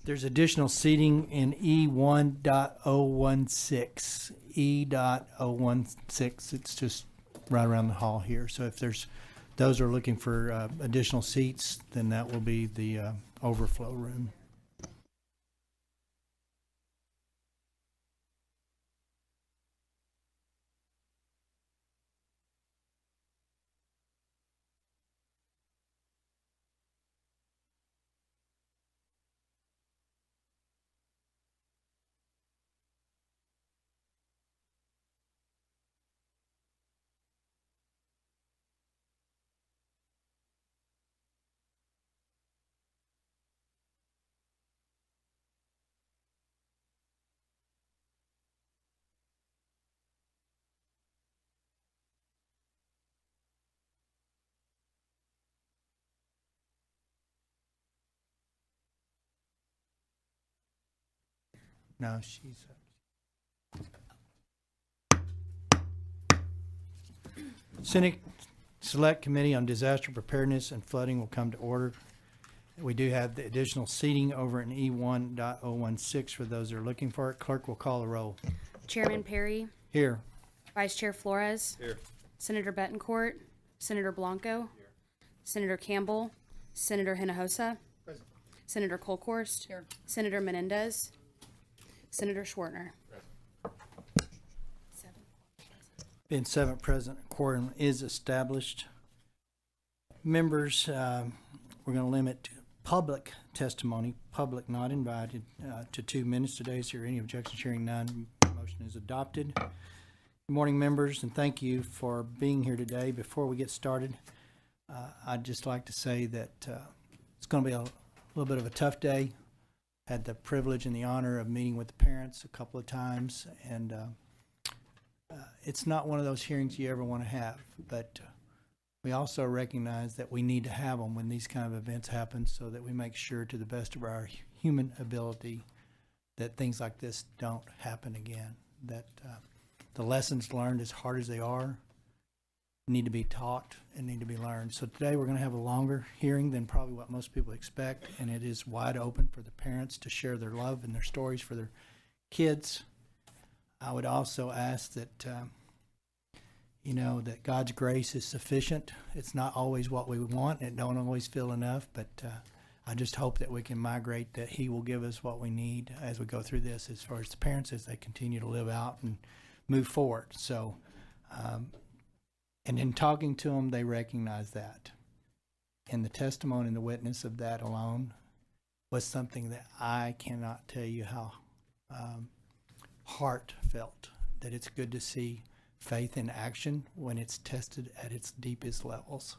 There's additional seating in E1.016. E.016. It's just right around the hall here. So if those are looking for additional seats, then that will be the overflow room. No, she's. Senate Select Committee on Disaster Preparedness and Flooding will come to order. We do have the additional seating over in E1.016 for those that are looking for it. Clerk will call the roll. Chairman Perry, Here. Vice Chair Flores. Here. Senator Betancourt, Senator Blanco. Senator Campbell, Senator Hinojosa. Senator Kolkhorst. Here. Senator Menendez. Senator Schwartner. Being 7 present, quorum is established. Members, we're going to limit public testimony, public not invited, to 2 minutes today. Is there any objections? Hearing none, motion is adopted. Good morning, members, and thank you for being here today. Before we get started, I'd just like to say that it's going to be a little bit of a tough day. Had the privilege and the honor of meeting with the parents a couple of times, and it's not one of those hearings you ever want to have, but we also recognize that we need to have them when these kind of events happen so that we make sure to the best of our human ability that things like this don't happen again, that the lessons learned, as hard as they are, need to be taught and need to be learned. So today we're going to have a longer hearing than probably what most people expect, and it is wide open for the parents to share their love and their stories for their kids. I would also ask that, that God's grace is sufficient. It's not always what we want. It don't always feel enough, but I just hope that we can migrate, that He will give us what we need as we go through this, as far as the parents, as they continue to live out and move forward. So, and in talking to them, they recognize that. And the testimony and the witness of that alone was something that I cannot tell you how heartfelt, that it's good to see faith in action when it's tested at its deepest levels.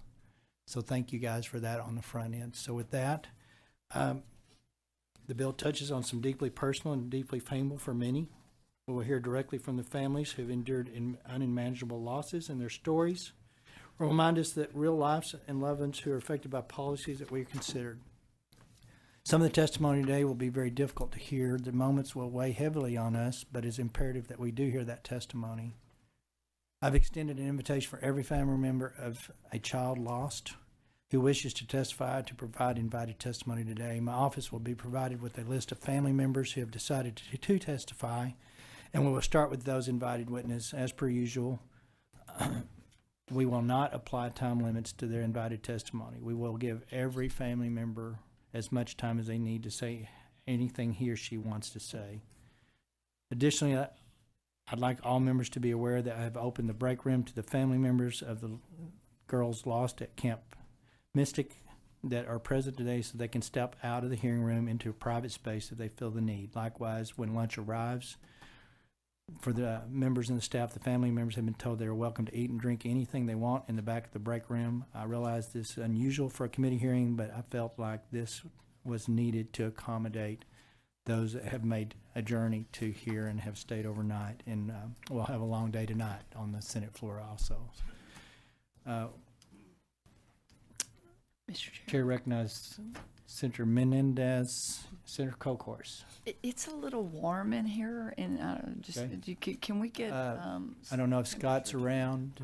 So thank you guys for that on the front end. So with that, the bill touches on some deeply personal and deeply painful for many. We will hear directly from the families who have endured unimaginable losses and their stories. Will remind us that real lives and loved ones who are affected by policies that we considered. Some of the testimony today will be very difficult to hear. The moments will weigh heavily on us, but it's imperative that we do hear that testimony. I've extended an invitation for every family member of a child lost who wishes to testify to provide invited testimony today. My office will be provided with a list of family members who have decided to testify, and we will start with those invited witnesses as per usual. We will not apply time limits to their invited testimony. We will give every family member as much time as they need to say anything he or she wants to say. Additionally, I'd like all members to be aware that I have opened the break room to the family members of the girls lost at Camp Mystic that are present today, so they can step out of the hearing room into a private space if they feel the need. Likewise, when lunch arrives, for the members and the staff, the family members have been told they are welcome to eat and drink anything they want in the back of the break room. I realize this is unusual for a committee hearing, but I felt like this was needed to accommodate those that have made a journey to here and have stayed overnight. And we'll have a long day tonight on the Senate floor also. Mr. Chair. Chair recognizes Senator Menendez, Senator Kolkhorst. It's a little warm in here, and Okay. can we get? I don't know if Scott's around,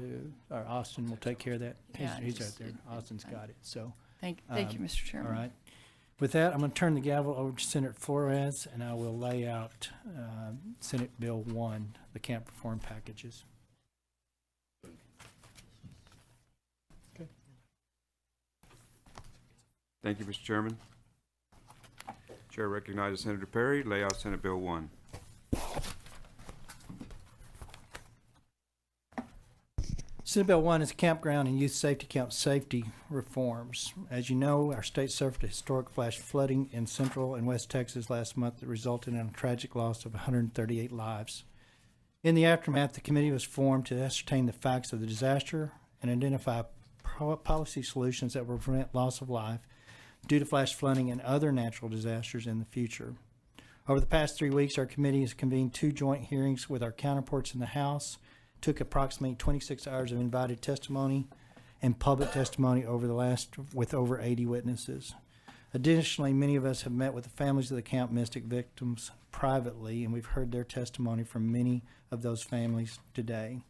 or Austin will take care of that. Yeah, He's right just- there. Austin's got it. So, Thank you, Mr. Chairman. all right. With that, I'm going to turn the gavel over to Senator Flores, and I will lay out Senate Bill 1, the camp reform packages. Thank you, Mr. Chairman. Chair recognizes Senator Perry. Lay out Senate Bill 1. Senate Bill 1 is campground and youth safety camp safety reforms. As you know, our state suffered a historic flash flooding in central and west Texas last month that resulted in a tragic loss of 138 lives. In the aftermath, the committee was formed to ascertain the facts of the disaster and identify policy solutions that will prevent loss of life due to flash flooding and other natural disasters in the future. Over the past 3 weeks, our committee has convened 2 joint hearings with our counterparts in the House, took approximately 26 hours of invited testimony and public testimony with over 80 witnesses. Additionally, many of us have met with the families of the Camp Mystic victims privately, and we've heard their testimony from many of those families today.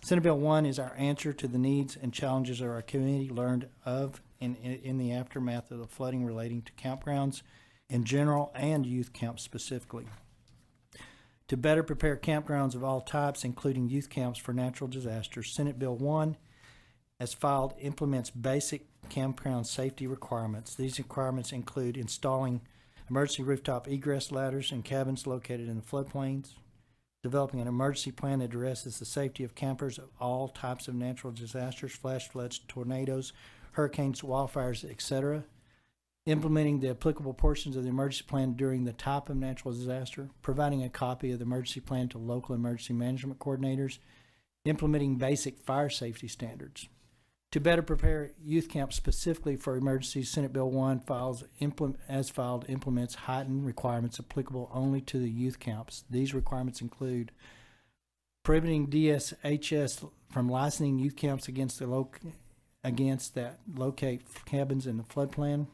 Senate Bill 1 is our answer to the needs and challenges of our community learned of in the aftermath of the flooding relating to campgrounds in general and youth camps specifically. To better prepare campgrounds of all types, including youth camps for natural disasters, Senate Bill 1, as filed, implements basic campground safety requirements. These requirements include installing emergency rooftop egress ladders in cabins located in the floodplains, developing an emergency plan that addresses the safety of campers of all types of natural disasters, flash floods, tornadoes, hurricanes, wildfires, etc., implementing the applicable portions of the emergency plan during the type of natural disaster, providing a copy of the emergency plan to local emergency management coordinators, implementing basic fire safety standards. To better prepare youth camps specifically for emergencies, Senate Bill 1 implements heightened requirements applicable only to the youth camps. These requirements include prohibiting DSHS from licensing youth camps that locate cabins in the flood plan,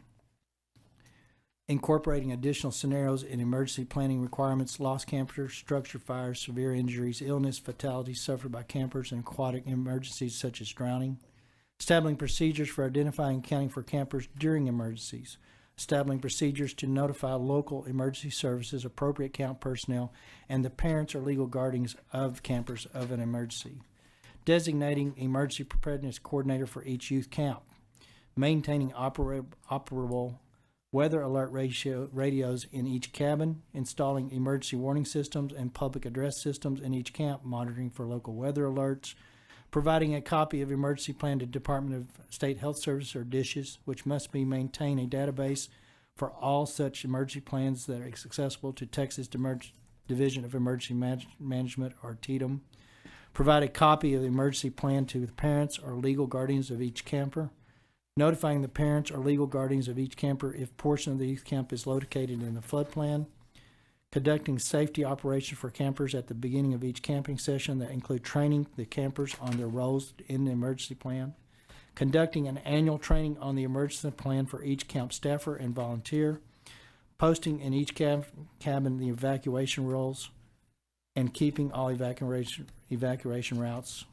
incorporating additional scenarios in emergency planning requirements, lost campers, structure fires, severe injuries, illness, fatalities suffered by campers, and aquatic emergencies such as drowning, establishing procedures for identifying and accounting for campers during emergencies, establishing procedures to notify local emergency services, appropriate camp personnel, and the parents or legal guardians of campers of an emergency, designating emergency preparedness coordinator for each youth camp, maintaining operable weather alert radios in each cabin, installing emergency warning systems and public address systems in each camp, monitoring for local weather alerts, providing a copy of emergency plan to Department of State Health Service or DSHS, which must be maintain a database for all such emergency plans that are accessible to Texas Division of Emergency Management or TDEM, provide a copy of the emergency plan to the parents or legal guardians of each camper, notifying the parents or legal guardians of each camper if portion of the youth camp is located in the flood plan, conducting safety operations for campers at the beginning of each camping session that include training the campers on their roles in the emergency plan, conducting an annual training on the emergency plan for each camp staffer and volunteer, posting in each cabin the evacuation rules, and keeping all evacuation routes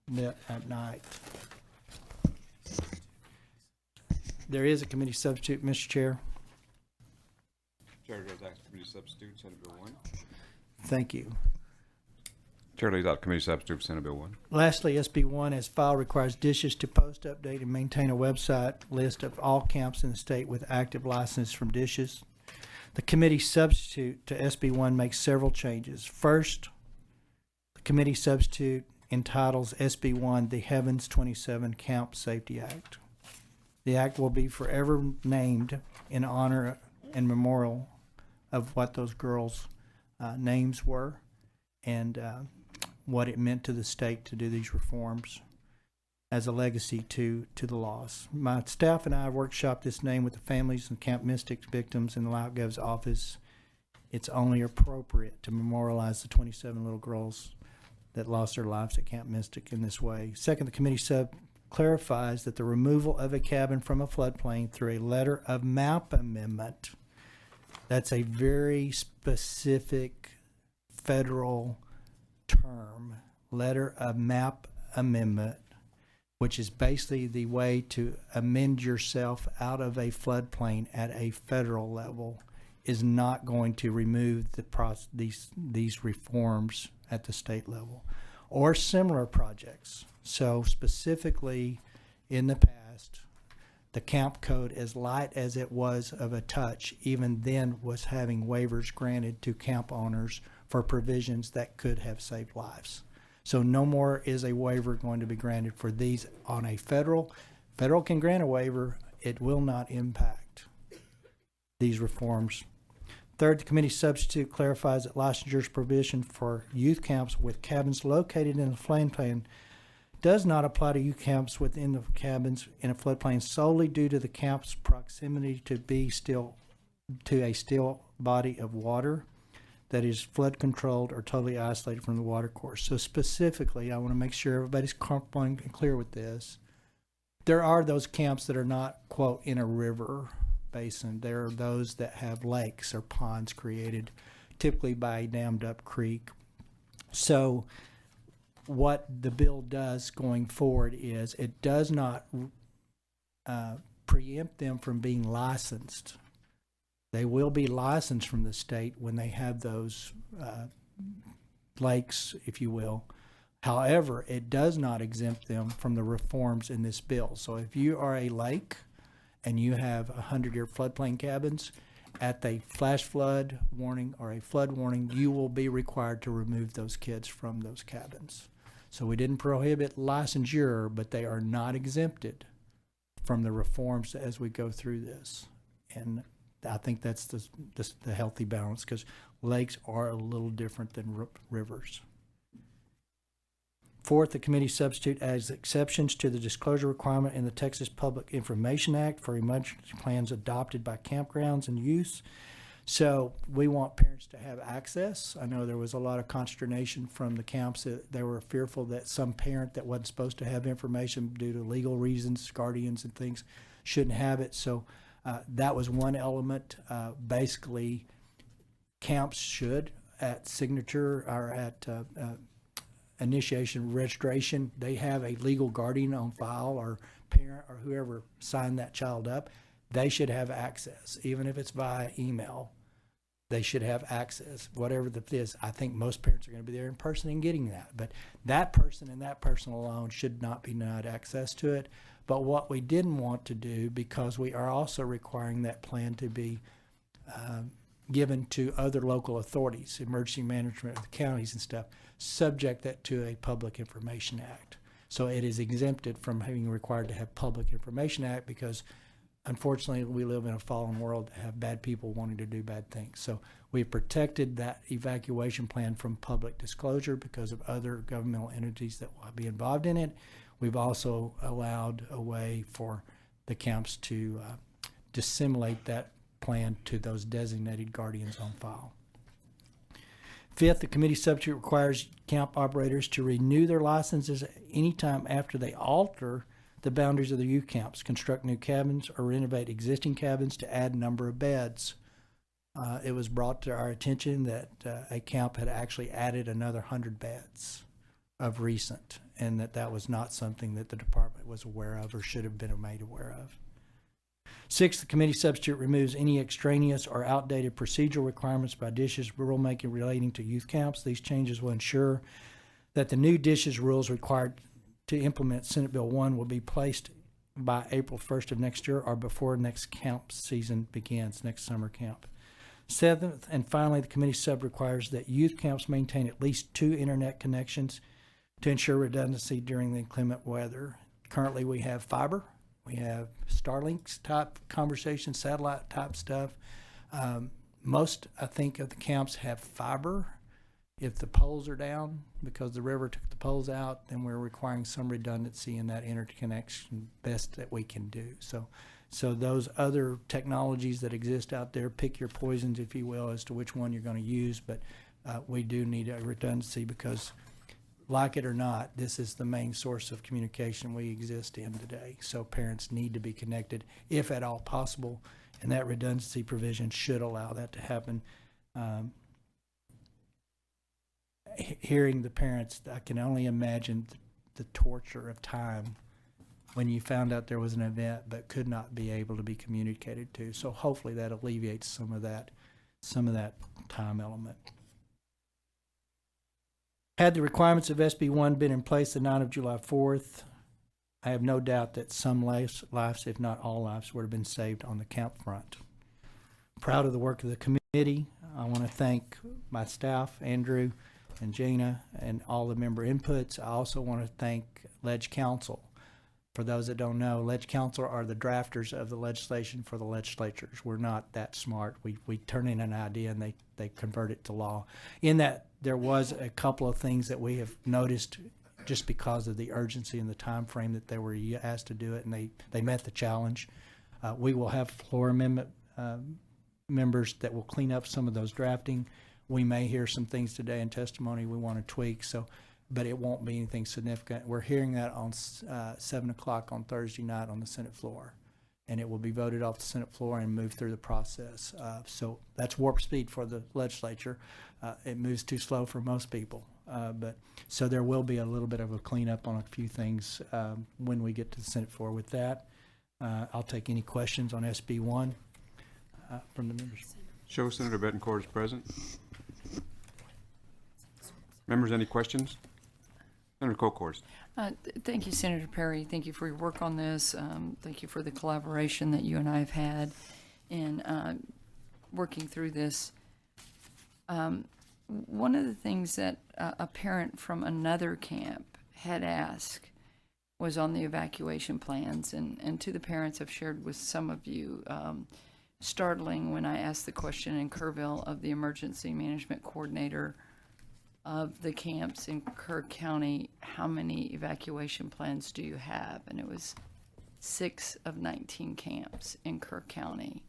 lit at night. There is a committee substitute, Mr. Chair. Chair does ask committee substitute, Senate Bill 1. Thank you. Chair lays out committee substitute for Senate Bill 1. Lastly, SB 1 as file requires DSHS to post, update, and maintain a website list of all camps in the state with active licenses from DSHS. The committee substitute to SB 1 makes several changes. First, the committee substitute entitles SB 1 the Heavens 27 Camp Safety Act. The act will be forever named in honor and memorial of what those girls' names were and what it meant to the state to do these reforms as a legacy to the loss. My staff and I workshopped this name with the families and Camp Mystic victims in the LoutGov's office. It's only appropriate to memorialize the 27 little girls that lost their lives at Camp Mystic in this way. Second, the committee clarifies that the removal of a cabin from a floodplain through a letter of map amendment, that's a very specific federal term, letter of map amendment, which is basically the way to amend yourself out of a floodplain at a federal level, is not going to remove these reforms at the state level or similar projects. So specifically in the past, the camp code, as light as it was of a touch, even then was having waivers granted to camp owners for provisions that could have saved lives. So no more is a waiver going to be granted for these on a federal. Federal can grant a waiver. It will not impact these reforms. Third, the committee substitute clarifies that licensure provision for youth camps with cabins located in the floodplain does not apply to youth camps within the cabins in a floodplain solely due to the camp's proximity to a still body of water that is flood controlled or totally isolated from the water course. So specifically, I want to make sure everybody's clear with this. There are those camps that are not, quote, in a river basin. There are those that have lakes or ponds created typically by a dammed up creek. So what the bill does going forward is it does not preempt them from being licensed. They will be licensed from the state when they have those lakes, if you will. However, it does not exempt them from the reforms in this bill. So if you are a lake and you have 100-year floodplain cabins, at the flash flood warning or a flood warning, you will be required to remove those kids from those cabins. So we didn't prohibit licensure, but they are not exempted from the reforms as we go through this. And I think that's the healthy balance, because lakes are a little different than rivers. Fourth, the committee substitute adds exceptions to the disclosure requirement in the Texas Public Information Act for emergency plans adopted by campgrounds and use. So we want parents to have access. I know there was a lot of consternation from the camps that they were fearful that some parent that wasn't supposed to have information due to legal reasons, guardians and things, shouldn't have it. So that was one element. Basically, camps should, at signature or at initiation registration, they have a legal guardian on file or parent or whoever signed that child up. They should have access, even if it's via email. They should have access, whatever that is. I think most parents are going to be there in person and getting that. But that person and that person alone should not be denied access to it. But what we didn't want to do, because we are also requiring that plan to be given to other local authorities, emergency management of the counties and stuff, subject that to a Public Information Act. So it is exempted from having required to have Public Information Act, because unfortunately we live in a fallen world that have bad people wanting to do bad things. So we've protected that evacuation plan from public disclosure because of other governmental entities that will be involved in it. We've also allowed a way for the camps to disseminate that plan to those designated guardians on file. Fifth, the committee substitute requires camp operators to renew their licenses anytime after they alter the boundaries of the youth camps, construct new cabins, or renovate existing cabins to add number of beds. It was brought to our attention that a camp had actually added another 100 beds of recent, and that was not something that the department was aware of or should have been made aware of. Sixth, the committee substitute removes any extraneous or outdated procedural requirements by DISH's rulemaking relating to youth camps. These changes will ensure that the new DISH's rules required to implement Senate Bill 1 will be placed by April 1st of next year or before next camp season begins, next summer camp. Seventh, and finally, the committee sub requires that youth camps maintain at least 2 internet connections to ensure redundancy during the inclement weather. Currently, we have fiber. We have Starlinks type conversation, satellite type stuff. Most, I think, of the camps have fiber. If the poles are down because the river took the poles out, then we're requiring some redundancy in that interconnection best that we can do. So those other technologies that exist out there, pick your poisons, if you will, as to which one you're going to use. But we do need a redundancy because, like it or not, this is the main source of communication we exist in today. So parents need to be connected, if at all possible, and that redundancy provision should allow that to happen. Hearing the parents, I can only imagine the torture of time when you found out there was an event but could not be able to be communicated to. So hopefully that alleviates some of that time element. Had the requirements of SB 1 been in place the night of July 4th, I have no doubt that some lives, if not all lives, would have been saved on the camp front. Proud of the work of the committee. I want to thank my staff, Andrew and Gina, and all the member inputs. I also want to thank Ledge Council. For those that don't know, Ledge Council are the drafters of the legislation for the legislatures. We're not that smart. We turn in an idea and they convert it to law. In that, there was a couple of things that we have noticed just because of the urgency and the time frame that they were asked to do it, and they met the challenge. We will have floor amendment members that will clean up some of those drafting. We may hear some things today in testimony we want to tweak, but it won't be anything significant. We're hearing that on 7 o'clock on Thursday night on the Senate floor, and it will be voted off the Senate floor and move through the process. So that's warp speed for the legislature. It moves too slow for most people. So there will be a little bit of a cleanup on a few things when we get to the Senate floor. With that, I'll take any questions on SB 1 from the members. Show Senator Bettencourt is present. Members, any questions? Senator Colcourse. Thank you, Senator Perry. Thank you for your work on this. Thank you for the collaboration that you and I have had in working through this. One of the things that a parent from another camp had asked was on the evacuation plans, and to the parents I've shared with some of you, startling when I asked the question in Kerrville of the emergency management coordinator of the camps in Kerr County, how many evacuation plans do you have? And it was 6 of 19 camps in Kerr County,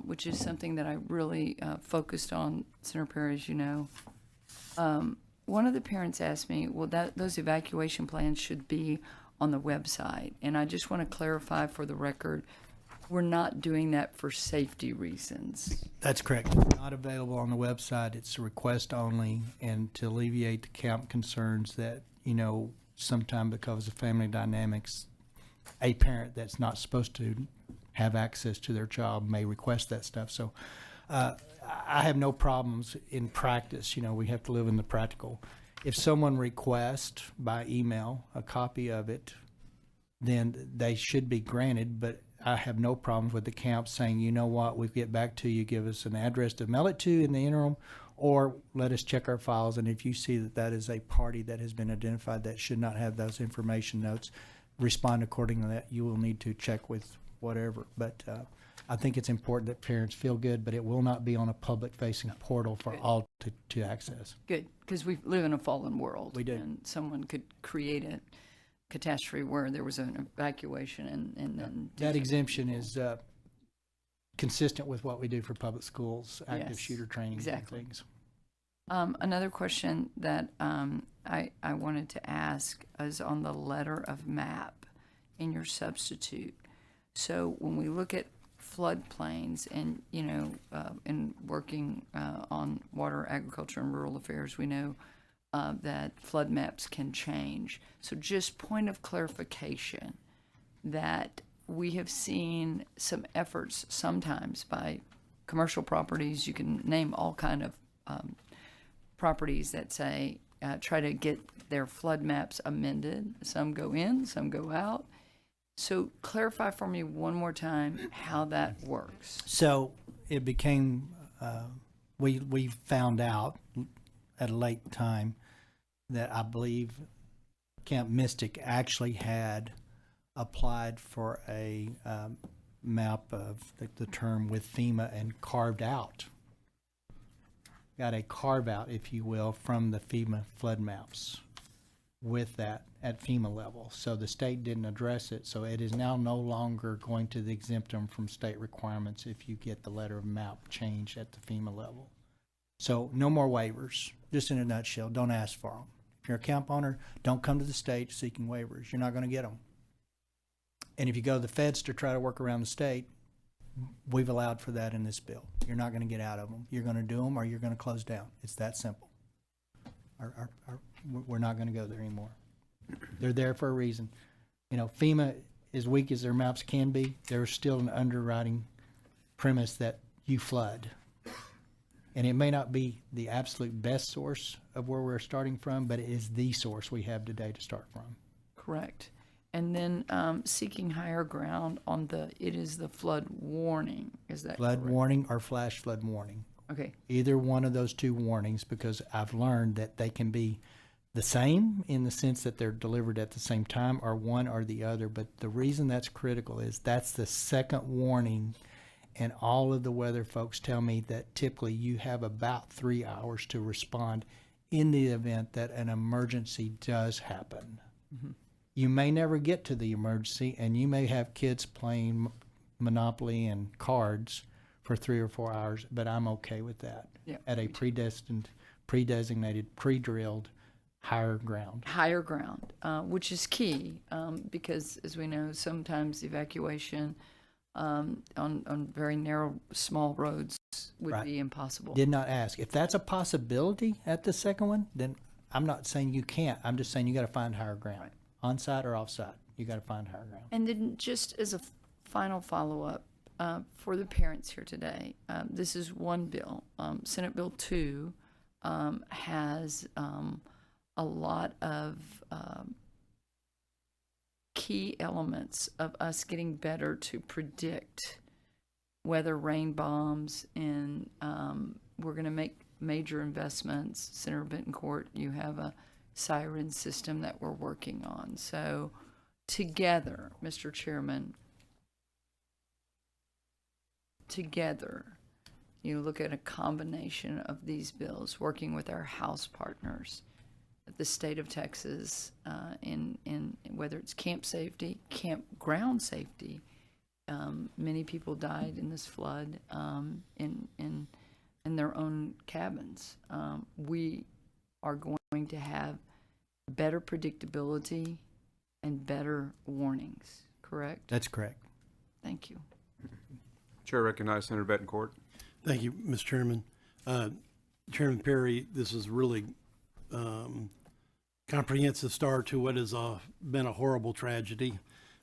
which is something that I really focused on, Senator Perry, as you know. One of the parents asked me, well, those evacuation plans should be on the website. And I just want to clarify for the record, we're not doing that for safety reasons. That's correct. Not available on the website. It's a request only, and to alleviate the camp concerns that, sometime because of family dynamics, a parent that's not supposed to have access to their child may request that stuff. So I have no problems in practice. We have to live in the practical. If someone requests by email a copy of it, then they should be granted, but I have no problems with the camp saying, you know what, we'll get back to you, give us an address to mail it to in the interim, or let us check our files, and if you see that that is a party that has been identified that should not have those information notes, respond accordingly to that. You will need to check with whatever, but I think it's important that parents feel good, but it will not be on a public-facing portal for all to access. Good, because we live in a fallen world. We do. And someone could create a catastrophe where there was an evacuation and then That exemption is consistent with what we do for public schools, active Yes, shooter training exactly. and things. Another question that I wanted to ask is on the letter of map in your substitute. So when we look at floodplains and, in working on water, agriculture, and rural affairs, we know that flood maps can change. So just point of clarification that we have seen some efforts sometimes by commercial properties. You can name all kind of properties that say, try to get their flood maps amended. Some go in, some go out. So clarify for me one more time how that works. So it became, we found out at a late time that I believe Camp Mystic actually had applied for a map of the term with FEMA and carved out. Got a carve out, if you will, from the FEMA flood maps with that at FEMA level. So the state didn't address it. So it is now no longer going to exempt them from state requirements if you get the letter of map changed at the FEMA level. So no more waivers. Just in a nutshell, don't ask for them. If you're a camp owner, don't come to the state seeking waivers. You're not going to get them. And if you go to the feds to try to work around the state, we've allowed for that in this bill. You're not going to get out of them. You're going to do them or you're going to close down. It's that simple. We're not going to go there anymore. They're there for a reason. FEMA, as weak as their maps can be, there's still an underwriting premise that you flood. And it may not be the absolute best source of where we're starting from, but it is the source we have today to start from. Correct. And then seeking higher ground on it is the flood warning. Is that Flood correct? warning or flash flood warning. Okay. Either one of those two warnings, because I've learned that they can be the same in the sense that they're delivered at the same time, or one or the other. But the reason that's critical is that's the second warning. And all of the weather folks tell me that typically you have about 3 hours to respond in the event that an emergency does happen. Mm-hmm. You may never get to the emergency, and you may have kids playing Monopoly and cards for 3 or 4 hours, but I'm okay with that. Yeah, At a pre-designated, pre-drilled higher ground. Higher ground, which is key because, as we know, sometimes evacuation on very narrow, small roads would Right. be impossible. Did not ask. If that's a possibility at the second one, then I'm not saying you can't. I'm just saying you got to find higher ground. Right. On-site or off-site, you got to find higher ground. And then just as a final follow-up for the parents here today, this is one bill. Senate Bill 2 has a lot of key elements of us getting better to predict weather, rain bombs, and we're going to make major investments. Senator Bettencourt, you have a siren system that we're working on. So together, Mr. Chairman, together, you look at a combination of these bills, working with our House partners at the state of Texas, in whether it's camp safety, campground safety. Many people died in this flood in their own cabins. We are going to have better predictability and better warnings, correct? That's correct. Thank you. Chair recognizes Senator Bettencourt. Thank you, Mr. Chairman. Chairman Perry, this is really comprehensive start to what has been a horrible tragedy.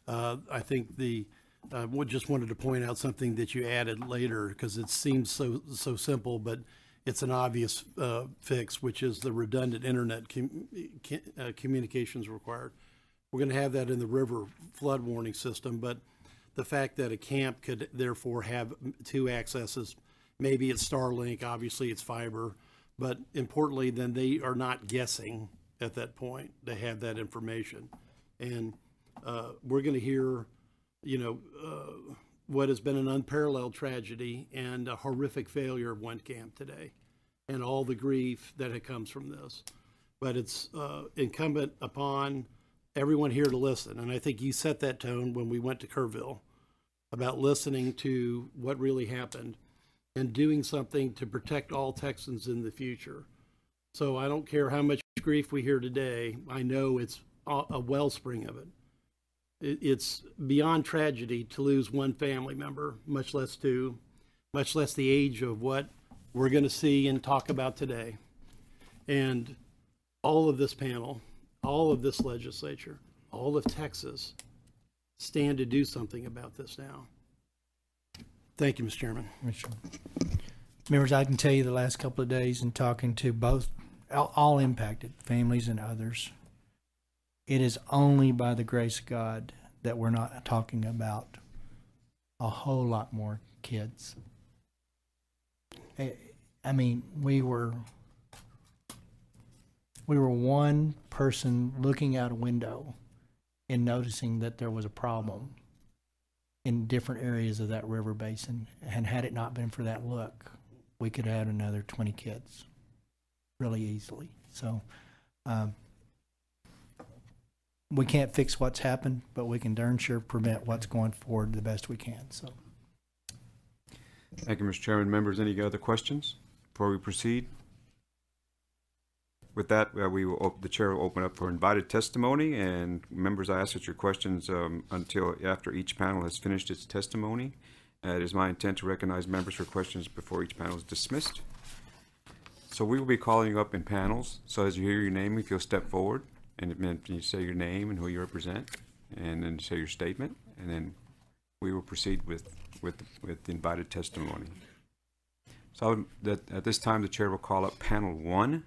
I think just wanted to point out something that you added later, because it seems so simple, but it's an obvious fix, which is the redundant internet communications required. We're going to have that in the river flood warning system, but the fact that a camp could therefore have two accesses, maybe it's Starlink, obviously it's fiber, but importantly, then they are not guessing at that point. They have that information. And we're going to hear, what has been an unparalleled tragedy and a horrific failure of one camp today, and all the grief that comes from this. But it's incumbent upon everyone here to listen. And I think you set that tone when we went to Kerrville about listening to what really happened and doing something to protect all Texans in the future. So I don't care how much grief we hear today. I know it's a wellspring of it. It's beyond tragedy to lose one family member, much less two, much less the age of what we're going to see and talk about today. And all of this panel, all of this legislature, all of Texas stand to do something about this now. Thank you, Mr. Chairman. Members, I can tell you the last couple of days in talking to both, all impacted families and others, it is only by the grace of God that we're not talking about a whole lot more kids. I mean, we were one person looking out a window and noticing that there was a problem in different areas of that river basin. And had it not been for that look, we could have had another 20 kids really easily. So we can't fix what's happened, but we can darn sure prevent what's going forward the best we can. So Thank you, Mr. Chairman. Members, any other questions before we proceed? With that, the chair will open up for invited testimony, and members, I ask that your questions until after each panel has finished its testimony. It is my intent to recognize members for questions before each panel is dismissed. So we will be calling you up in panels. So as you hear your name, if you'll step forward, and you say your name and who you represent, and then say your statement, and then we will proceed with the invited testimony. So at this time, the chair will call up panel 1,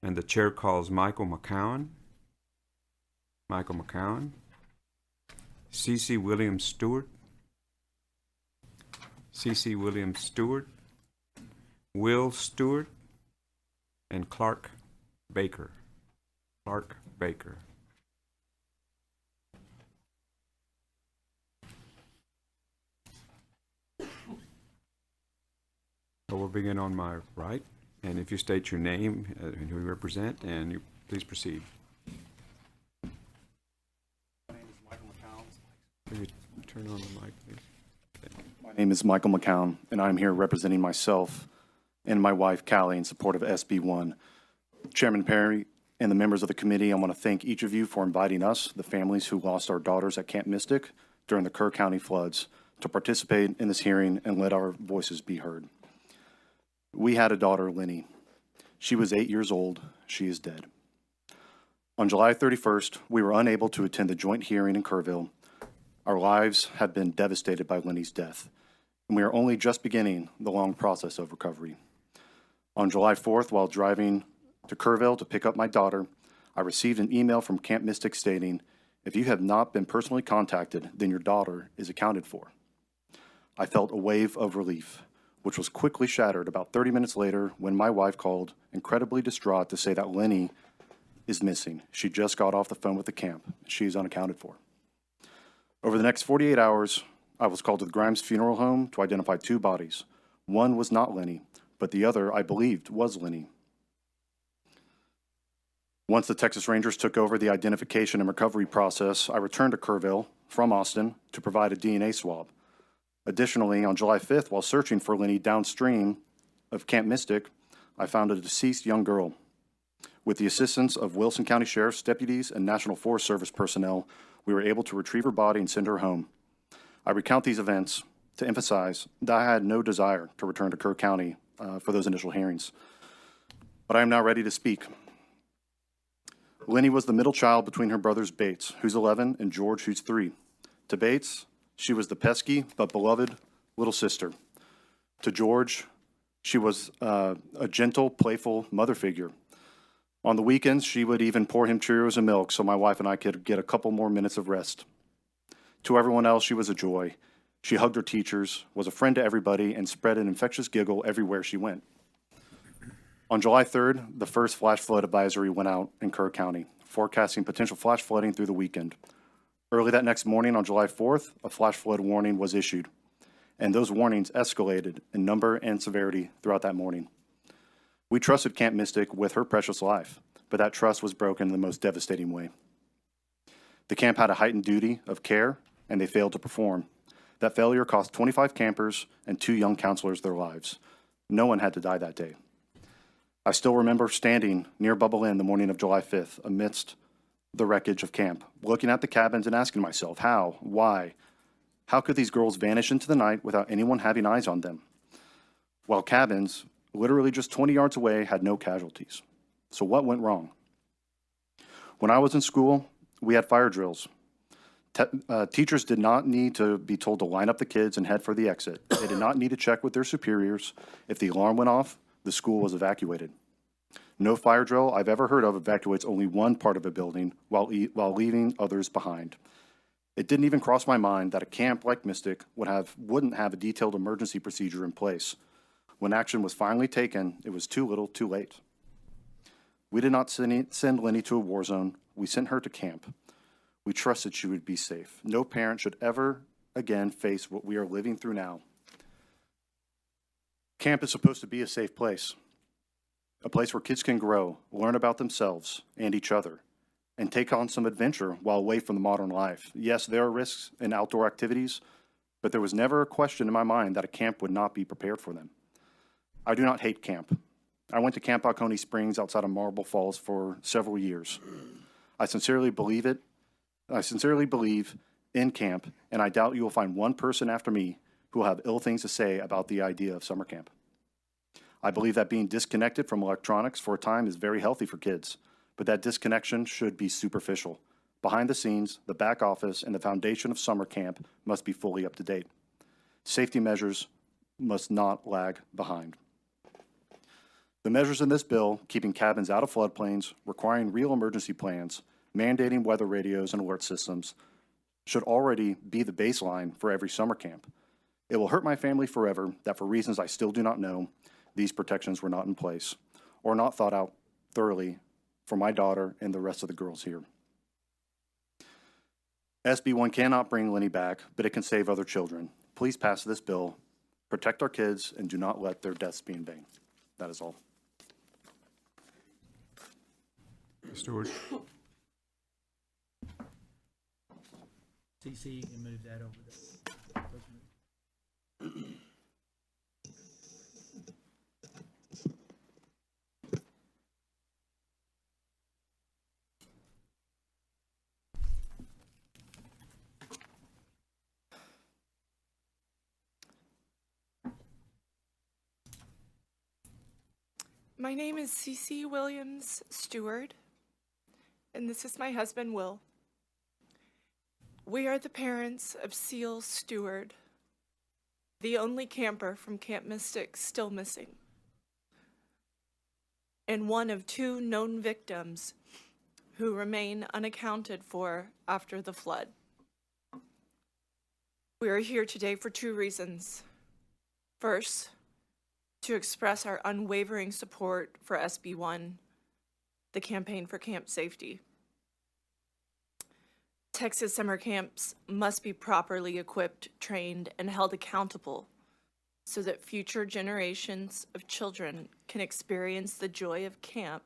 and the chair calls Michael McCowan. Michael McCowan. C.C. Williams Stewart. C.C. Williams Stewart. Will Stewart. And Clark Baker. Clark Baker. So we'll begin on my right, and if you state your name and who you represent, and you please proceed. My name is Michael McCown. Maybe turn on the mic, please. My name is Michael McCown, and I'm here representing myself and my wife, Callie, in support of SB1. Chairman Perry and the members of the committee, I want to thank each of you for inviting us, the families who lost our daughters at Camp Mystic during the Kerr County floods, to participate in this hearing and let our voices be heard. We had a daughter, Lenny. She was 8 years old. She is dead. On July 31st, we were unable to attend the joint hearing in Kerrville. Our lives have been devastated by Lenny's death, and we are only just beginning the long process of recovery. On July 4th, while driving to Kerrville to pick up my daughter, I received an email from Camp Mystic stating, "If you have not been personally contacted, then your daughter is accounted for." I felt a wave of relief, which was quickly shattered about 30 minutes later when my wife called, incredibly distraught, to say that Lenny is missing. She just got off the phone with the camp. She is unaccounted for. Over the next 48 hours, I was called to the Grimes Funeral Home to identify 2 bodies. One was not Lenny, but the other, I believed, was Lenny. Once the Texas Rangers took over the identification and recovery process, I returned to Kerrville from Austin to provide a DNA swab. Additionally, on July 5th, while searching for Lenny downstream of Camp Mystic, I found a deceased young girl. With the assistance of Wilson County Sheriff's deputies and National Forest Service personnel, we were able to retrieve her body and send her home. I recount these events to emphasize that I had no desire to return to Kerr County for those initial hearings. But I am now ready to speak. Lenny was the middle child between her brothers Bates, who's 11, and George, who's 3. To Bates, she was the pesky but beloved little sister. To George, she was a gentle, playful mother figure. On the weekends, she would even pour him Cheerios and milk so my wife and I could get a couple more minutes of rest. To everyone else, she was a joy. She hugged her teachers, was a friend to everybody, and spread an infectious giggle everywhere she went. On July 3rd, the first flash flood advisory went out in Kerr County, forecasting potential flash flooding through the weekend. Early that next morning on July 4th, a flash flood warning was issued, and those warnings escalated in number and severity throughout that morning. We trusted Camp Mystic with her precious life, but that trust was broken in the most devastating way. The camp had a heightened duty of care, and they failed to perform. That failure cost 25 campers and 2 young counselors their lives. No one had to die that day. I still remember standing near Bubble Inn the morning of July 5th amidst the wreckage of camp, looking at the cabins and asking myself, how, why, how could these girls vanish into the night without anyone having eyes on them? While cabins, literally just 20 yards away, had no casualties. So what went wrong? When I was in school, we had fire drills. Teachers did not need to be told to line up the kids and head for the exit. They did not need to check with their superiors. If the alarm went off, the school was evacuated. No fire drill I've ever heard of evacuates only one part of a building while leaving others behind. It didn't even cross my mind that a camp like Mystic wouldn't have a detailed emergency procedure in place. When action was finally taken, it was too little, too late. We did not send Lenny to a war zone. We sent her to camp. We trusted she would be safe. No parent should ever again face what we are living through now. Camp is supposed to be a safe place, a place where kids can grow, learn about themselves and each other, and take on some adventure while away from the modern life. Yes, there are risks in outdoor activities, but there was never a question in my mind that a camp would not be prepared for them. I do not hate camp. I went to Camp Oconee Springs outside of Marble Falls for several years. I sincerely believe in camp, and I doubt you will find one person after me who will have ill things to say about the idea of summer camp. I believe that being disconnected from electronics for a time is very healthy for kids, but that disconnection should be superficial. Behind the scenes, the back office, and the foundation of summer camp must be fully up to date. Safety measures must not lag behind. The measures in this bill, keeping cabins out of floodplains, requiring real emergency plans, mandating weather radios and alert systems, should already be the baseline for every summer camp. It will hurt my family forever that for reasons I still do not know, these protections were not in place or not thought out thoroughly for my daughter and the rest of the girls here. SB 1 cannot bring Lenny back, but it can save other children. Please pass this bill, protect our kids, and do not let their deaths be in vain. That is all. Stewart? CC, you can move that over there. My name is Cece Williams Stewart, and this is my husband, Will. We are the parents of Seal Stewart, the only camper from Camp Mystic still missing, and one of 2 known victims who remain unaccounted for after the flood. We are here today for 2 reasons. First, to express our unwavering support for SB 1, the Campaign for Camp Safety. Texas summer camps must be properly equipped, trained, and held accountable so that future generations of children can experience the joy of camp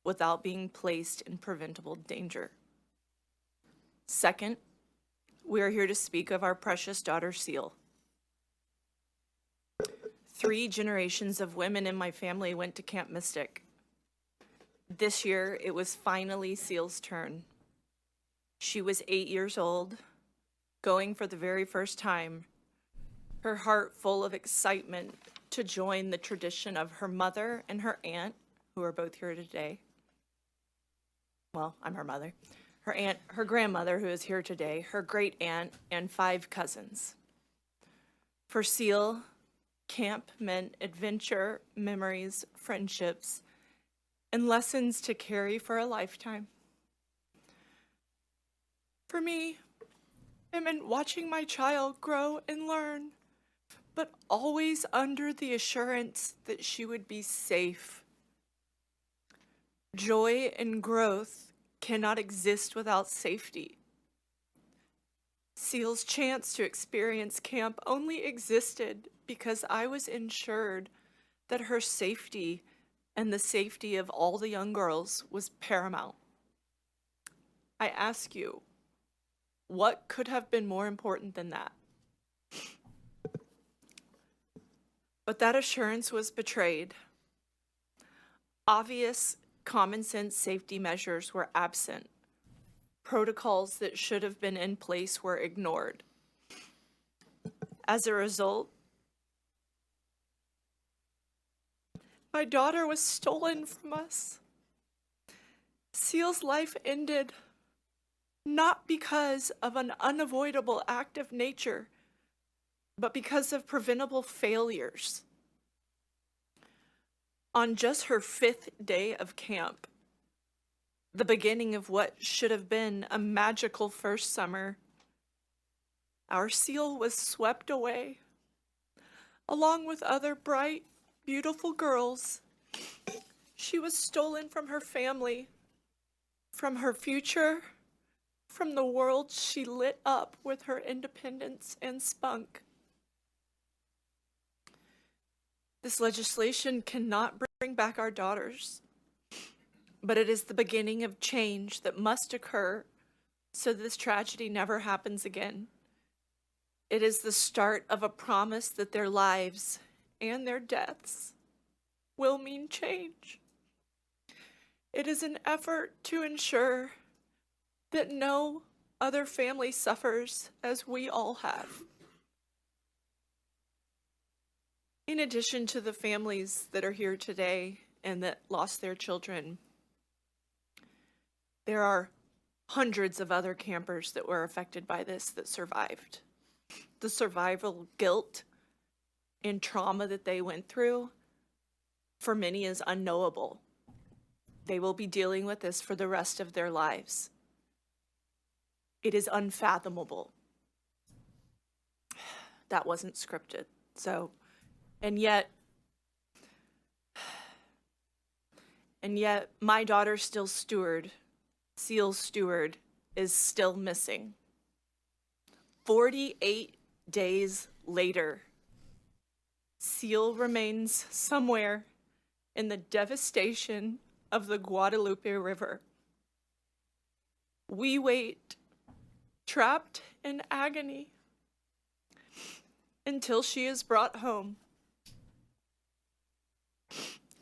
without being placed in preventable danger. Second, we are here to speak of our precious daughter, Seal. 3 generations of women in my family went to Camp Mystic. This year, it was finally Seal's turn. She was 8 years old, going for the very first time, her heart full of excitement to join the tradition of her mother and her aunt, who are both here today. Well, I'm her mother. Her aunt, her grandmother, who is here today, her great aunt, and 5 cousins. For Seal, camp meant adventure, memories, friendships, and lessons to carry for a lifetime. For me, it meant watching my child grow and learn, but always under the assurance that she would be safe. Joy and growth cannot exist without safety. Seal's chance to experience camp only existed because I was ensured that her safety and the safety of all the young girls was paramount. I ask you, what could have been more important than that? But that assurance was betrayed. Obvious common sense safety measures were absent. Protocols that should have been in place were ignored. As a result, my daughter was stolen from us. Seal's life ended not because of an unavoidable act of nature, but because of preventable failures. On just her 5th day of camp, the beginning of what should have been a magical first summer, our Seal was swept away, along with other bright, beautiful girls. She was stolen from her family, from her future, from the world she lit up with her independence and spunk. This legislation cannot bring back our daughters, but it is the beginning of change that must occur so this tragedy never happens again. It is the start of a promise that their lives and their deaths will mean change. It is an effort to ensure that no other family suffers as we all have. In addition to the families that are here today and that lost their children, there are hundreds of other campers that were affected by this that survived. The survival guilt and trauma that they went through, for many, is unknowable. They will be dealing with this for the rest of their lives. It is unfathomable. That wasn't scripted. So, and yet my daughter Seal's steward, is still missing. 48 days later, Seal remains somewhere in the devastation of the Guadalupe River. We wait, trapped in agony, until she is brought home.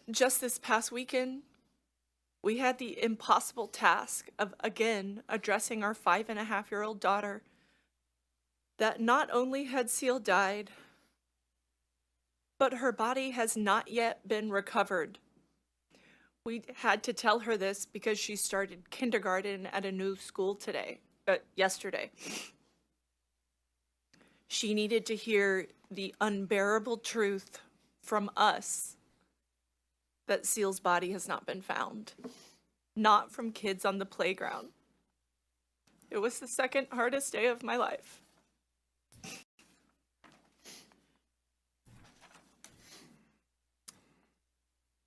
Just this past weekend, we had the impossible task of again addressing our 5.5-year-old daughter that not only had Seal died, but her body has not yet been recovered. We had to tell her this because she started kindergarten at a new school yesterday. She needed to hear the unbearable truth from us that Seal's body has not been found, not from kids on the playground. It was the second hardest day of my life.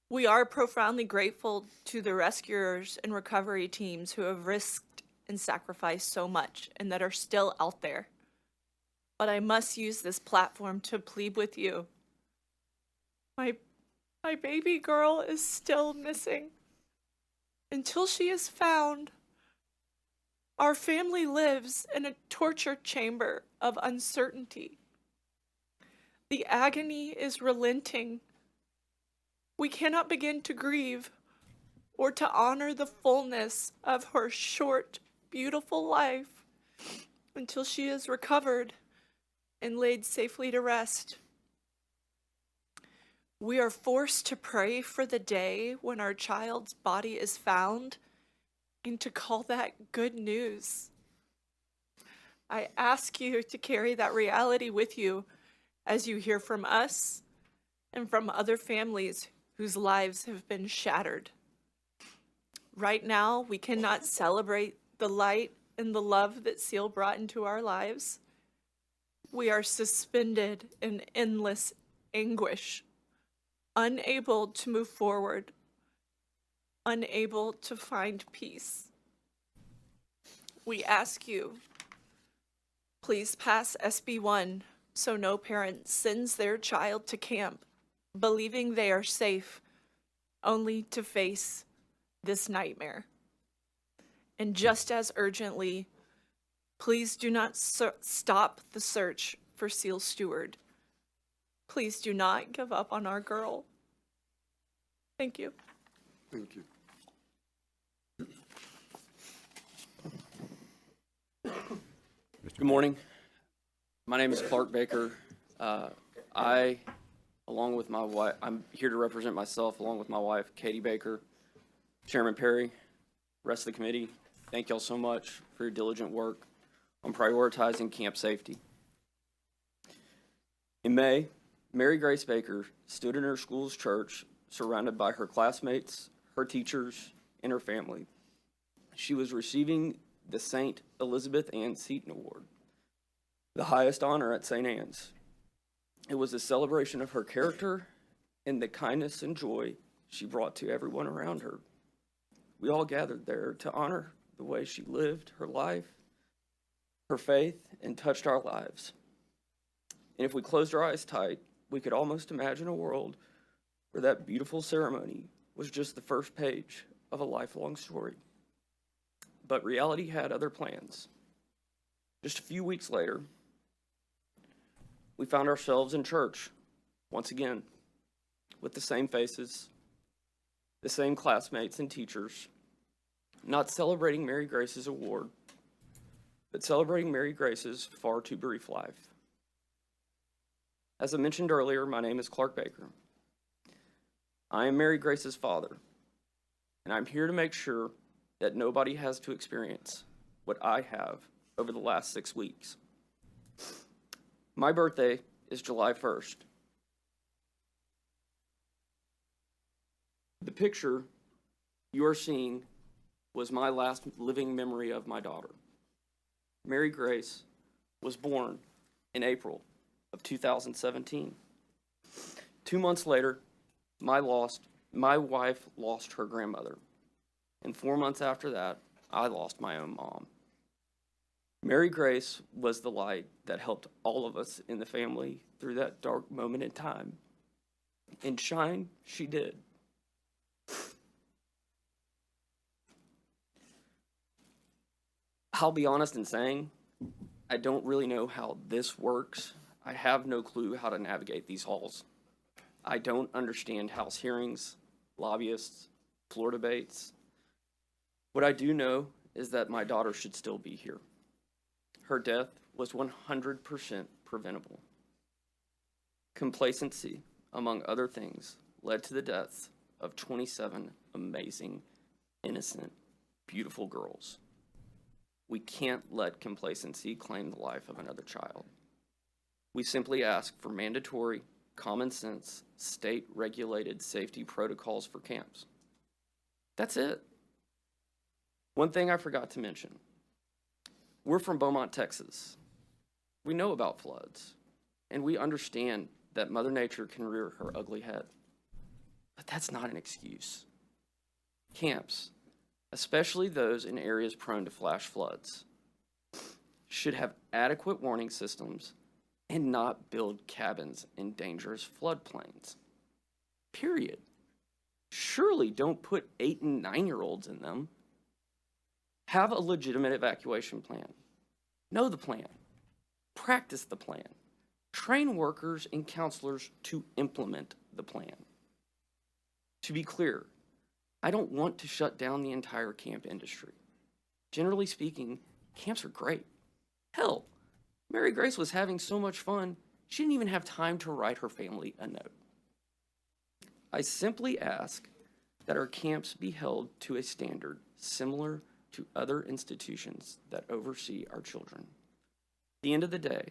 We are profoundly grateful to the rescuers and recovery teams who have risked and sacrificed so much and that are still out there. But I must use this platform to plead with you. My baby girl is still missing. Until she is found, our family lives in a torture chamber of uncertainty. The agony is relenting. We cannot begin to grieve or to honor the fullness of her short, beautiful life until she is recovered and laid safely to rest. We are forced to pray for the day when our child's body is found and to call that good news. I ask you to carry that reality with you as you hear from us and from other families whose lives have been shattered. Right now, we cannot celebrate the light and the love that Seal brought into our lives. We are suspended in endless anguish, unable to move forward, unable to find peace. We ask you, please pass SB 1 so no parent sends their child to camp believing they are safe, only to face this nightmare. And just as urgently, please do not stop the search for Seal's steward. Please do not give up on our girl. Thank you. Thank you. Good morning. My name is Clark Baker. Along with my wife, I'm here to represent myself along with my wife, Katie Baker, Chairman Perry, rest of the committee. Thank y'all so much for your diligent work on prioritizing camp safety. In May, Mary Grace Baker stood in her school's church surrounded by her classmates, her teachers, and her family. She was receiving the St. Elizabeth Ann Seton Award, the highest honor at St. Anne's. It was a celebration of her character and the kindness and joy she brought to everyone around her. We all gathered there to honor the way she lived her life, her faith, and touched our lives. And if we closed our eyes tight, we could almost imagine a world where that beautiful ceremony was just the first page of a lifelong story. But reality had other plans. Just a few weeks later, we found ourselves in church once again with the same faces, the same classmates and teachers, not celebrating Mary Grace's award, but celebrating Mary Grace's far too brief life. As I mentioned earlier, my name is Clark Baker. I am Mary Grace's father, and I'm here to make sure that nobody has to experience what I have over the last 6 weeks. My birthday is July 1st. The picture you are seeing was my last living memory of my daughter. Mary Grace was born in April of 2017. 2 months later, my wife lost her grandmother. And 4 months after that, I lost my own mom. Mary Grace was the light that helped all of us in the family through that dark moment in time. And shine she did. I'll be honest in saying, I don't really know how this works. I have no clue how to navigate these halls. I don't understand House hearings, lobbyists, floor debates. What I do know is that my daughter should still be here. Her death was 100% preventable. Complacency, among other things, led to the deaths of 27 amazing, innocent, beautiful girls. We can't let complacency claim the life of another child. We simply ask for mandatory, common sense, state-regulated safety protocols for camps. That's it. One thing I forgot to mention. We're from Beaumont, Texas. We know about floods, and we understand that Mother Nature can rear her ugly head. But that's not an excuse. Camps, especially those in areas prone to flash floods, should have adequate warning systems and not build cabins in dangerous floodplains. Period. Surely don't put 8 and 9-year-olds in them. Have a legitimate evacuation plan. Know the plan. Practice the plan. Train workers and counselors to implement the plan. To be clear, I don't want to shut down the entire camp industry. Generally speaking, camps are great. Hell, Mary Grace was having so much fun, she didn't even have time to write her family a note. I simply ask that our camps be held to a standard similar to other institutions that oversee our children. At the end of the day,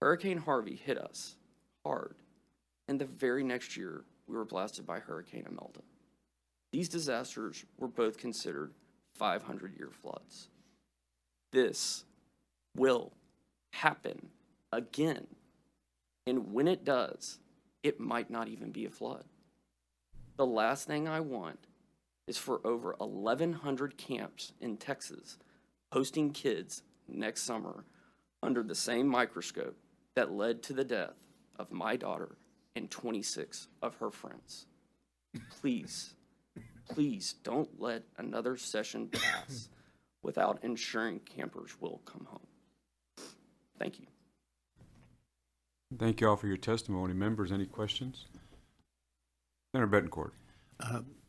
Hurricane Harvey hit us hard, and the very next year, we were blasted by Hurricane Imelda. These disasters were both considered 500-year floods. This will happen again, and when it does, it might not even be a flood. The last thing I want is for over 1,100 camps in Texas hosting kids next summer under the same microscope that led to the death of my daughter and 26 of her friends. Please, please don't let another session pass without ensuring campers will come home. Thank you. Thank you all for your testimony. Members, any questions? Senator Bettencourt.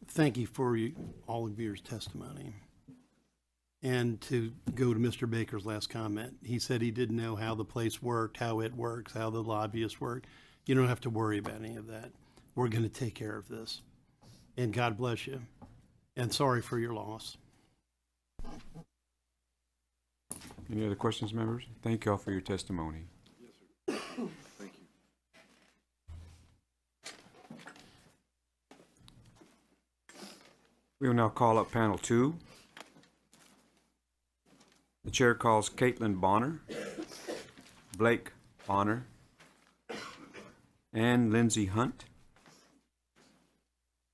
Thank you for all of your testimony. And to go to Mr. Baker's last comment, he said he didn't know how the place worked, how it works, how the lobbyists work. You don't have to worry about any of that. We're going to take care of this. And God bless you. And sorry for your loss. Any other questions, members? Thank you all for your testimony. Thank you. We will now call up panel 2. The chair calls Caitlin Bonner, Blake Bonner, and Lindsay Hunt,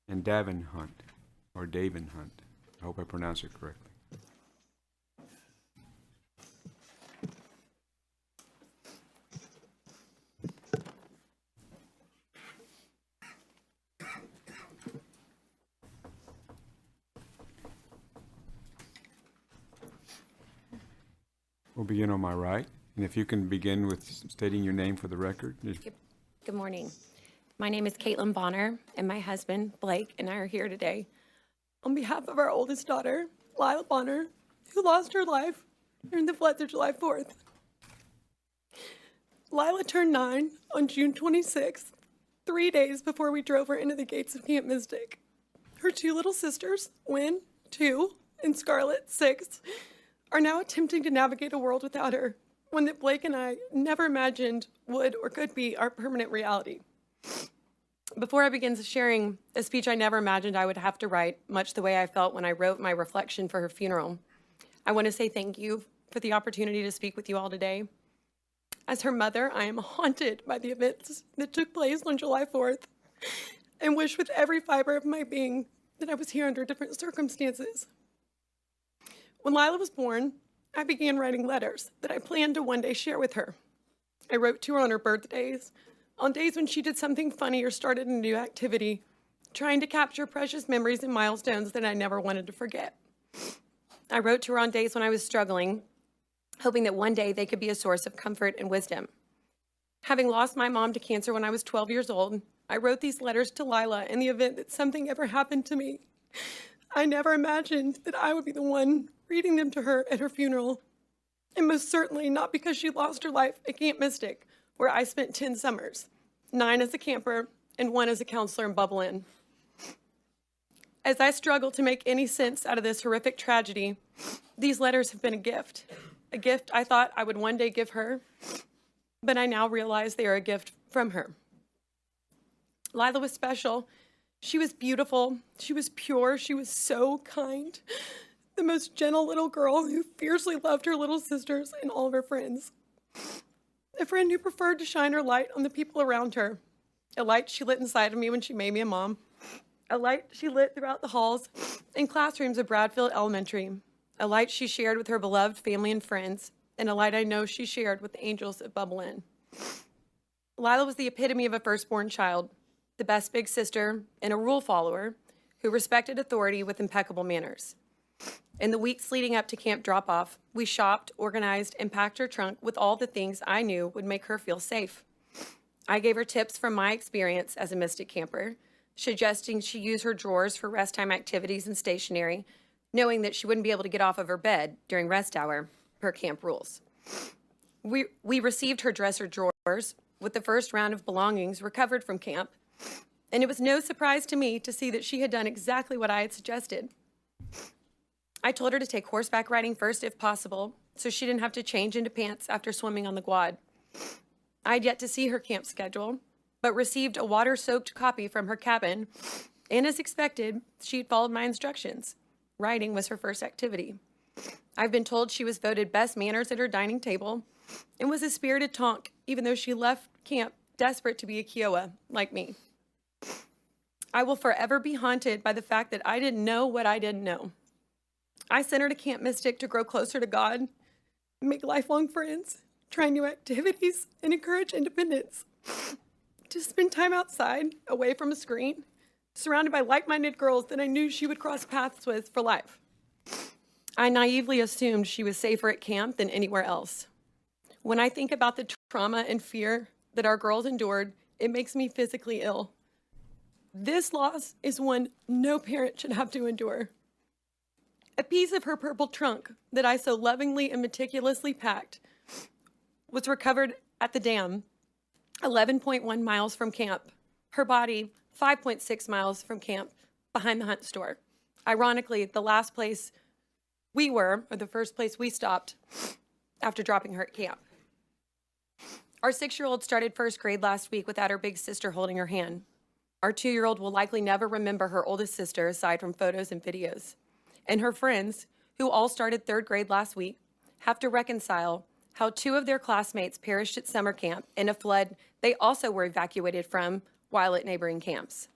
and Davin Hunt, or Davin Hunt. I hope I pronounced it correctly. We'll begin on my right, and if you can begin with stating your name for the record. Good morning. My name is Caitlin Bonner, and my husband, Blake, and I are here today on behalf of our oldest daughter, Lila Bonner, who lost her life during the floods of July 4th. Lila turned 9 on June 26th, 3 days before we drove her into the gates of Camp Mystic. Her 2 little sisters, Wynn, 2, and Scarlett, 6, are now attempting to navigate a world without her, one that Blake and I never imagined would or could be our permanent reality. Before I begin sharing a speech I never imagined I would have to write, much the way I felt when I wrote my reflection for her funeral, I want to say thank you for the opportunity to speak with you all today. As her mother, I am haunted by the events that took place on July 4th and wish with every fiber of my being that I was here under different circumstances. When Lila was born, I began writing letters that I planned to one day share with her. I wrote to her on her birthdays, on days when she did something funny or started a new activity, trying to capture precious memories and milestones that I never wanted to forget. I wrote to her on days when I was struggling, hoping that one day they could be a source of comfort and wisdom. Having lost my mom to cancer when I was 12 years old, I wrote these letters to Lila in the event that something ever happened to me. I never imagined that I would be the one reading them to her at her funeral, and most certainly not because she lost her life at Camp Mystic, where I spent 10 summers, 9 as a camper and 1 as a counselor in Bubble Inn. As I struggle to make any sense out of this horrific tragedy, these letters have been a gift I thought I would one day give her, but I now realize they are a gift from her. Lila was special. She was beautiful. She was pure. She was so kind. The most gentle little girl who fiercely loved her little sisters and all of her friends. A friend who preferred to shine her light on the people around her. A light she lit inside of me when she made me a mom. A light she lit throughout the halls and classrooms of Bradfield Elementary. A light she shared with her beloved family and friends. And a light I know she shared with the angels at Bubble Inn. Lila was the epitome of a firstborn child, the best big sister, and a rule follower who respected authority with impeccable manners. In the weeks leading up to camp drop-off, we shopped, organized, and packed her trunk with all the things I knew would make her feel safe. I gave her tips from my experience as a Mystic camper, suggesting she use her drawers for rest time activities and stationery, knowing that she wouldn't be able to get off of her bed during rest hour per camp rules. We received her dresser drawers with the first round of belongings recovered from camp, and it was no surprise to me to see that she had done exactly what I had suggested. I told her to take horseback riding first if possible, so she didn't have to change into pants after swimming on the quad. I had yet to see her camp schedule, but received a water-soaked copy from her cabin, and as expected, she had followed my instructions. Riding was her first activity. I've been told she was voted best manners at her dining table and was a spirited tonk, even though she left camp desperate to be a Kiowa, like me. I will forever be haunted by the fact that I didn't know what I didn't know. I sent her to Camp Mystic to grow closer to God, make lifelong friends, try new activities, and encourage independence. To spend time outside, away from a screen, surrounded by like-minded girls that I knew she would cross paths with for life. I naively assumed she was safer at camp than anywhere else. When I think about the trauma and fear that our girls endured, it makes me physically ill. This loss is one no parent should have to endure. A piece of her purple trunk that I so lovingly and meticulously packed was recovered at the dam, 11.1 miles from camp. Her body, 5.6 miles from camp, behind the Hunt store. Ironically, the last place we were, or the first place we stopped after dropping her at camp. Our 6-year-old started first grade last week without her big sister holding her hand. Our 2-year-old will likely never remember her oldest sister aside from photos and videos. And her friends, who all started 3rd grade last week, have to reconcile how 2 of their classmates perished at summer camp in a flood they also were evacuated from while at neighboring camps.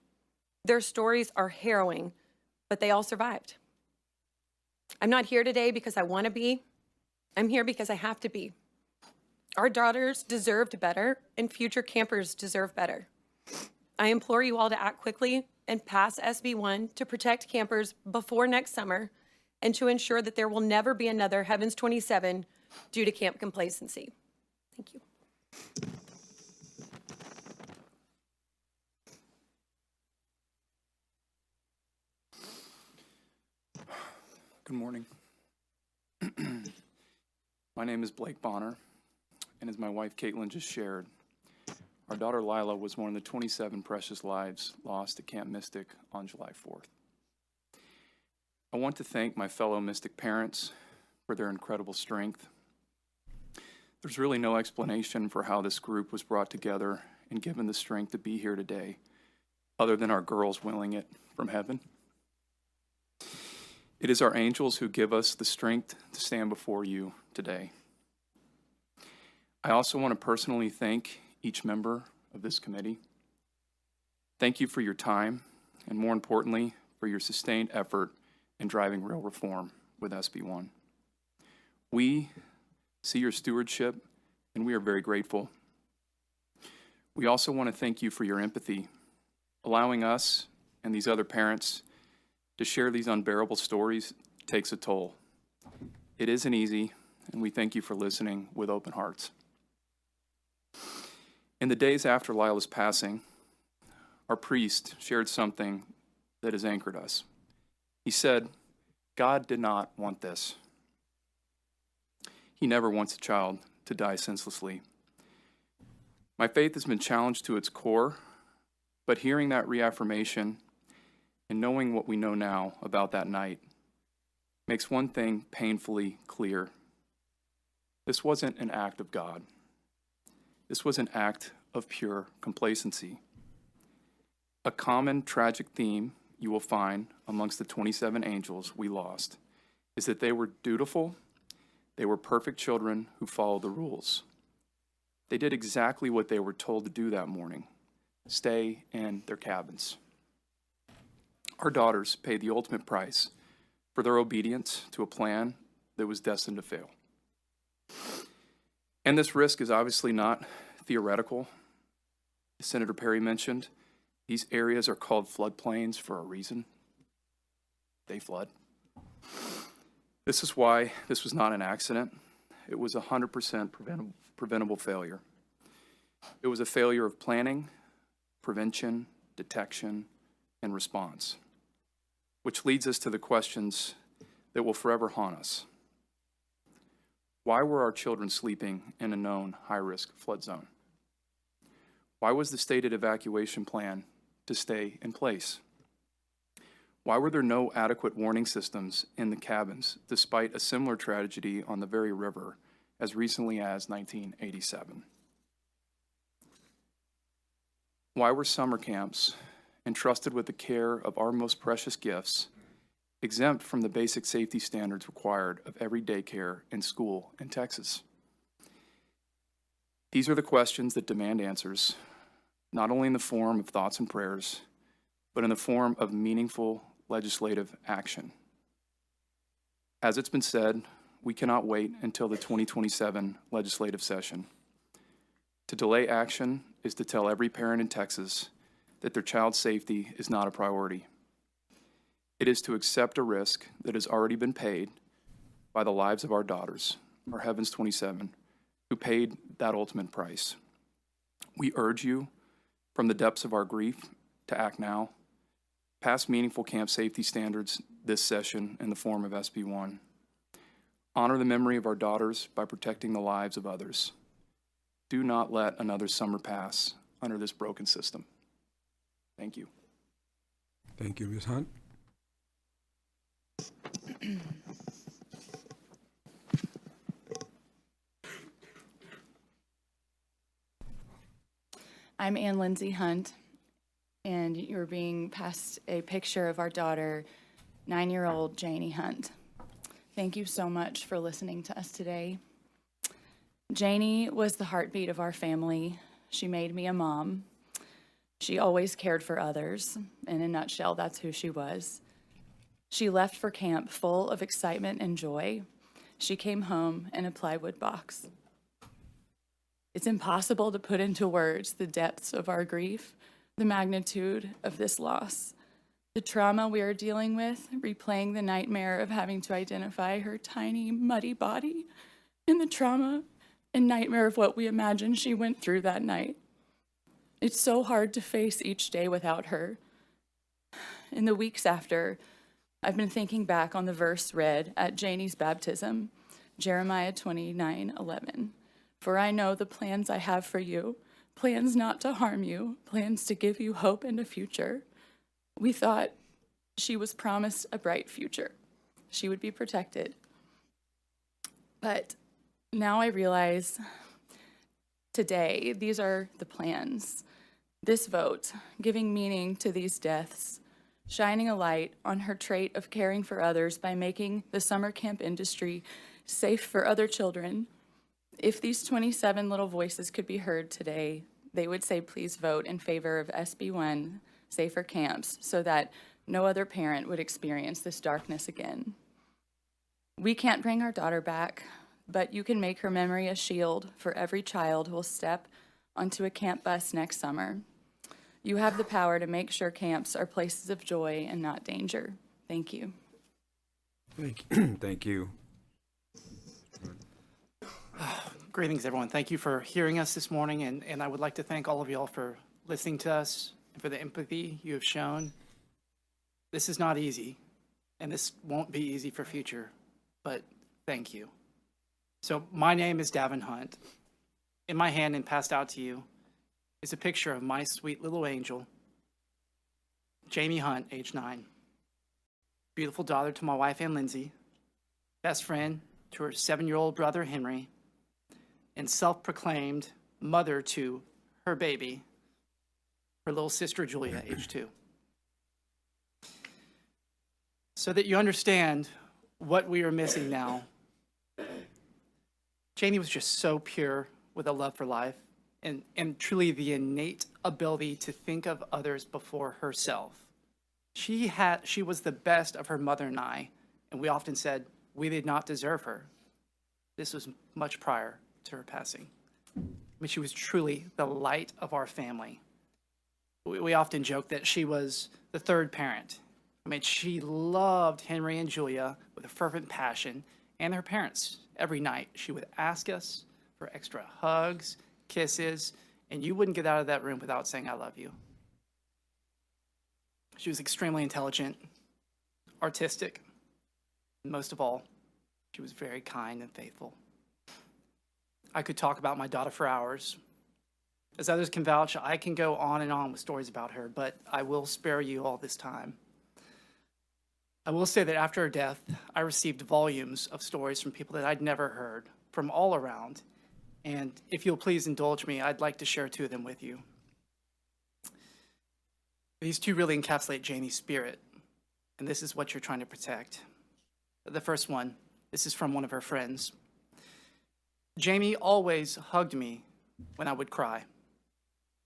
Their stories are harrowing, but they all survived. I'm not here today because I want to be. I'm here because I have to be. Our daughters deserved better, and future campers deserve better. I implore you all to act quickly and pass SB 1 to protect campers before next summer and to ensure that there will never be another Heavens 27 due to camp complacency. Thank you. Good morning. My name is Blake Bonner, and as my wife Caitlin just shared, our daughter Lila was one of the 27 precious lives lost at Camp Mystic on July 4th. I want to thank my fellow Mystic parents for their incredible strength. There's really no explanation for how this group was brought together and given the strength to be here today, other than our girls willing it from heaven. It is our angels who give us the strength to stand before you today. I also want to personally thank each member of this committee. Thank you for your time, and more importantly, for your sustained effort in driving real reform with SB 1. We see your stewardship, and we are very grateful. We also want to thank you for your empathy, allowing us and these other parents to share these unbearable stories takes a toll. It isn't easy, and we thank you for listening with open hearts. In the days after Lila's passing, our priest shared something that has anchored us. He said, God did not want this. He never wants a child to die senselessly. My faith has been challenged to its core, but hearing that reaffirmation and knowing what we know now about that night makes one thing painfully clear. This wasn't an act of God. This was an act of pure complacency. A common tragic theme you will find amongst the 27 angels we lost is that they were dutiful, they were perfect children who followed the rules. They did exactly what they were told to do that morning, stay in their cabins. Our daughters paid the ultimate price for their obedience to a plan that was destined to fail. And this risk is obviously not theoretical. As Senator Perry mentioned, these areas are called floodplains for a reason. They flood. This is why this was not an accident. It was 100% preventable failure. It was a failure of planning, prevention, detection, and response, which leads us to the questions that will forever haunt us. Why were our children sleeping in a known high-risk flood zone? Why was the stated evacuation plan to stay in place? Why were there no adequate warning systems in the cabins, despite a similar tragedy on the very river as recently as 1987? Why were summer camps, entrusted with the care of our most precious gifts, exempt from the basic safety standards required of every daycare and school in Texas? These are the questions that demand answers, not only in the form of thoughts and prayers, but in the form of meaningful legislative action. As it's been said, we cannot wait until the 2027 legislative session. To delay action is to tell every parent in Texas that their child's safety is not a priority. It is to accept a risk that has already been paid by the lives of our daughters, our Heavens 27, who paid that ultimate price. We urge you, from the depths of our grief, to act now. Pass meaningful camp safety standards this session in the form of SB 1. Honor the memory of our daughters by protecting the lives of others. Do not let another summer pass under this broken system. Thank you. Thank you, Ms. Hunt. I'm Ann Lindsay Hunt, and you're being passed a picture of our daughter, 9-year-old Janie Hunt. Thank you so much for listening to us today. Janie was the heartbeat of our family. She made me a mom. She always cared for others. In a nutshell, that's who she was. She left for camp full of excitement and joy. She came home in a plywood box. It's impossible to put into words the depths of our grief, the magnitude of this loss, the trauma we are dealing with, replaying the nightmare of having to identify her tiny, muddy body, and the trauma and nightmare of what we imagine she went through that night. It's so hard to face each day without her. In the weeks after, I've been thinking back on the verse read at Janie's baptism, Jeremiah 29:11. For I know the plans I have for you, plans not to harm you, plans to give you hope and a future. We thought She was promised a bright future. She would be protected. But now I realize today, these are the plans. This vote, giving meaning to these deaths, shining a light on her trait of caring for others by making the summer camp industry safe for other children. If these 27 little voices could be heard today, they would say, please vote in favor of SB1, safer camps, so that no other parent would experience this darkness again. We can't bring our daughter back, but you can make her memory a shield for every child who will step onto a camp bus next summer. You have the power to make sure camps are places of joy and not danger. Thank you. Thank you. Greetings, everyone. Thank you for hearing us this morning, and I would like to thank all of you all for listening to us and for the empathy you have shown. This is not easy, and this won't be easy for future, but thank you. So my name is Davin Hunt. In my hand and passed out to you is a picture of my sweet little angel, Jamie Hunt, age 9. Beautiful daughter to my wife, Ann Lindsay, best friend to her 7-year-old brother, Henry, and self-proclaimed mother to her baby, her little sister, Julia, age 2. So that you understand what we are missing now, Jamie was just so pure with a love for life and truly the innate ability to think of others before herself. She was the best of her mother and I, and we often said we did not deserve her. This was much prior to her passing. I mean, she was truly the light of our family. We often joke that she was the third parent. I mean, she loved Henry and Julia with a fervent passion, and her parents. Every night, she would ask us for extra hugs, kisses, and you wouldn't get out of that room without saying, I love you. She was extremely intelligent, artistic, and most of all, she was very kind and faithful. I could talk about my daughter for hours. As others can vouch, I can go on and on with stories about her, but I will spare you all this time. I will say that after her death, I received volumes of stories from people that I'd never heard, from all around. And if you'll please indulge me, I'd like to share 2 of them with you. These 2 really encapsulate Jamie's spirit, and this is what you're trying to protect. The first one, this is from one of her friends. Jamie always hugged me when I would cry.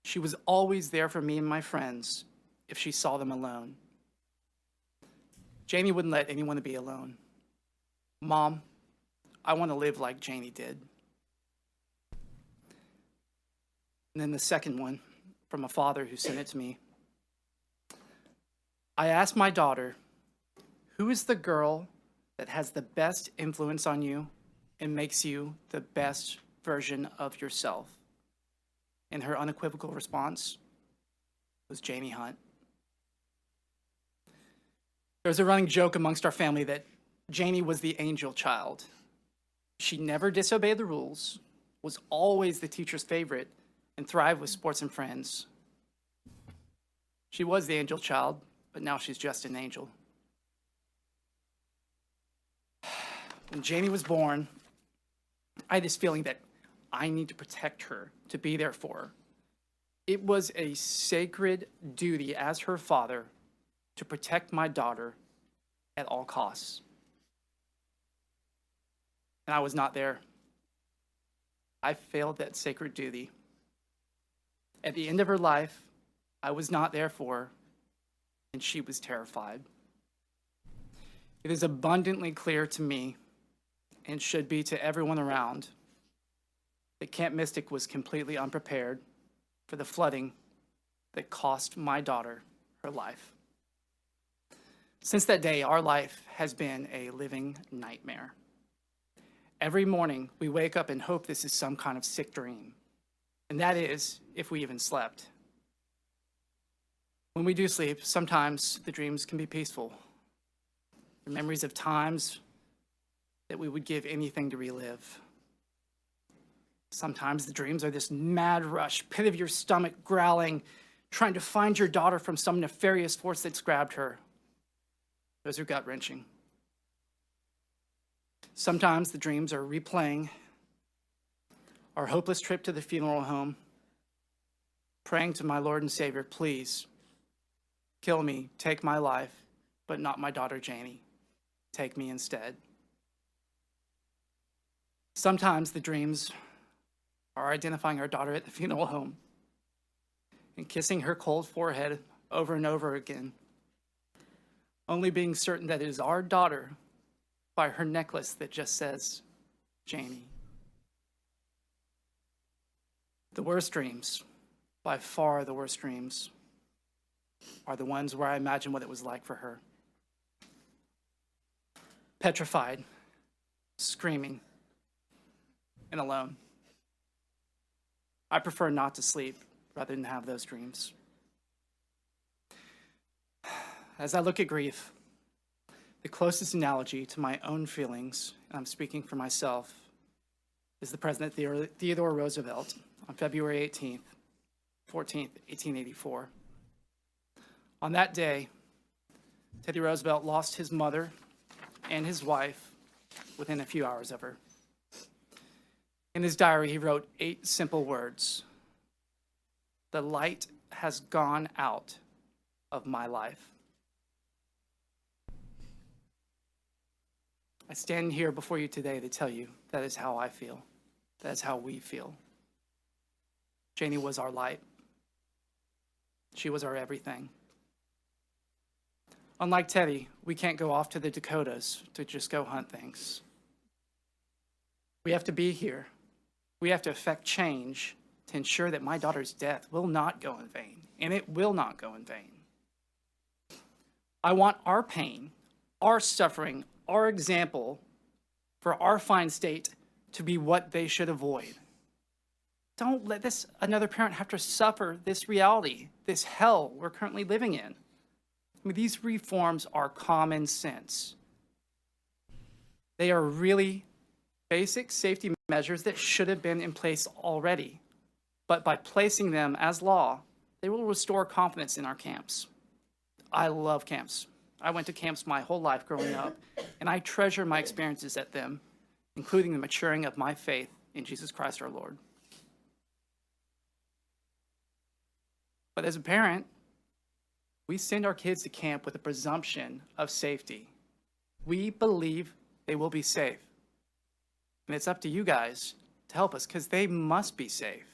She was always there for me and my friends if she saw them alone. Jamie wouldn't let anyone be alone. Mom, I want to live like Jamie did. And then the second one, from a father who sent it to me. I asked my daughter, who is the girl that has the best influence on you and makes you the best version of yourself? And her unequivocal response was Jamie Hunt. There's a running joke amongst our family that Jamie was the angel child. She never disobeyed the rules, was always the teacher's favorite, and thrived with sports and friends. She was the angel child, but now she's just an angel. When Jamie was born, I had this feeling that I need to protect her, to be there for her. It was a sacred duty as her father to protect my daughter at all costs. And I was not there. I failed that sacred duty. At the end of her life, I was not there for her, and she was terrified. It is abundantly clear to me, and should be to everyone around, that Camp Mystic was completely unprepared for the flooding that cost my daughter her life. Since that day, our life has been a living nightmare. Every morning, we wake up and hope this is some kind of sick dream. And that is, if we even slept. When we do sleep, sometimes the dreams can be peaceful. The memories of times that we would give anything to relive. Sometimes the dreams are this mad rush, pit of your stomach growling, trying to find your daughter from some nefarious force that's grabbed her. Those are gut-wrenching. Sometimes the dreams are replaying our hopeless trip to the funeral home, praying to my Lord and Savior, please, kill me, take my life, but not my daughter Janie. Take me instead. Sometimes the dreams are identifying our daughter at the funeral home and kissing her cold forehead over and over again, only being certain that it is our daughter by her necklace that just says, Janie. The worst dreams, by far the worst dreams, are the ones where I imagine what it was like for her. Petrified, screaming, and alone. I prefer not to sleep rather than have those dreams. As I look at grief, the closest analogy to my own feelings, and I'm speaking for myself, is the President Theodore Roosevelt on February 14th, 1884. On that day, Teddy Roosevelt lost his mother and his wife within a few hours of her. In his diary, he wrote 8 simple words. The light has gone out of my life. I stand here before you today to tell you that is how I feel. That is how we feel. Janie was our light. She was our everything. Unlike Teddy, we can't go off to the Dakotas to just go hunt things. We have to be here. We have to effect change to ensure that my daughter's death will not go in vain, and it will not go in vain. I want our pain, our suffering, our example for our fine state to be what they should avoid. Don't let another parent have to suffer this reality, this hell we're currently living in. I mean, these reforms are common sense. They are really basic safety measures that should have been in place already. But by placing them as law, they will restore confidence in our camps. I love camps. I went to camps my whole life growing up, and I treasure my experiences at them, including the maturing of my faith in Jesus Christ our Lord. But as a parent, we send our kids to camp with a presumption of safety. We believe they will be safe. And it's up to you guys to help us, because they must be safe.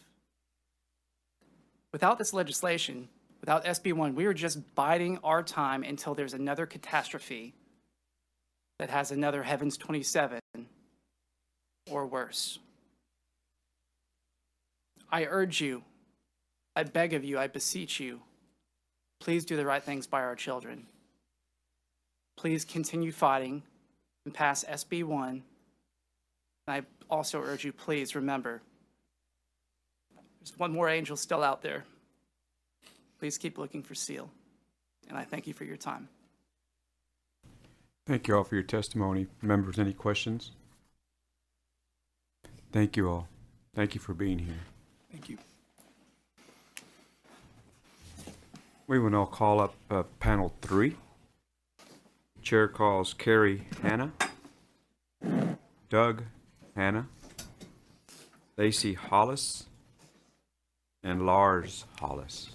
Without this legislation, without SB 1, we are just biding our time until there's another catastrophe that has another Heavens 27 or worse. I urge you, I beg of you, I beseech you, please do the right things by our children. Please continue fighting and pass SB 1. And I also urge you, please remember, there's one more angel still out there. Please keep looking for Seal. And I thank you for your time. Thank you all for your testimony. Members, any questions? Thank you all. Thank you for being here. Thank you. We will now call up panel 3. Chair calls Carrie Hanna, Doug Hanna, Lacey Hollis, and Lars Hollis.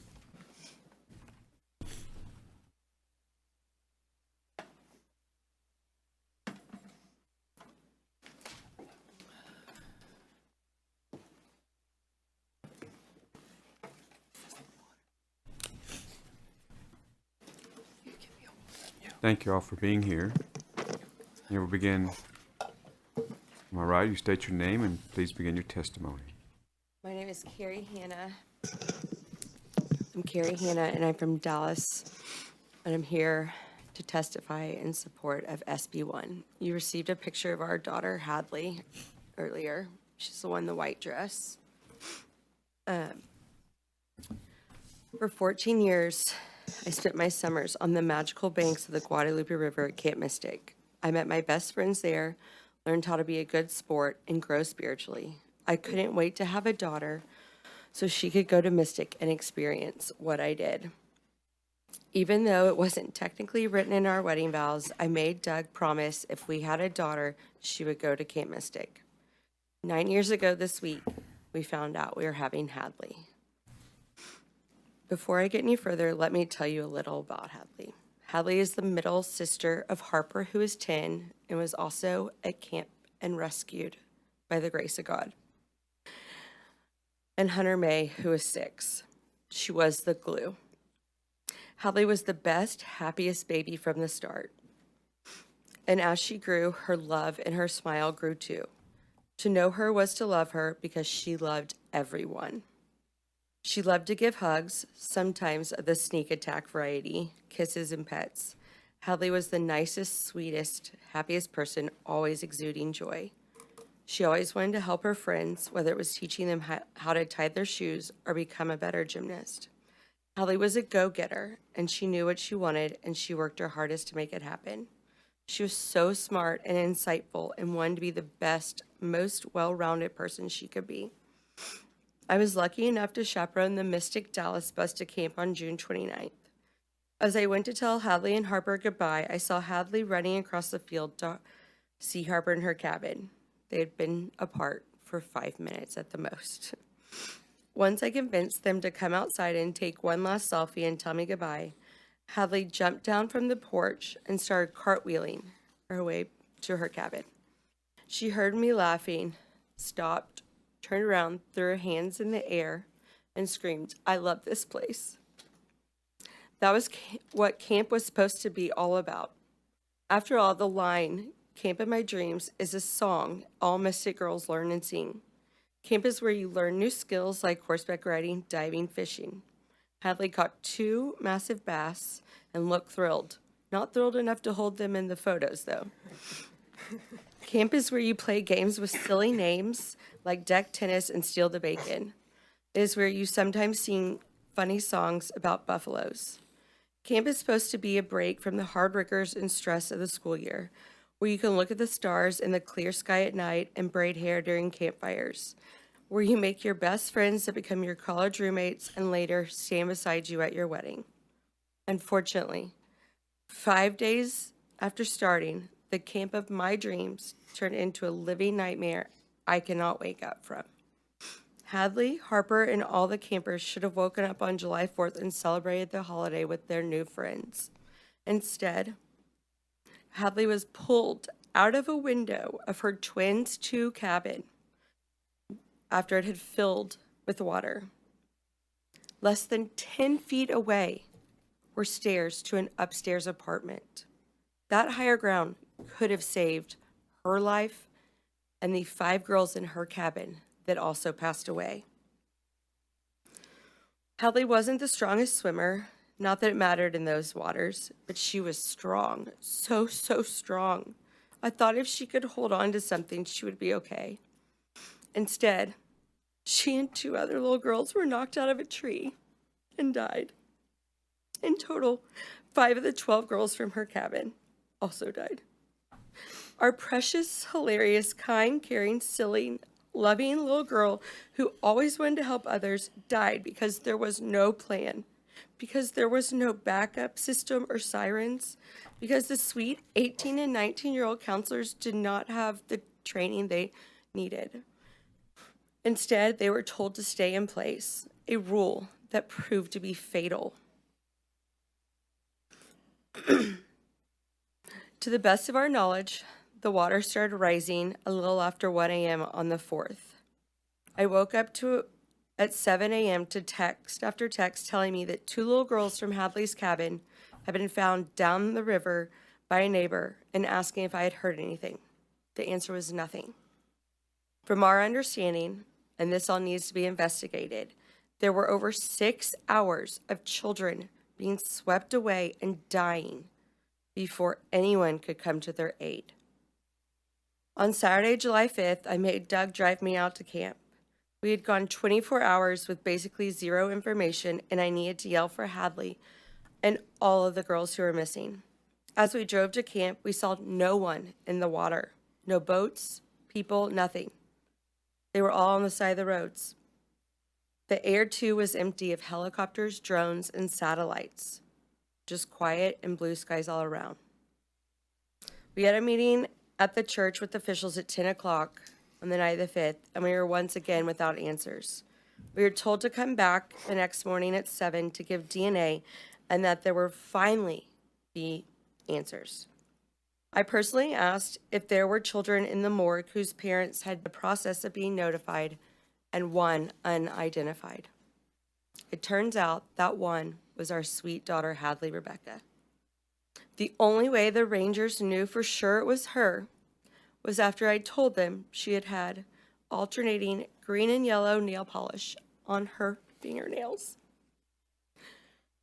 Thank you all for being here. You will begin. Am I right? You state your name and please begin your testimony. My name is Carrie Hanna. I'm Carrie Hanna, and I'm from Dallas, and I'm here to testify in support of SB 1. You received a picture of our daughter, Hadley, earlier. She's the one in the white dress. For 14 years, I spent my summers on the magical banks of the Guadalupe River at Camp Mystic. I met my best friends there, learned how to be a good sport, and grow spiritually. I couldn't wait to have a daughter so she could go to Mystic and experience what I did. Even though it wasn't technically written in our wedding vows, I made Doug promise if we had a daughter, she would go to Camp Mystic. 9 years ago this week, we found out we were having Hadley. Before I get any further, let me tell you a little about Hadley. Hadley is the middle sister of Harper, who is 10 and was also at camp and rescued by the grace of God, and Hunter May, who is 6. She was the glue. Hadley was the best, happiest baby from the start. And as she grew, her love and her smile grew too. To know her was to love her because she loved everyone. She loved to give hugs, sometimes of the sneak attack variety, kisses and pets. Hadley was the nicest, sweetest, happiest person, always exuding joy. She always wanted to help her friends, whether it was teaching them how to tie their shoes or become a better gymnast. Hadley was a go-getter, and she knew what she wanted, and she worked her hardest to make it happen. She was so smart and insightful and wanted to be the best, most well-rounded person she could be. I was lucky enough to chaperone the Mystic Dallas bus to camp on June 29th. As I went to tell Hadley and Harper goodbye, I saw Hadley running across the field to see Harper in her cabin. They had been apart for 5 minutes at the most. Once I convinced them to come outside and take one last selfie and tell me goodbye, Hadley jumped down from the porch and started cartwheeling her way to her cabin. She heard me laughing, stopped, turned around, threw her hands in the air, and screamed, "I love this place." That was what camp was supposed to be all about. After all, the line, "Camp in My Dreams," is a song all Mystic girls learn and sing. Camp is where you learn new skills like horseback riding, diving, fishing. Hadley caught 2 massive bass and looked thrilled. Not thrilled enough to hold them in the photos, though. Camp is where you play games with silly names like deck tennis and steal the bacon. It is where you sometimes sing funny songs about buffaloes. Camp is supposed to be a break from the hard rigors and stress of the school year, where you can look at the stars in the clear sky at night and braid hair during campfires, where you make your best friends that become your college roommates and later stand beside you at your wedding. Unfortunately, 5 days after starting, the camp of my dreams turned into a living nightmare I cannot wake up from. Hadley, Harper, and all the campers should have woken up on July 4th and celebrated the holiday with their new friends. Instead, Hadley was pulled out of a window of her twins' 2 cabin after it had filled with water. Less than 10 feet away were stairs to an upstairs apartment. That higher ground could have saved her life and the 5 girls in her cabin that also passed away. Hadley wasn't the strongest swimmer, not that it mattered in those waters, but she was strong, so strong. I thought if she could hold on to something, she would be okay. Instead, she and 2 other little girls were knocked out of a tree and died. In total, 5 of the 12 girls from her cabin also died. Our precious, hilarious, kind, caring, silly, loving little girl who always wanted to help others died because there was no plan, because there was no backup system or sirens, because the sweet 18 and 19-year-old counselors did not have the training they needed. Instead, they were told to stay in place, a rule that proved to be fatal. To the best of our knowledge, the water started rising a little after 1 a.m. on the 4th. I woke up at 7 a.m. to text after text telling me that 2 little girls from Hadley's cabin had been found down the river by a neighbor and asking if I had heard anything. The answer was nothing. From our understanding, and this all needs to be investigated, there were over 6 hours of children being swept away and dying before anyone could come to their aid. On Saturday, July 5th, I made Doug drive me out to camp. We had gone 24 hours with basically zero information, and I needed to yell for Hadley and all of the girls who were missing. As we drove to camp, we saw no one in the water. No boats, people, nothing. They were all on the side of the roads. The air, too, was empty of helicopters, drones, and satellites. just quiet and blue skies all around. We had a meeting at the church with officials at 10 o'clock on the night of the 5th, and we were once again without answers. We were told to come back the next morning at 7 to give DNA and that there would finally be answers. I personally asked if there were children in the morgue whose parents had the process of being notified and one unidentified. It turns out that one was our sweet daughter, Hadley Rebecca. The only way the Rangers knew for sure it was her was after I told them she had had alternating green and yellow nail polish on her fingernails.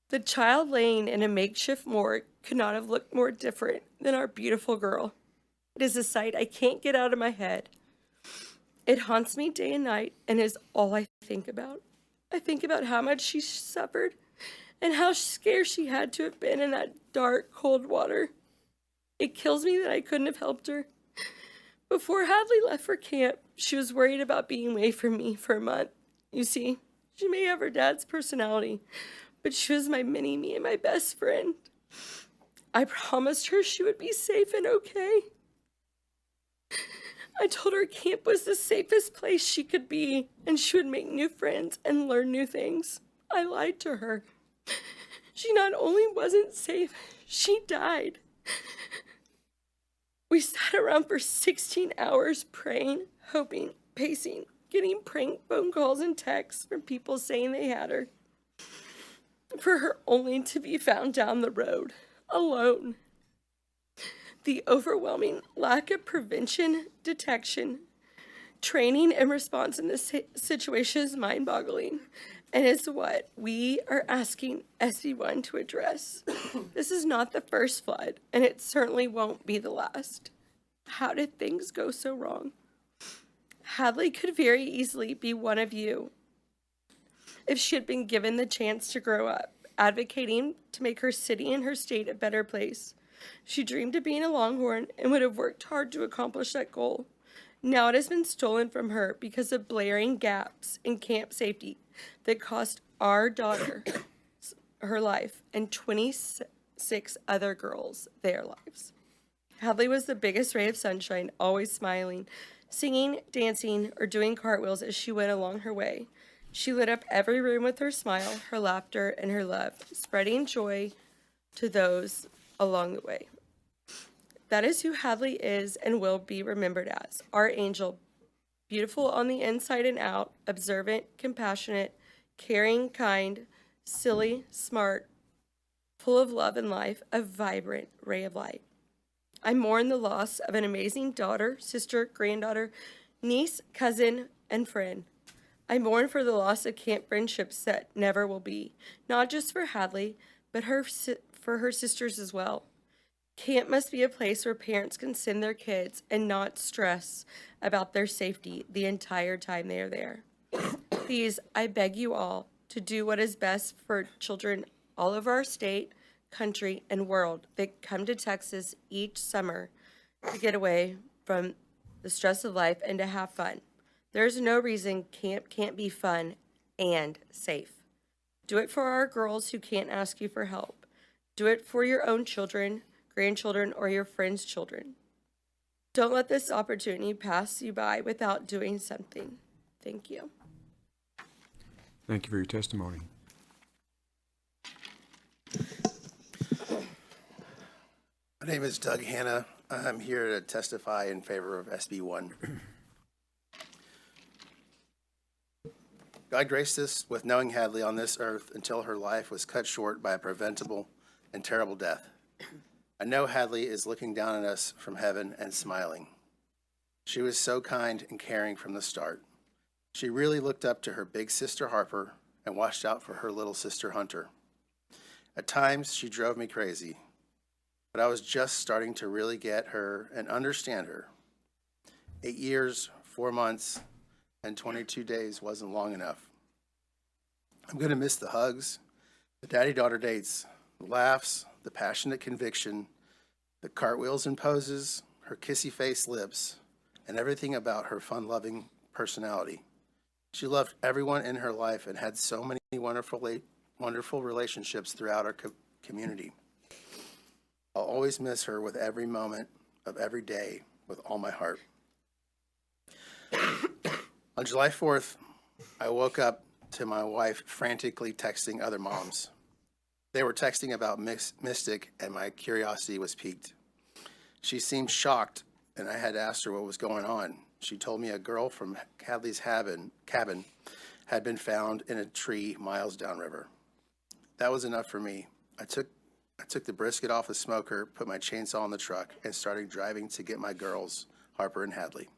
The child laying in a makeshift morgue could not have looked more different than our beautiful girl. It is a sight I can't get out of my head. It haunts me day and night and is all I think about. I think about how much she suffered and how scared she had to have been in that dark, cold water. It kills me that I couldn't have helped her. Before Hadley left for camp, she was worried about being away from me for a month. You see, she may have her dad's personality, but she was my mini-me and my best friend. I promised her she would be safe and okay. I told her camp was the safest place she could be, and she would make new friends and learn new things. I lied to her. She not only wasn't safe, she died. We sat around for 16 hours praying, hoping, pacing, getting prank phone calls and texts from people saying they had her. For her only to be found down the road, alone. The overwhelming lack of prevention, detection, training, and response in this situation is mind-boggling, and is what we are asking SB1 to address. This is not the first flood, and it certainly won't be the last. How did things go so wrong? Hadley could very easily be one of you if she had been given the chance to grow up, advocating to make her city and her state a better place. She dreamed of being a Longhorn and would have worked hard to accomplish that goal. Now it has been stolen from her because of blaring gaps in camp safety that cost our daughter her life and 26 other girls their lives. Hadley was the biggest ray of sunshine, always smiling, singing, dancing, or doing cartwheels as she went along her way. She lit up every room with her smile, her laughter, and her love, spreading joy to those along the way. That is who Hadley is and will be remembered as, our angel, beautiful on the inside and out, observant, compassionate, caring, kind, silly, smart, full of love and life, a vibrant ray of light. I mourn the loss of an amazing daughter, sister, granddaughter, niece, cousin, and friend. I mourn for the loss of camp friendships that never will be, not just for Hadley, but for her sisters as well. Camp must be a place where parents can send their kids and not stress about their safety the entire time they are there. Please, I beg you all to do what is best for children all over our state, country, and world that come to Texas each summer to get away from the stress of life and to have fun. There's no reason camp can't be fun and safe. Do it for our girls who can't ask you for help. Do it for your own children, grandchildren, or your friends' children. Don't let this opportunity pass you by without doing something. Thank you. Thank you for your testimony. My name is Doug Hanna. I'm here to testify in favor of SB1. God graced us with knowing Hadley on this earth until her life was cut short by a preventable and terrible death. I know Hadley is looking down at us from heaven and smiling. She was so kind and caring from the start. She really looked up to her big sister Harper and watched out for her little sister Hunter. At times, she drove me crazy, but I was just starting to really get her and understand her. 8 years, 4 months, and 22 days wasn't long enough. I'm going to miss the hugs, the daddy-daughter dates, the laughs, the passionate conviction, the cartwheels and poses, her kissy-face lips, and everything about her fun-loving personality. She loved everyone in her life and had so many wonderful relationships throughout community. I'll always miss her with every moment of every day with all my heart. On July 4th, I woke up to my wife frantically texting other moms. They were texting about Mystic, and my curiosity was piqued. She seemed shocked, and I had asked her what was going on. She told me a girl from Hadley's cabin had been found in a tree miles downriver. That was enough for me. I took the brisket off the smoker, put my chainsaw in the truck, and started driving to get my girls, Harper and Hadley.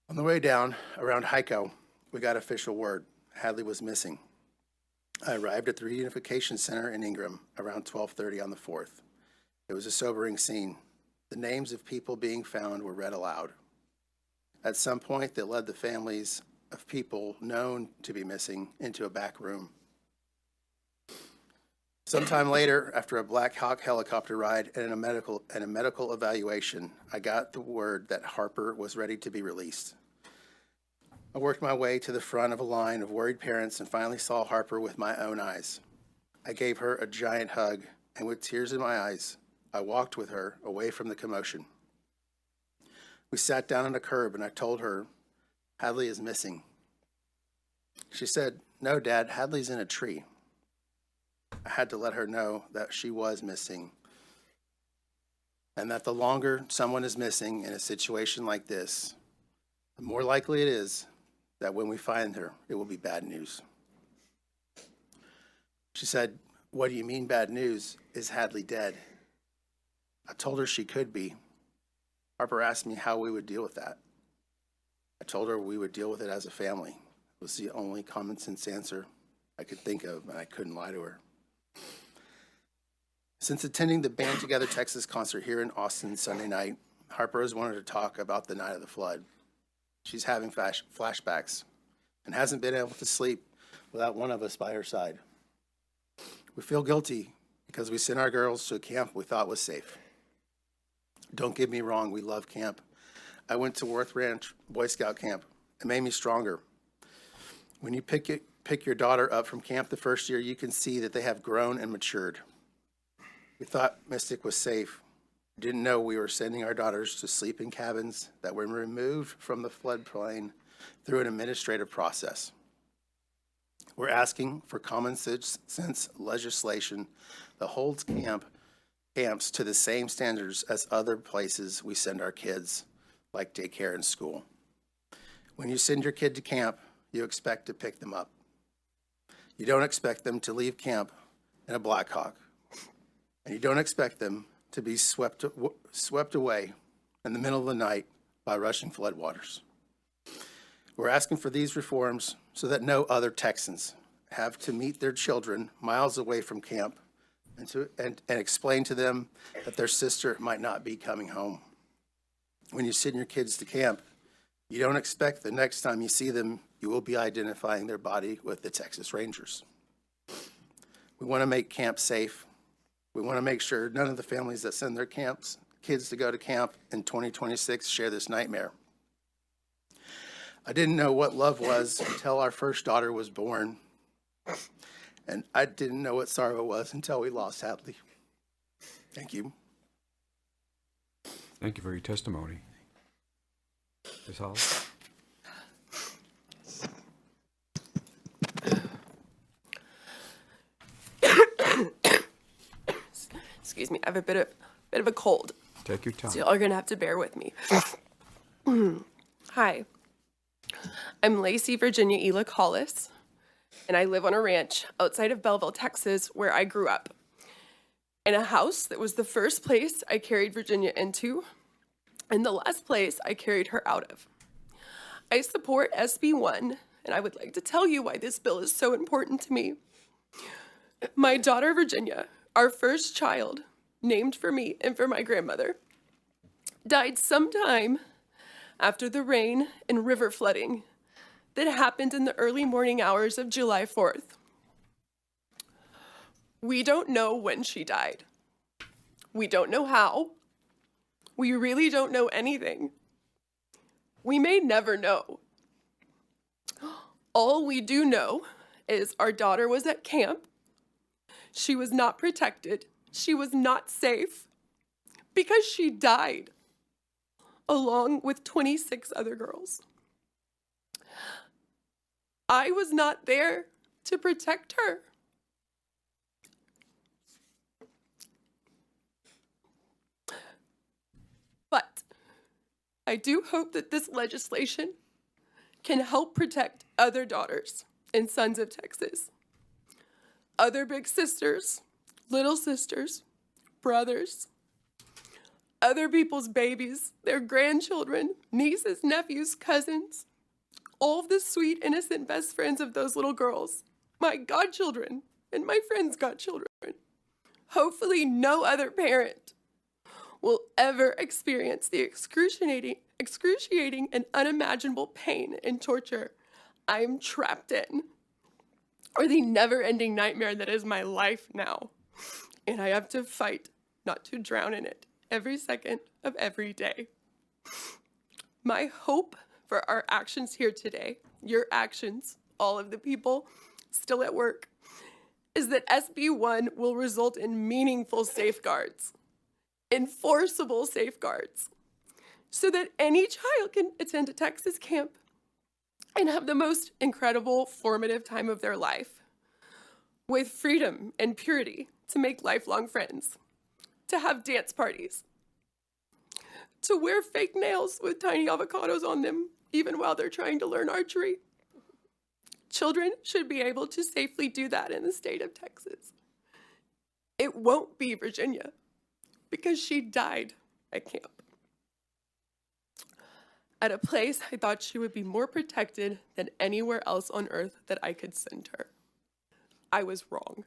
On the way down, around Hyco, we got official word. Hadley was missing. I arrived at the reunification center in Ingram around 12:30 on the 4th. It was a sobering scene. The names of people being found were read aloud. At some point, they led the families of people known to be missing into a back room. Sometime later, after a Black Hawk helicopter ride and a medical evaluation, I got the word that Harper was ready to be released. I worked my way to the front of a line of worried parents and finally saw Harper with my own eyes. I gave her a giant hug, and with tears in my eyes, I walked with her away from the commotion. We sat down on a curb, and I told her, "Hadley is missing." She said, "No, Dad, Hadley's in a tree." I had to let her know that she was missing, and that the longer someone is missing in a situation like this, the more likely it is that when we find her, it will be bad news. She said, "What do you mean bad news? Is Hadley dead?" I told her she could be. Harper asked me how we would deal with that. I told her we would deal with it as a family. It was the only common sense answer I could think of, and I couldn't lie to her. Since attending the Band Together Texas concert here in Austin Sunday night, Harper has wanted to talk about the night of the flood. She's having flashbacks and hasn't been able to sleep without one of us by her side. We feel guilty because we sent our girls to a camp we thought was safe. Don't get me wrong, we love camp. I went to Worth Ranch Boy Scout camp. It made me stronger. When you pick your daughter up from camp the first year, you can see that they have grown and matured. We thought Mystic was safe. Didn't know we were sending our daughters to sleep in cabins that were removed from the floodplain through an administrative process. We're asking for common sense legislation that holds camps to the same standards as other places we send our kids, like daycare and school. When you send your kid to camp, you expect to pick them up. You don't expect them to leave camp in a Black Hawk, and you don't expect them to be swept away in the middle of the night by rushing floodwaters. We're asking for these reforms so that no other Texans have to meet their children miles away from camp and explain to them that their sister might not be coming home. When you send your kids to camp, you don't expect the next time you see them, you will be identifying their body with the Texas Rangers. We want to make camp safe. We want to make sure none of the families that send their kids to go to camp in 2026 share this nightmare. I didn't know what love was until our first daughter was born. And I didn't know what sorrow was until we lost Hadley. Thank you. Thank you for your testimony. Ms. Hall? Excuse me, I have a bit of a cold. Take your time. So y'all are gonna have to bear with me. Hi, I'm Lacey Virginia Elick Hollis, and I live on a ranch outside of Belleville, Texas, where I grew up. In a house that was the first place I carried Virginia into, and the last place I carried her out of. I support SB1, and I would like to tell you why this bill is so important to me. My daughter Virginia, our first child, named for me and for my grandmother, died sometime after the rain and river flooding that happened in the early morning hours of July 4th. We don't know when she died. We don't know how. We really don't know anything. We may never know. All we do know is our daughter was at camp. She was not protected. She was not safe because she died along with 26 other girls. I was not there to protect her. But I do hope that this legislation can help protect other daughters and sons of Texas, other big sisters, little sisters, brothers, other people's babies, their grandchildren, nieces, nephews, cousins, all of the sweet, innocent best friends of those little girls, my godchildren and my friends' godchildren. Hopefully no other parent will ever experience the excruciating and unimaginable pain and torture I am trapped in, or the never-ending nightmare that is my life now. And I have to fight not to drown in it every second of every day. My hope for our actions here today, your actions, all of the people still at work, is that SB 1 will result in meaningful safeguards, enforceable safeguards, so that any child can attend a Texas camp and have the most incredible formative time of their life, with freedom and purity to make lifelong friends, to have dance parties, to wear fake nails with tiny avocados on them, even while they're trying to learn archery. Children should be able to safely do that in the state of Texas. It won't be Virginia, because she died at camp, at a place I thought she would be more protected than anywhere else on earth that I could send her. I was wrong.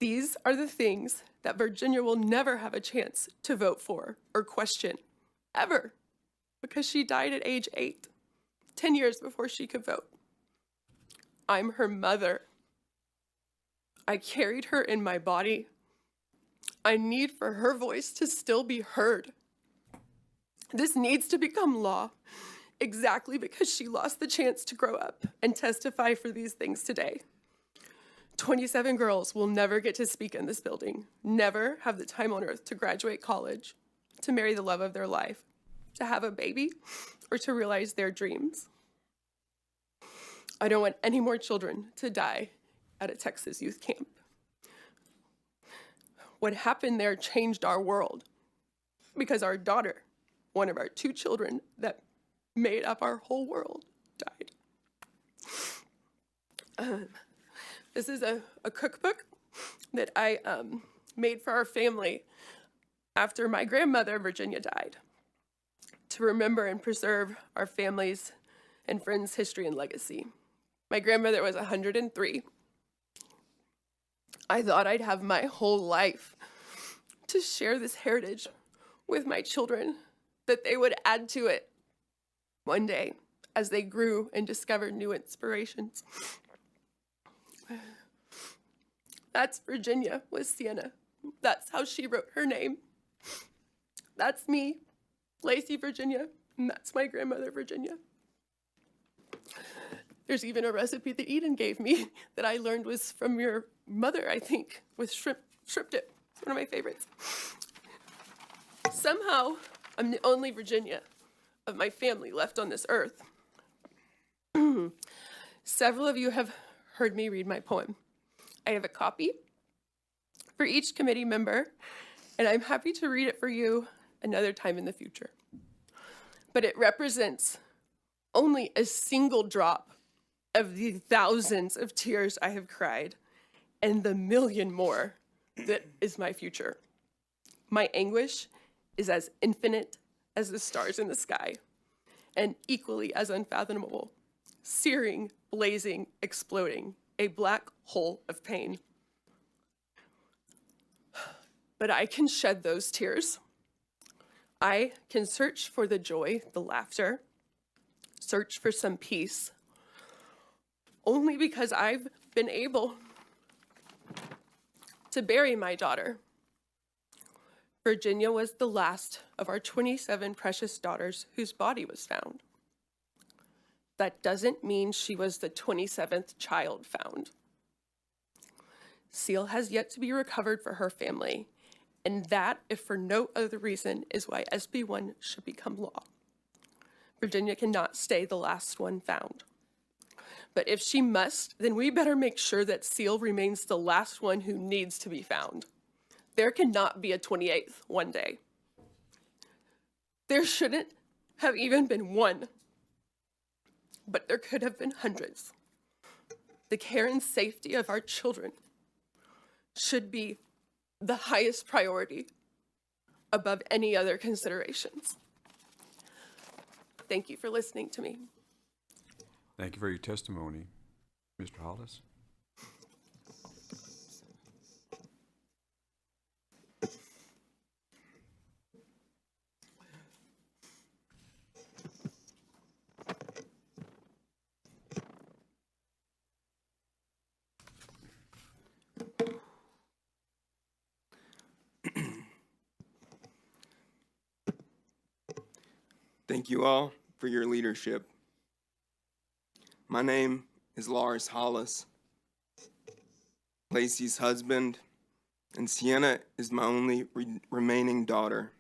These are the things that Virginia will never have a chance to vote for or question, ever, because she died at age 8, 10 years before she could vote. I'm her mother. I carried her in my body. I need for her voice to still be heard. This needs to become law, exactly because she lost the chance to grow up and testify for these things today. 27 girls will never get to speak in this building, never have the time on earth to graduate college, to marry the love of their life, to have a baby, or to realize their dreams. I don't want any more children to die at a Texas youth camp. What happened there changed our world because our daughter, one of our 2 children that made up our whole world, died. This is a cookbook that I made for our family after my grandmother, Virginia, died, to remember and preserve our family's and friends' history and legacy. My grandmother was 103. I thought I'd have my whole life to share this heritage with my children, that they would add to it one day as they grew and discovered new inspirations. That's Virginia with Sienna. That's how she wrote her name. That's me, Lacey Virginia, and that's my grandmother, Virginia. There's even a recipe that Eden gave me that I learned was from your mother, I think, with shrimp dip. It's one of my favorites. Somehow, I'm the only Virginia of my family left on this earth. Several of you have heard me read my poem. I have a copy for each committee member, and I'm happy to read it for you another time in the future. But it represents only a single drop of the thousands of tears I have cried and the million more that is my future. My anguish is as infinite as the stars in the sky and equally as unfathomable, searing, blazing, exploding, a black hole of pain. But I can shed those tears. I can search for the joy, the laughter, search for some peace, only because I've been able to bury my daughter. Virginia was the last of our 27 precious daughters whose body was found. That doesn't mean she was the 27th child found. Seal has yet to be recovered for her family. And that, if for no other reason, is why SB 1 should become law. Virginia cannot stay the last one found. But if she must, then we better make sure that Seal remains the last one who needs to be found. There cannot be a 28th one day. There shouldn't have even been one, but there could have been hundreds. The care and safety of our children should be the highest priority above any other considerations. Thank you for listening to me. Thank you for your testimony, Mr. Hollis. Thank you all for your leadership. My name is Lars Hollis, Lacey's husband, and Sienna is my only remaining daughter.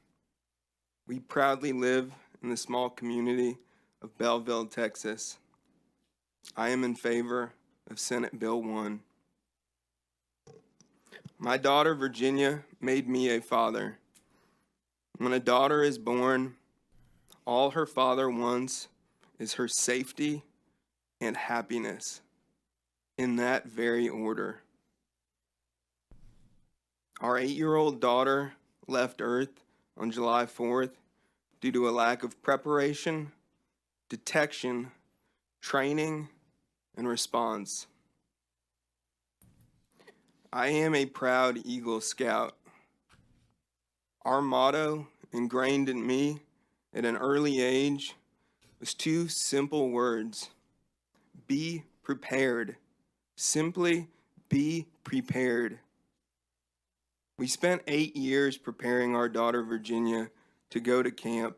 We proudly live in the small community of Belleville, Texas. I am in favor of Senate Bill 1. My daughter Virginia made me a father. When a daughter is born, all her father wants is her safety and happiness, in that very order. Our 8-year-old daughter left Earth on July 4th due to a lack of preparation, detection, training, and response. I am a proud Eagle Scout. Our motto, ingrained in me at an early age, was 2 simple words: be prepared. Simply be prepared. We spent 8 years preparing our daughter Virginia to go to camp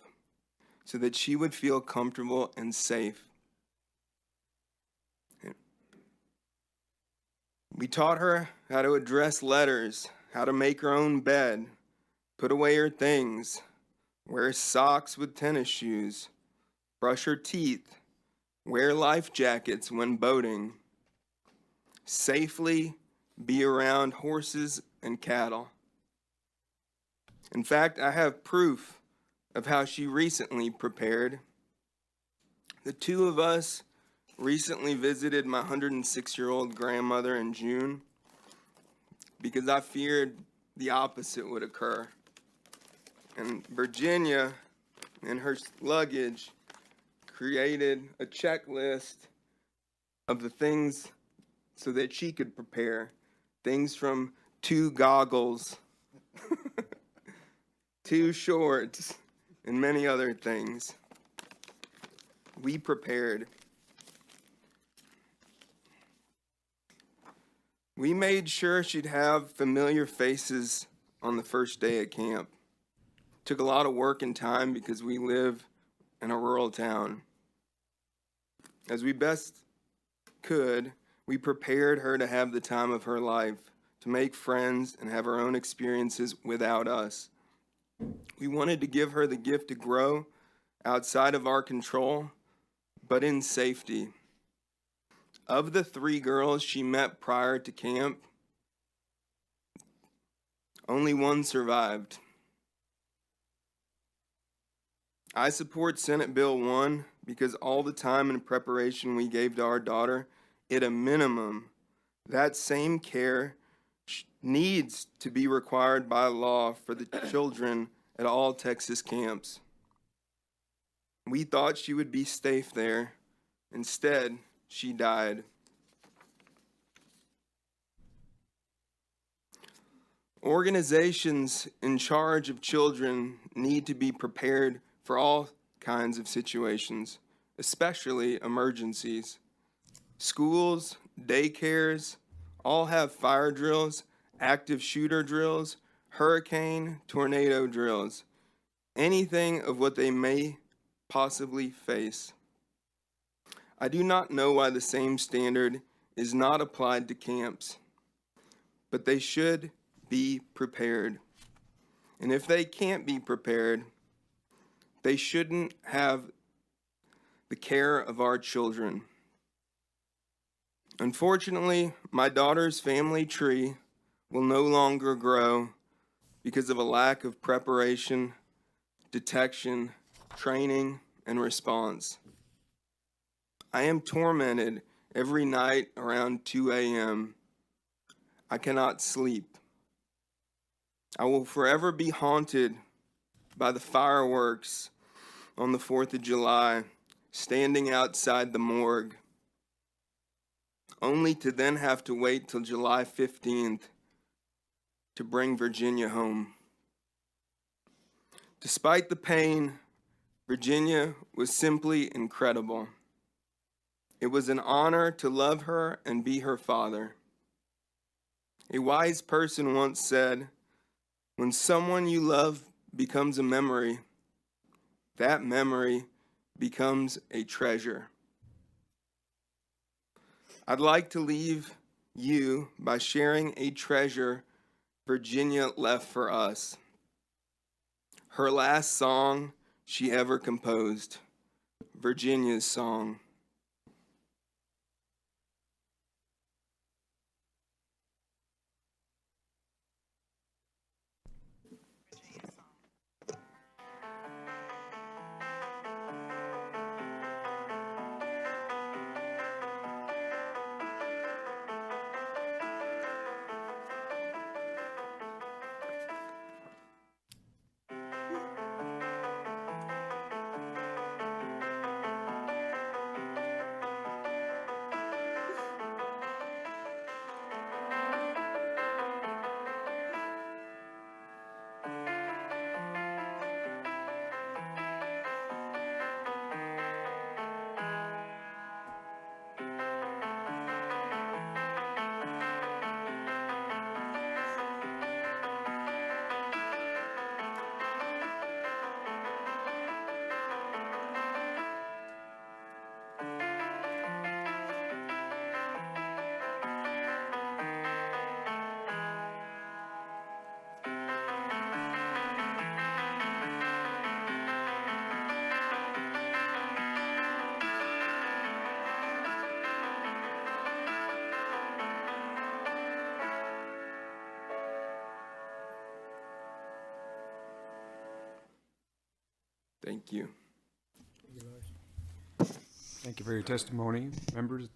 so that she would feel comfortable and safe. We taught her how to address letters, how to make her own bed, put away her things, wear socks with tennis shoes, brush her teeth, wear life jackets when boating, safely be around horses and cattle. In fact, I have proof of how she recently prepared. The 2 of us recently visited my 106-year-old grandmother in June because I feared the opposite would occur. And Virginia, in her luggage, created a checklist of the things so that she could prepare. Things from 2 goggles, 2 shorts, and many other things. We prepared. We made sure she'd have familiar faces on the first day at camp. Took a lot of work and time because we live in a rural town. As we best could, we prepared her to have the time of her life, to make friends and have her own experiences without us. We wanted to give her the gift to grow outside of our control, but in safety. Of the 3 girls she met prior to camp, only 1 survived. I support Senate Bill 1 because all the time and preparation we gave to our daughter, at a minimum, that same care needs to be required by law for the children at all Texas camps. We thought she would be safe there. Instead, she died. Organizations in charge of children need to be prepared for all kinds of situations, especially emergencies. Schools, daycares, all have fire drills, active shooter drills, hurricane, tornado drills, anything of what they may possibly face. I do not know why the same standard is not applied to camps, but they should be prepared. And if they can't be prepared, they shouldn't have the care of our children. Unfortunately, my daughter's family tree will no longer grow because of a lack of preparation, detection, training, and response. I am tormented every night around 2 a.m. I cannot sleep. I will forever be haunted by the fireworks on the 4th of July, standing outside the morgue, only to then have to wait till July 15th to bring Virginia home. Despite the pain, Virginia was simply incredible. It was an honor to love her and be her father. A wise person once said, "When someone you love becomes a memory, that memory becomes a treasure." I'd like to leave you by sharing a treasure Virginia left for us. Her last song she ever composed, Virginia's Song. Thank you. Thank you for your testimony, members.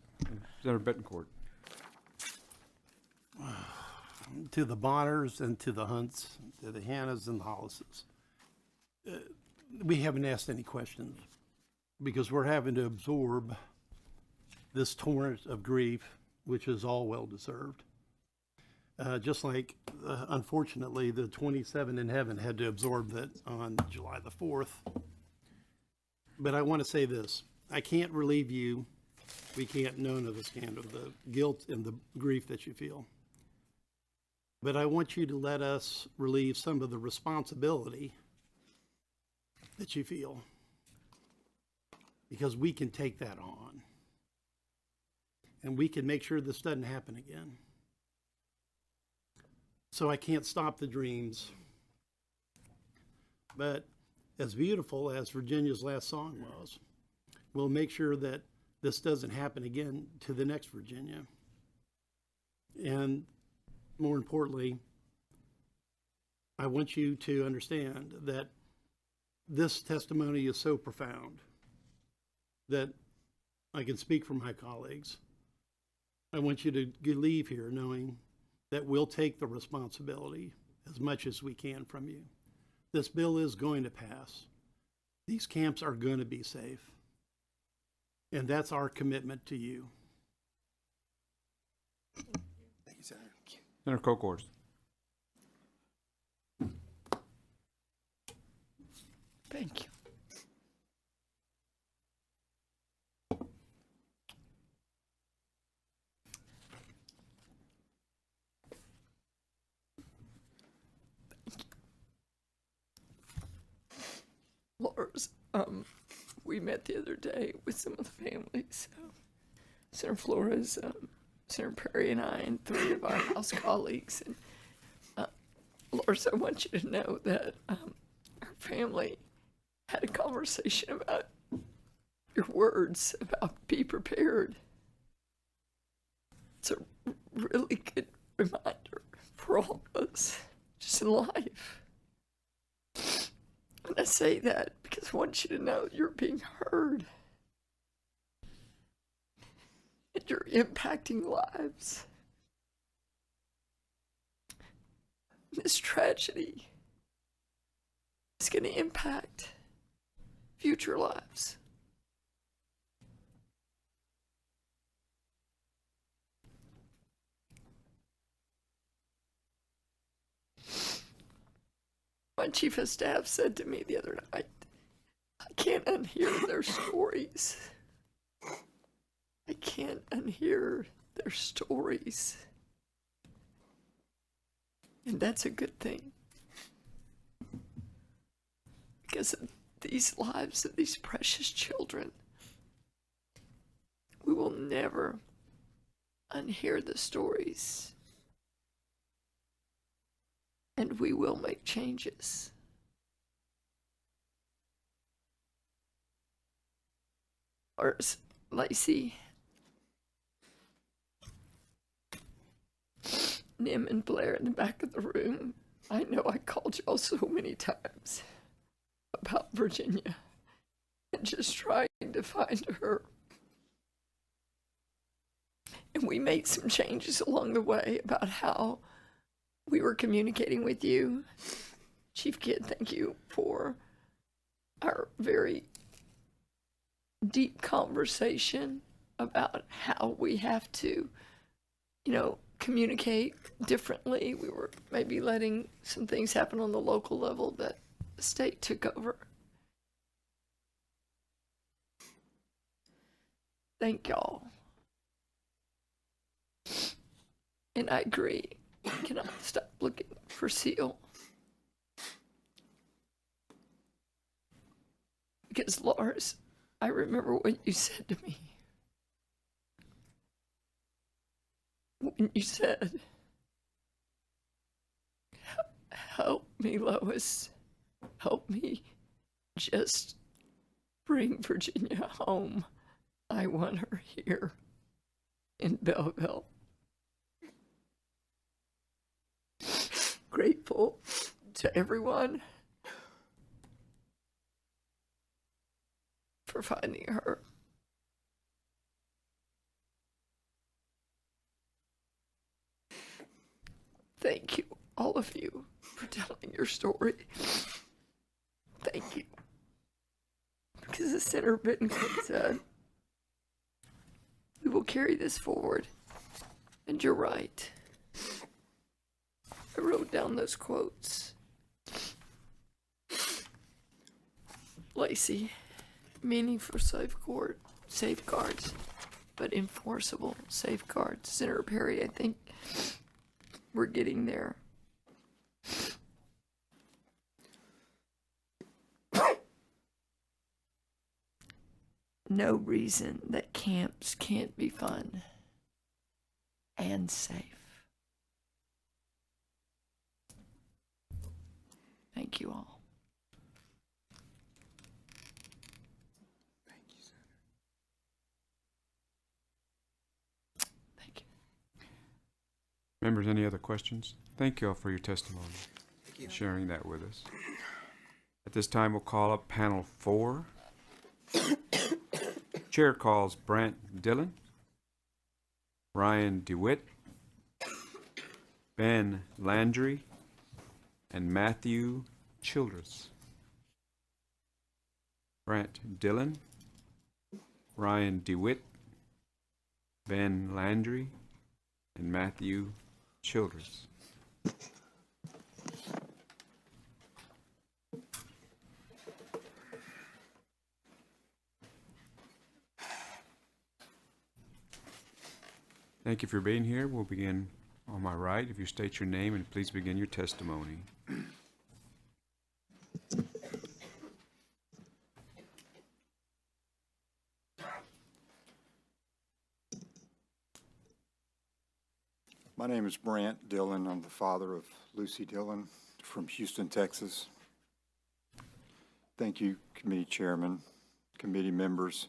Senator Betancourt. To the Bonners and to the Hunts, to the Hannahs and the Hollises, we haven't asked any questions because we're having to absorb this torrent of grief, which is all well-deserved. Just like, unfortunately, the 27 in heaven had to absorb that on July the 4th. But I want to say this. I can't relieve you. We can't, none of us can, of the guilt and the grief that you feel. But I want you to let us relieve some of the responsibility that you feel, because we can take that on. And we can make sure this doesn't happen again. So I can't stop the dreams. But as beautiful as Virginia's last song was, we'll make sure that this doesn't happen again to the next Virginia. And more importantly, I want you to understand that this testimony is so profound that I can speak for my colleagues. I want you to leave here knowing that we'll take the responsibility as much as we can from you. This bill is going to pass. These camps are going to be safe. And that's our commitment to you. Thank you, Senator. Senator Kolkhorst. Thank you. Lars, we met the other day with some of the families. Senator Flores Senator Perry and I and 3 of our House colleagues. And Lars, I want you to know that our family had a conversation about your words about be prepared. It's a really good reminder for all of us, just in life. And I say that because I want you to know you're being heard. And you're impacting lives. This tragedy is going to impact future lives. My chief of staff said to me the other night, I can't unhear their stories. I can't unhear their stories. And that's a good thing. Because of these lives of these precious children, we will never unhear the stories. And we will make changes. Or, Lacey, Nim and Blair in the back of the room, I know I called y'all so many times about Virginia and just trying to find her. And we made some changes along the way about how we were communicating with you. Chief Kidd, thank you for our very deep conversation about how we have to, communicate differently. We were maybe letting some things happen on the local level that the state took over. Thank y'all. And I agree. We cannot stop looking for Seal. Because, Lars, I remember what you said to me. When you said, help me, Lois. Help me just bring Virginia home. I want her here in Belleville. Grateful to everyone for finding her. Thank you, all of you, for telling your story. Thank you. Because as Senator Bittencourt said, we will carry this forward. And you're right. I wrote down those quotes. Lacey, meaningful safeguards, but enforceable safeguards. Senator Perry, I think we're getting there. No reason that camps can't be fun and safe. Thank you all. Thank you, Senator. Thank you. Members, any other questions? Thank you all for your testimony, sharing that with us. At this time, we'll call up panel 4. Chair calls Brant Dillon, Ryan DeWitt, Ben Landry, and Matthew Childress. Brant Dillon, Ryan DeWitt, Ben Landry, and Matthew Childress. Thank you for being here. We'll begin on my right. If you state your name and please begin your testimony. My name is Brant Dillon. I'm the father of Lucy Dillon from Houston, Texas. Thank you, committee chairman, committee members,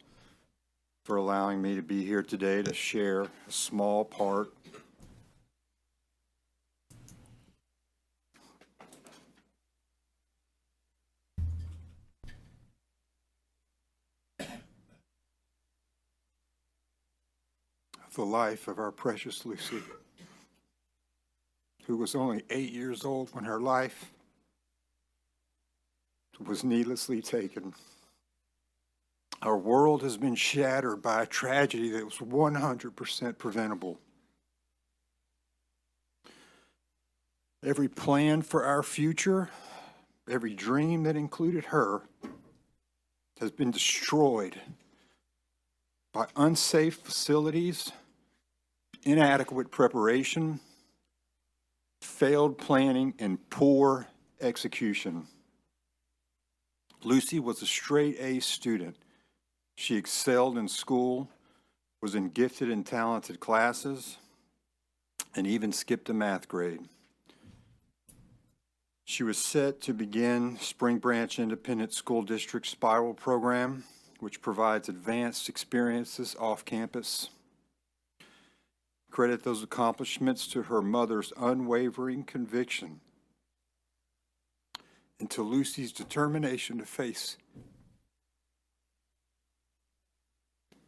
for allowing me to be here today to share a small part of the life of our precious Lucy, who was only 8 years old when her life was needlessly taken. Our world has been shattered by a tragedy that was 100% preventable. Every plan for our future, every dream that included her, has been destroyed by unsafe facilities, inadequate preparation, failed planning, and poor execution. Lucy was a straight A student. She excelled in school, was in gifted and talented classes, and even skipped a math grade. She was set to begin Spring Branch Independent School District Spiral Program, which provides advanced experiences off campus. Credit those accomplishments to her mother's unwavering conviction and to Lucy's determination to face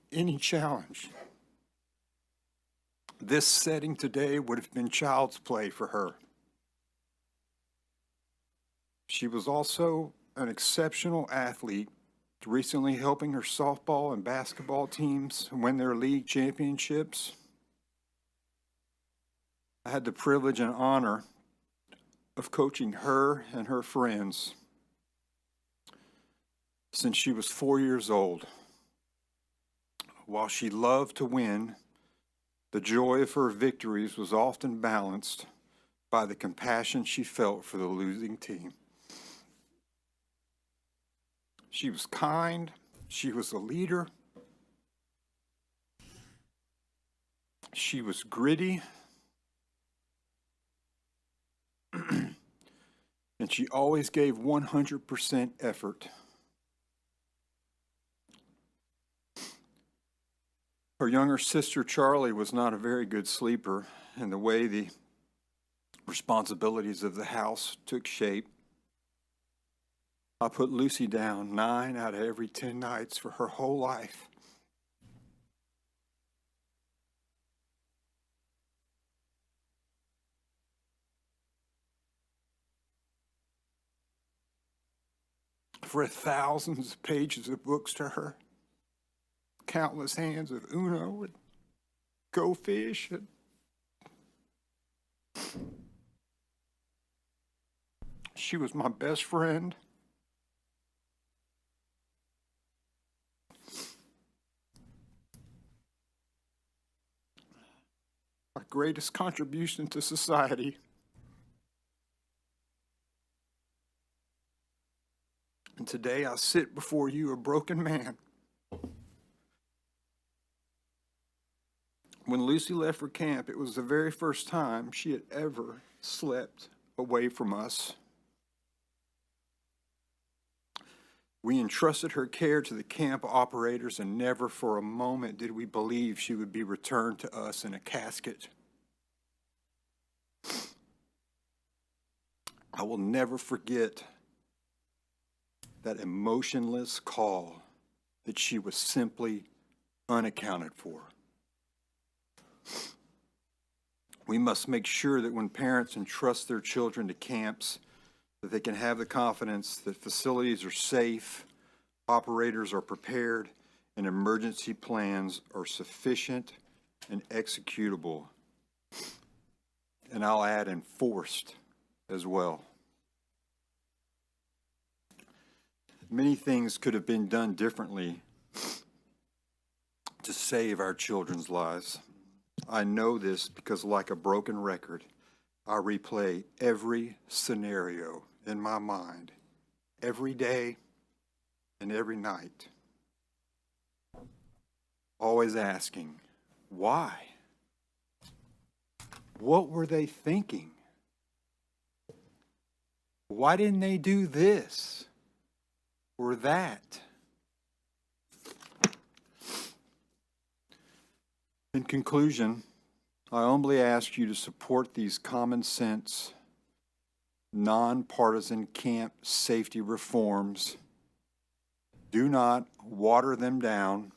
any challenge. This setting today would have been child's play for her. She was also an exceptional athlete, recently helping her softball and basketball teams win their league championships. I had the privilege and honor of coaching her and her friends since she was 4 years old. While she loved to win, the joy of her victories was often balanced by the compassion she felt for the losing team. She was kind, she was a leader, she was gritty, and she always gave 100% effort. Her younger sister, Charlie, was not a very good sleeper, and the way the responsibilities of the house took shape, I put Lucy down 9 out of every 10 nights for her whole life. I've read thousands of pages of books to her, countless hands of Uno and Go Fish. And she was my best friend. My greatest contribution to society. And today I sit before you a broken man. When Lucy left for camp, it was the very first time she had ever slept away from us. We entrusted her care to the camp operators, and never for a moment did we believe she would be returned to us in a casket. I will never forget that emotionless call that she was simply unaccounted for. We must make sure that when parents entrust their children to camps, that they can have the confidence that facilities are safe, operators are prepared, and emergency plans are sufficient and executable. And I'll add enforced as well. Many things could have been done differently to save our children's lives. I know this because, like a broken record, I replay every scenario in my mind, every day and every night, always asking, why? What were they thinking? Why didn't they do this or that? In conclusion, I humbly ask you to support these common sense, nonpartisan camp safety reforms. Do not water them down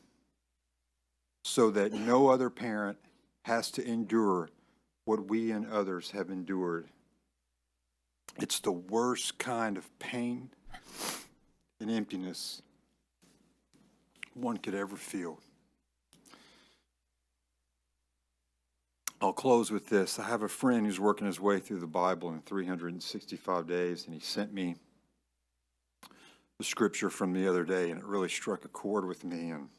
so that no other parent has to endure what we and others have endured. It's the worst kind of pain and emptiness one could ever feel. I'll close with this. I have a friend who's working his way through the Bible in 365 days, and he sent me the scripture from the other day, and it really struck a chord with me, and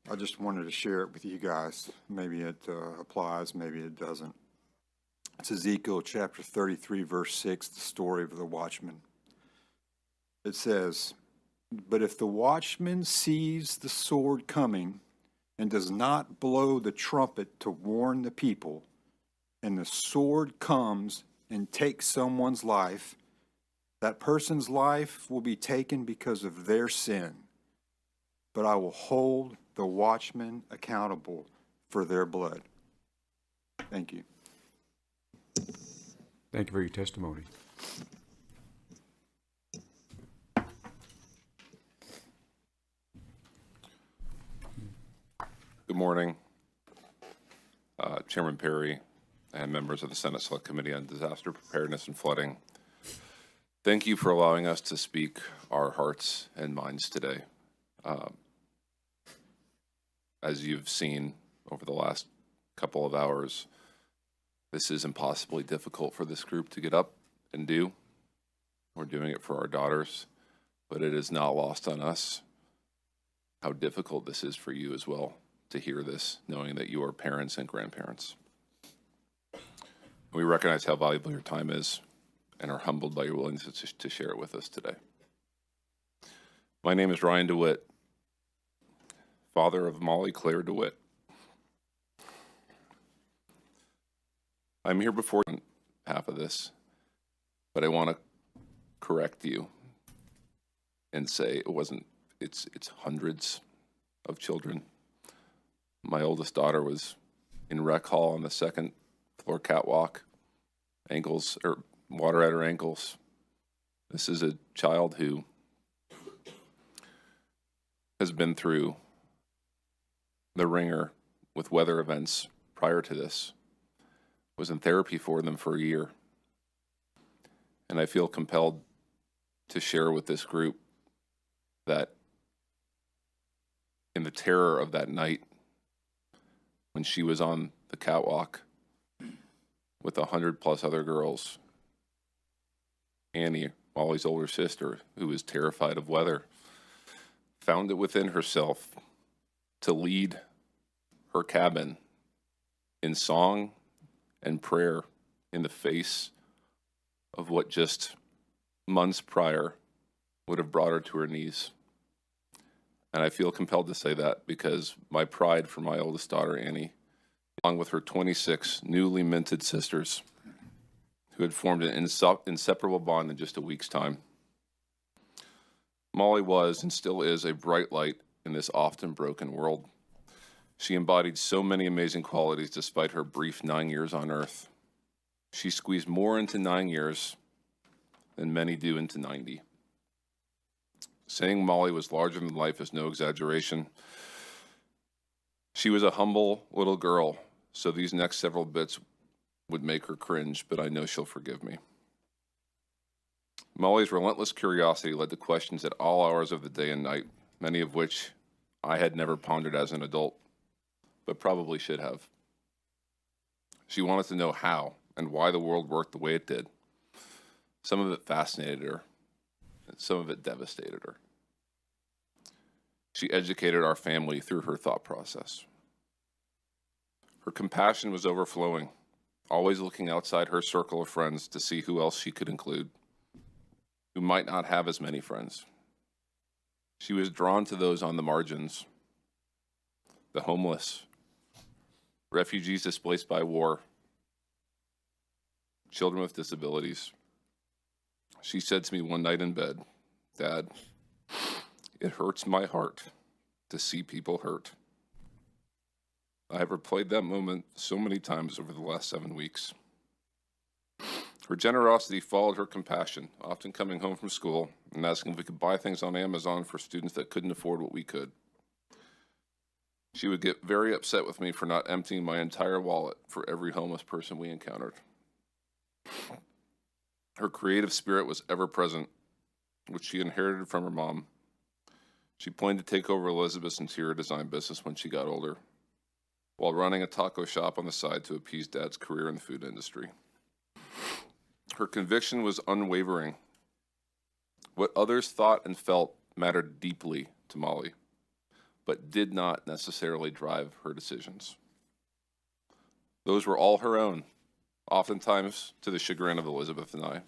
I just wanted to share it with you guys. Maybe it applies, maybe it doesn't. It's Ezekiel chapter 33, verse 6, the story of the watchman. It says, "But if the watchman sees the sword coming and does not blow the trumpet to warn the people, and the sword comes and takes someone's life, that person's life will be taken because of their sin. But I will hold the watchman accountable for their blood." Thank you. Thank you for your testimony. Good morning, Chairman Perry and members of the Senate Select Committee on Disaster Preparedness and Flooding. Thank you for allowing us to speak our hearts and minds today. As you've seen over the last couple of hours, this is impossibly difficult for this group to get up and do. We're doing it for our daughters, but it is not lost on us how difficult this is for you as well to hear this, knowing that you are parents and grandparents. We recognize how valuable your time is and are humbled by your willingness to share it with us today. My name is Ryan DeWitt, father of Molly Claire DeWitt. I'm here before half of this, but I want to correct you and say it's hundreds of children. My oldest daughter was in rec hall on the second floor catwalk, water at her ankles. This is a child who has been through the ringer with weather events prior to this, was in therapy for them for a year. And I feel compelled to share with this group that in the terror of that night, when she was on the catwalk with 100+ other girls, Annie, Molly's older sister, who was terrified of weather, found it within herself to lead her cabin in song and prayer in the face of what just months prior would have brought her to her knees. And I feel compelled to say that because my pride for my oldest daughter, Annie, along with her 26 newly minted sisters, who had formed an inseparable bond in just a week's time. Molly was and still is a bright light in this often broken world. She embodied so many amazing qualities despite her brief 9 years on Earth. She squeezed more into 9 years than many do into 90. Saying Molly was larger than life is no exaggeration. She was a humble little girl, so these next several bits would make her cringe, but I know she'll forgive me. Molly's relentless curiosity led to questions at all hours of the day and night, many of which I had never pondered as an adult, but probably should have. She wanted to know how and why the world worked the way it did. Some of it fascinated her, and some of it devastated her. She educated our family through her thought process. Her compassion was overflowing, always looking outside her circle of friends to see who else she could include, who might not have as many friends. She was drawn to those on the margins, the homeless, refugees displaced by war, children with disabilities. She said to me one night in bed, "Dad, it hurts my heart to see people hurt." I have replayed that moment so many times over the last 7 weeks. Her generosity followed her compassion, often coming home from school and asking if we could buy things on Amazon for students that couldn't afford what we could. She would get very upset with me for not emptying my entire wallet for every homeless person we encountered. Her creative spirit was ever present, which she inherited from her mom. She planned to take over Elizabeth's interior design business when she got older, while running a taco shop on the side to appease Dad's career in the food industry. Her conviction was unwavering. What others thought and felt mattered deeply to Molly, but did not necessarily drive her decisions. Those were all her own, oftentimes to the chagrin of Elizabeth and I.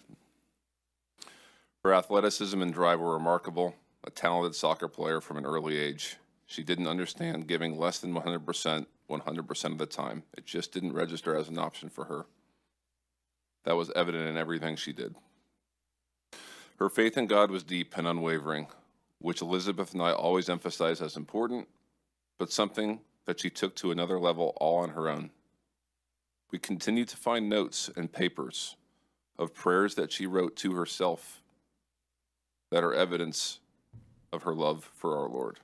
Her athleticism and drive were remarkable. A talented soccer player from an early age, she didn't understand giving less than 100% of the time. It just didn't register as an option for her. That was evident in everything she did. Her faith in God was deep and unwavering, which Elizabeth and I always emphasized as important, but something that she took to another level all on her own. We continue to find notes and papers of prayers that she wrote to herself that are evidence of her love for our Lord.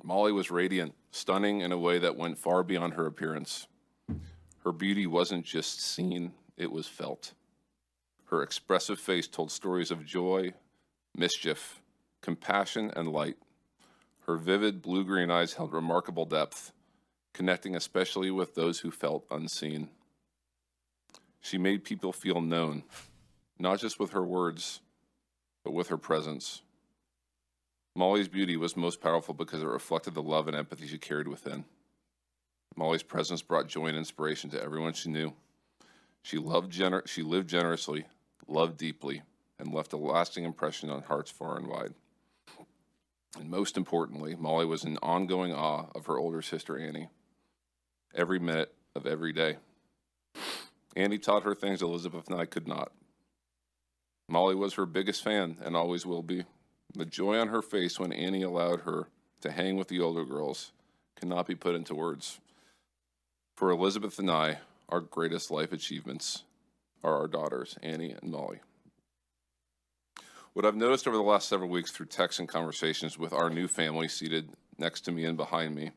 Molly was radiant, stunning in a way that went far beyond her appearance. Her beauty wasn't just seen, it was felt. Her expressive face told stories of joy, mischief, compassion, and light. Her vivid blue-green eyes held remarkable depth, connecting especially with those who felt unseen. She made people feel known, not just with her words, but with her presence. Molly's beauty was most powerful because it reflected the love and empathy she carried within. Molly's presence brought joy and inspiration to everyone she knew. She lived generously, loved deeply, and left a lasting impression on hearts far and wide. And most importantly, Molly was in ongoing awe of her older sister, Annie, every minute of every day. Annie taught her things Elizabeth and I could not. Molly was her biggest fan and always will be. The joy on her face when Annie allowed her to hang with the older girls cannot be put into words. For Elizabeth and I, our greatest life achievements are our daughters, Annie and Molly. What I've noticed over the last several weeks through texts and conversations with our new family seated next to me and behind me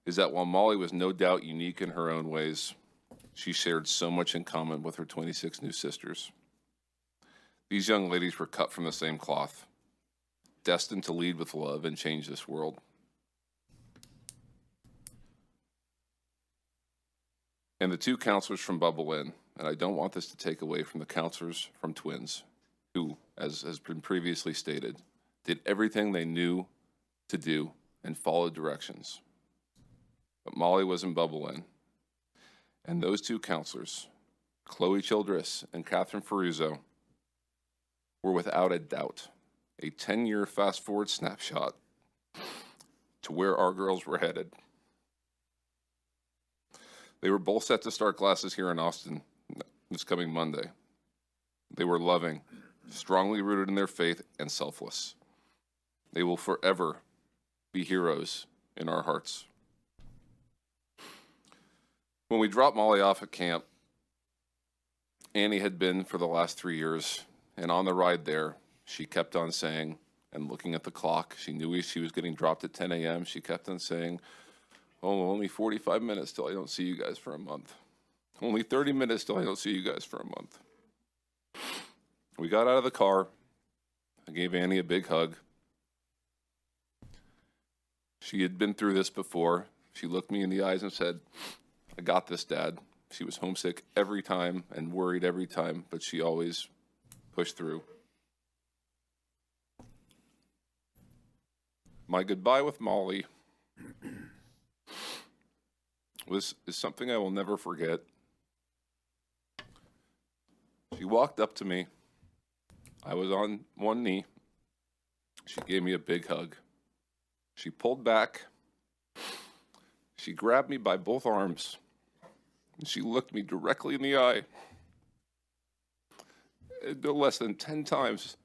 is that while Molly was no doubt unique in her own ways, she shared so much in common with her 26 new sisters. These young ladies were cut from the same cloth, destined to lead with love and change this world. And the two counselors from Bubble Inn, and I don't want this to take away from the counselors from Twins, who, as has been previously stated, did everything they knew to do and followed directions. But Molly was in Bubble Inn, and those two counselors, Chloe Childress and Catherine Ferruzzo, were without a doubt a 10-year fast-forward snapshot to where our girls were headed. They were both set to start classes here in Austin this coming Monday. They were loving, strongly rooted in their faith, and selfless. They will forever be heroes in our hearts. When we dropped Molly off at camp, Annie had been for the last 3 years, and on the ride there, she kept on saying, and looking at the clock, she knew she was getting dropped at 10 a.m., she kept on saying, "Oh, only 45 minutes till I don't see you guys for a month. Only 30 minutes till I don't see you guys for a month." We got out of the car. I gave Annie a big hug. She had been through this before. She looked me in the eyes and said, "I got this, Dad." She was homesick every time and worried every time, but she always pushed through. My goodbye with Molly is something I will never forget. She walked up to me. I was on one knee. She gave me a big hug. She pulled back. She grabbed me by both arms and she looked me directly in the eye. And no less than 10 times,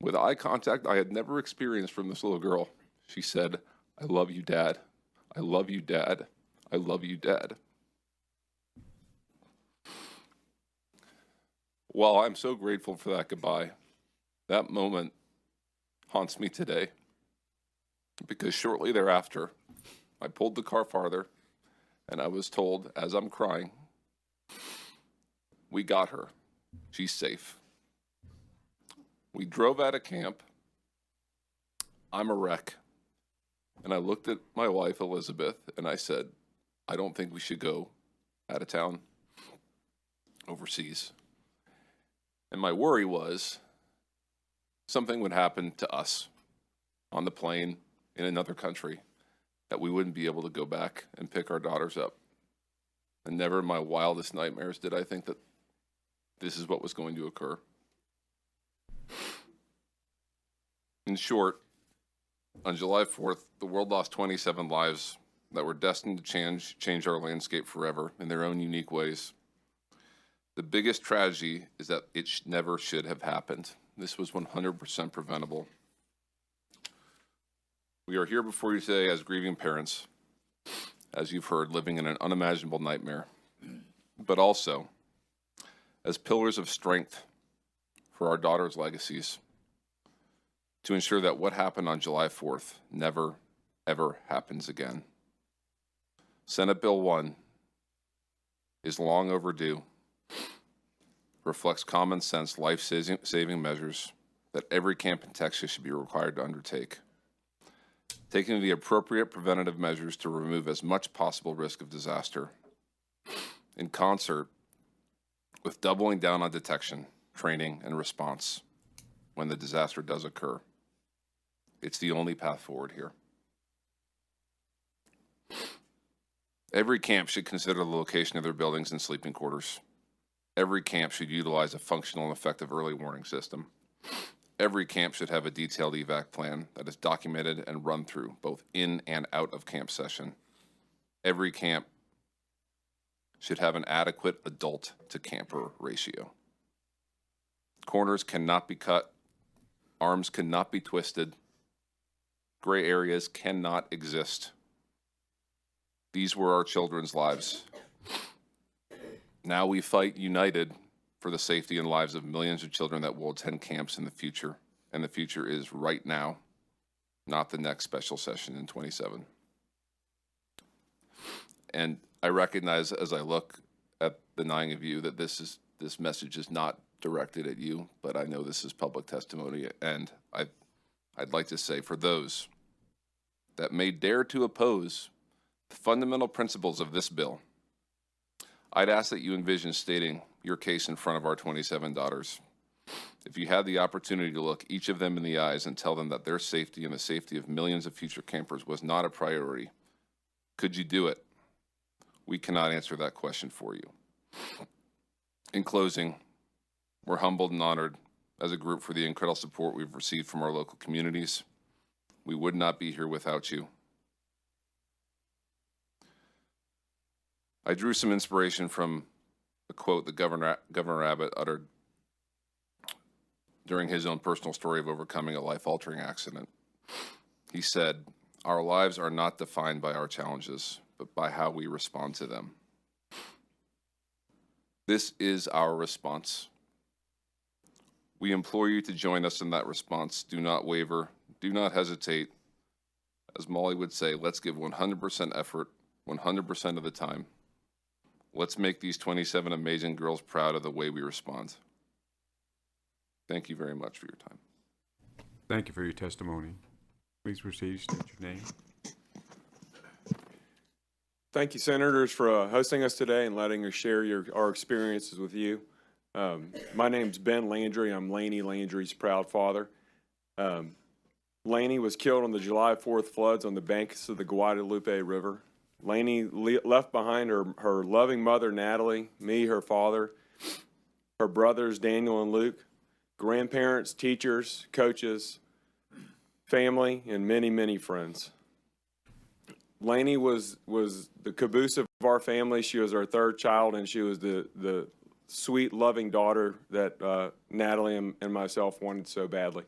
with eye contact I had never experienced from this little girl, she said, "I love you, Dad. I love you, Dad. I love you, Dad." While I'm so grateful for that goodbye, that moment haunts me today, because shortly thereafter, I pulled the car farther, and I was told, as I'm crying, "We got her. She's safe." We drove out of camp. I'm a wreck. And I looked at my wife, Elizabeth, and I said, "I don't think we should go out of town, overseas." And my worry was something would happen to us on the plane in another country, that we wouldn't be able to go back and pick our daughters up. And never in my wildest nightmares did I think that this is what was going to occur. In short, on July 4th, the world lost 27 lives that were destined to change our landscape forever in their own unique ways. The biggest tragedy is that it never should have happened. This was 100% preventable. We are here before you today as grieving parents, as you've heard, living in an unimaginable nightmare, but also as pillars of strength for our daughters' legacies, to ensure that what happened on July 4th never, ever happens again. Senate Bill 1 is long overdue, reflects common sense life-saving measures that every camp in Texas should be required to undertake, taking the appropriate preventative measures to remove as much possible risk of disaster, in concert with doubling down on detection, training, and response when the disaster does occur. It's the only path forward here. Every camp should consider the location of their buildings and sleeping quarters. Every camp should utilize a functional and effective early warning system. Every camp should have a detailed evac plan that is documented and run through, both in and out of camp session. Every camp should have an adequate adult to camper ratio. Corners cannot be cut. Arms cannot be twisted. Gray areas cannot exist. These were our children's lives. Now we fight united for the safety and lives of millions of children that will attend camps in the future. And the future is right now, not the next special session in 27. And I recognize as I look at the 9 of you that this message is not directed at you, but I know this is public testimony. And I'd like to say, for those that may dare to oppose the fundamental principles of this bill, I'd ask that you envision stating your case in front of our 27 daughters. If you had the opportunity to look each of them in the eyes and tell them that their safety and the safety of millions of future campers was not a priority, could you do it? We cannot answer that question for you. In closing, we're humbled and honored as a group for the incredible support we've received from our local communities. We would not be here without you. I drew some inspiration from a quote that Governor Abbott uttered during his own personal story of overcoming a life-altering accident. He said, "Our lives are not defined by our challenges, but by how we respond to them." This is our response. We implore you to join us in that response. Do not waver. Do not hesitate. As Molly would say, let's give 100% effort, 100% of the time. Let's make these 27 amazing girls proud of the way we respond. Thank you very much for your time. Thank you for your testimony. Please proceed, state your name. Thank you, Senators, for hosting us today and letting us share our experiences with you. My name's Ben Landry. I'm Laney Landry's proud father. Laney was killed on the July 4th floods on the banks of the Guadalupe River. Laney left behind her loving mother, Natalie, me, her father, her brothers, Daniel and Luke, grandparents, teachers, coaches, family, and many, many friends. Lainey was the caboose of our family. She was our third child, and she was the sweet, loving daughter that Natalie and myself wanted so badly.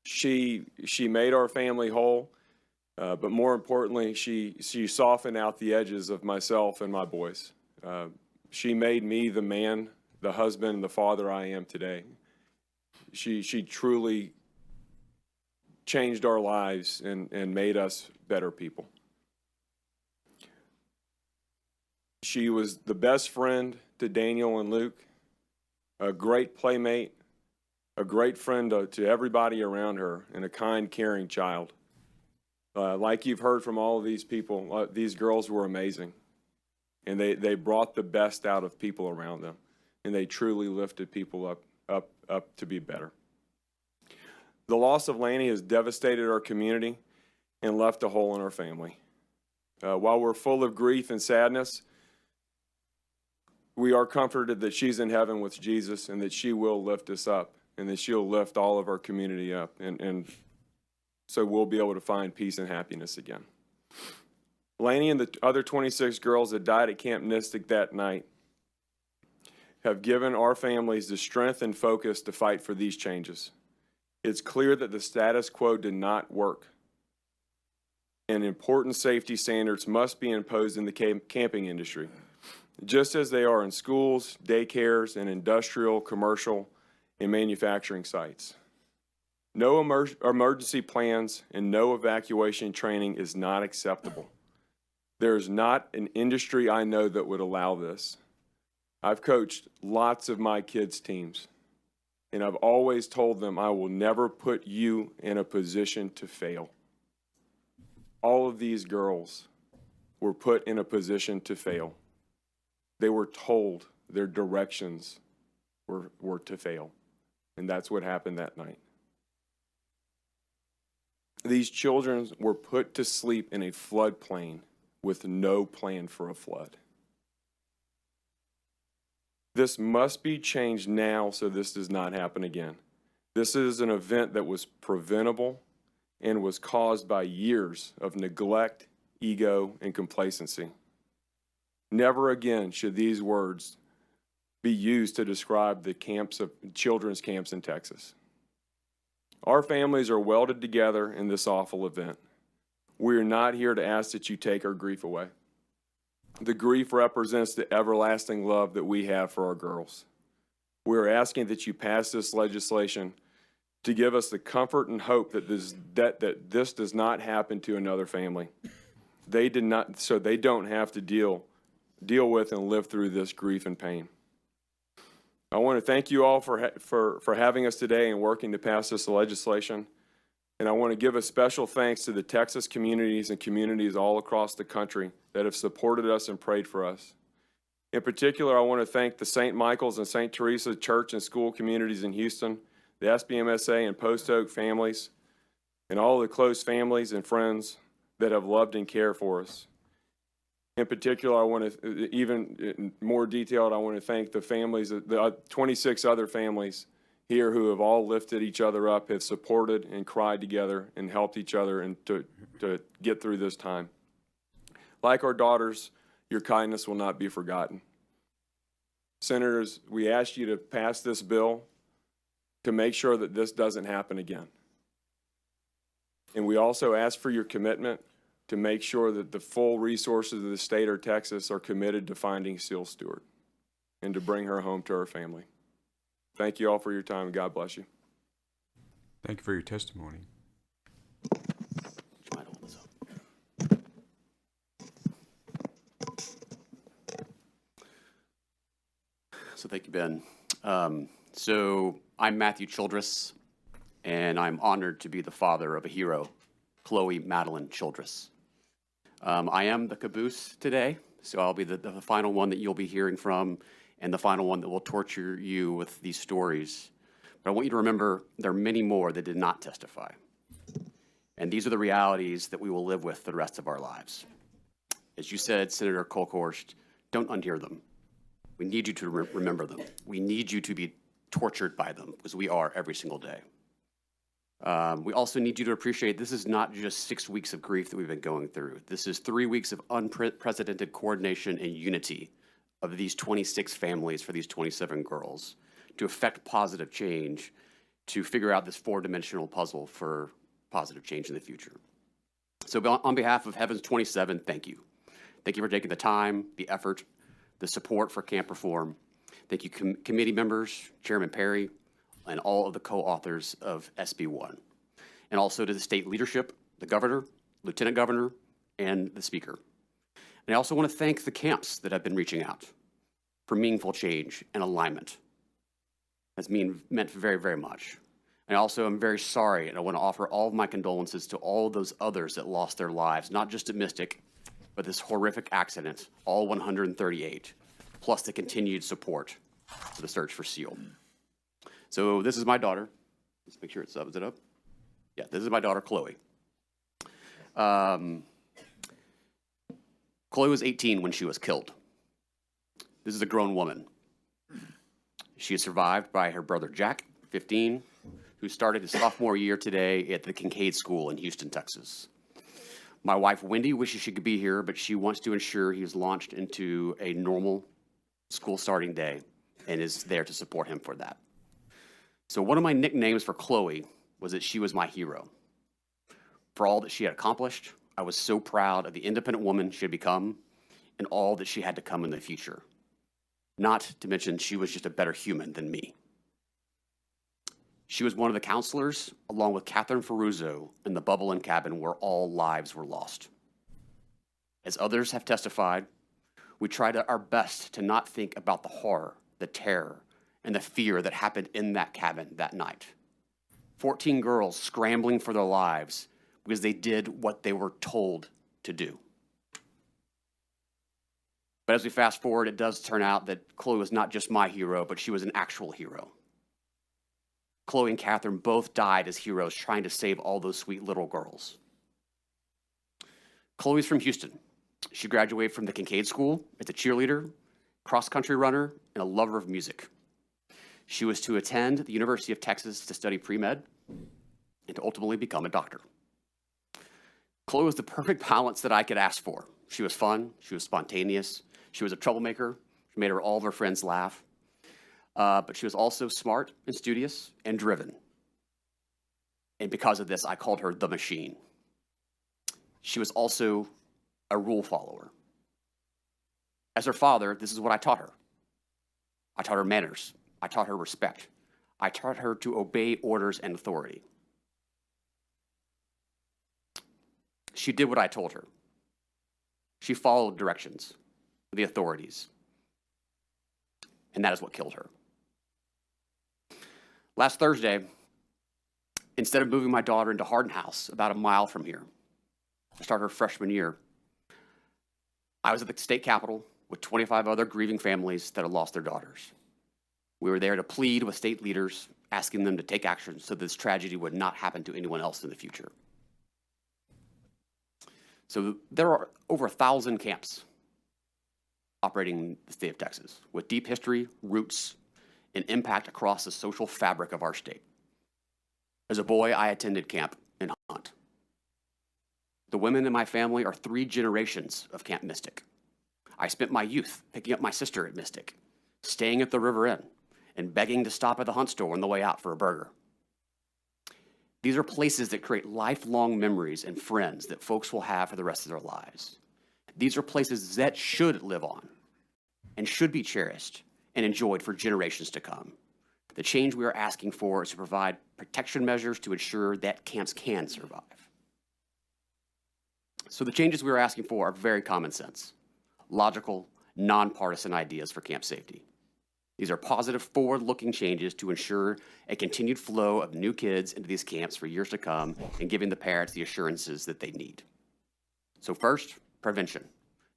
She made our family whole, but more importantly, she softened out the edges of myself and my boys. She made me the man, the husband, and the father I am today. She truly changed our lives and made us better people. She was the best friend to Daniel and Luke, a great playmate, a great friend to everybody around her, and a kind, caring child. Like you've heard from all of these people, these girls were amazing. And they brought the best out of people around them. And they truly lifted people up to be better. The loss of Lainey has devastated our community and left a hole in our family. While we're full of grief and sadness, we are comforted that she's in heaven with Jesus and that she will lift us up and that she'll lift all of our community up. And so we'll be able to find peace and happiness again. Lainey and the other 26 girls that died at Camp Mystic that night have given our families the strength and focus to fight for these changes. It's clear that the status quo did not work, and important safety standards must be imposed in the camping industry, just as they are in schools, daycares, and industrial, commercial, and manufacturing sites. No emergency plans and no evacuation training is not acceptable. There is not an industry I know that would allow this. I've coached lots of my kids' teams, and I've always told them I will never put you in a position to fail. All of these girls were put in a position to fail. They were told their directions were to fail, and that's what happened that night. These children were put to sleep in a floodplain with no plan for a flood. This must be changed now so this does not happen again. This is an event that was preventable and was caused by years of neglect, ego, and complacency. Never again should these words be used to describe the children's camps in Texas. Our families are welded together in this awful event. We are not here to ask that you take our grief away. The grief represents the everlasting love that we have for our girls. We are asking that you pass this legislation to give us the comfort and hope that this does not happen to another family. They did not, so they don't have to deal with and live through this grief and pain. I want to thank you all for having us today and working to pass this legislation. And I want to give a special thanks to the Texas communities and communities all across the country that have supported us and prayed for us. In particular, I want to thank the St. Michael's and St. Teresa church and school communities in Houston, the SBMSA and Post Oak families, and all the close families and friends that have loved and cared for us. In particular, I want to, even more detailed, I want to thank the families, the 26 other families here who have all lifted each other up, have supported and cried together and helped each other and to get through this time. Like our daughters, your kindness will not be forgotten. Senators, we ask you to pass this bill to make sure that this doesn't happen again. And we also ask for your commitment to make sure that the full resources of the state of Texas are committed to finding Seal Stewart and to bring her home to her family. Thank you all for your time. God bless you. Thank you for your testimony. So thank you, Ben. So I'm Matthew Childress, and I'm honored to be the father of a hero, Chloe Madeline Childress. I am the caboose today, so I'll be the final one that you'll be hearing from and the final one that will torture you with these stories. But I want you to remember there are many more that did not testify. And these are the realities that we will live with the rest of our lives. As you said, Senator Kolkhorst, don't unhear them. We need you to remember them. We need you to be tortured by them, because we are every single day. We also need you to appreciate this is not just 6 weeks of grief that we've been going through. This is 3 weeks of unprecedented coordination and unity of these 26 families for these 27 girls to effect positive change, to figure out this 4-dimensional puzzle for positive change in the future. So on behalf of Heavens 27, thank you. Thank you for taking the time, the effort, the support for camp reform. Thank you, committee members, Chairman Perry, and all of the co-authors of SB 1. And also to the state leadership, the governor, lieutenant governor, and the speaker. And I also want to thank the camps that have been reaching out for meaningful change and alignment. That's meant very, very much. And I also am very sorry, and I want to offer all of my condolences to all those others that lost their lives, not just at Mystic, but this horrific accident, all 138, plus the continued support for the search for SEAL. So this is my daughter. Let's make sure it's up. Is it up? Yeah, this is my daughter, Chloe. Chloe was 18 when she was killed. This is a grown woman. She is survived by her brother, Jack, 15, who started his sophomore year today at the Kincaid School in Houston, Texas. My wife, Wendy, wishes she could be here, but she wants to ensure he is launched into a normal school starting day and is there to support him for that. So one of my nicknames for Chloe was that she was my hero. For all that she had accomplished, I was so proud of the independent woman she had become and all that she had to come in the future. Not to mention she was just a better human than me. She was one of the counselors, along with Catherine Ferruzzo, in the Bubble Inn cabin where all lives were lost. As others have testified, we tried our best to not think about the horror, the terror, and the fear that happened in that cabin that night. 14 girls scrambling for their lives because they did what they were told to do. But as we fast forward, it does turn out that Chloe was not just my hero, but she was an actual hero. Chloe and Catherine both died as heroes trying to save all those sweet little girls. Chloe's from Houston. She graduated from the Kincaid School as a cheerleader, cross-country runner, and a lover of music. She was to attend the University of Texas to study pre-med and to ultimately become a doctor. Chloe was the perfect balance that I could ask for. She was fun, she was spontaneous, she was a troublemaker, she made all of her friends laugh, but she was also smart and studious and driven. And because of this, I called her the machine. She was also a rule follower. As her father, this is what I taught her. I taught her manners. I taught her respect. I taught her to obey orders and authority. She did what I told her. She followed directions of the authorities. And that is what killed her. Last Thursday, instead of moving my daughter into Hardin House, about a mile from here, to start her freshman year, I was at the state capitol with 25 other grieving families that had lost their daughters. We were there to plead with state leaders, asking them to take action so this tragedy would not happen to anyone else in the future. So there are over 1,000 camps operating in the state of Texas with deep history, roots, and impact across the social fabric of our state. As a boy, I attended camp in Hunt. The women in my family are 3 generations of Camp Mystic. I spent my youth picking up my sister at Mystic, staying at the River Inn, and begging to stop at the Hunt store on the way out for a burger. These are places that create lifelong memories and friends that folks will have for the rest of their lives. These are places that should live on and should be cherished and enjoyed for generations to come. The change we are asking for is to provide protection measures to ensure that camps can survive. So the changes we are asking for are very common sense, logical, nonpartisan ideas for camp safety. These are positive, forward-looking changes to ensure a continued flow of new kids into these camps for years to come and giving the parents the assurances that they need. So first, prevention.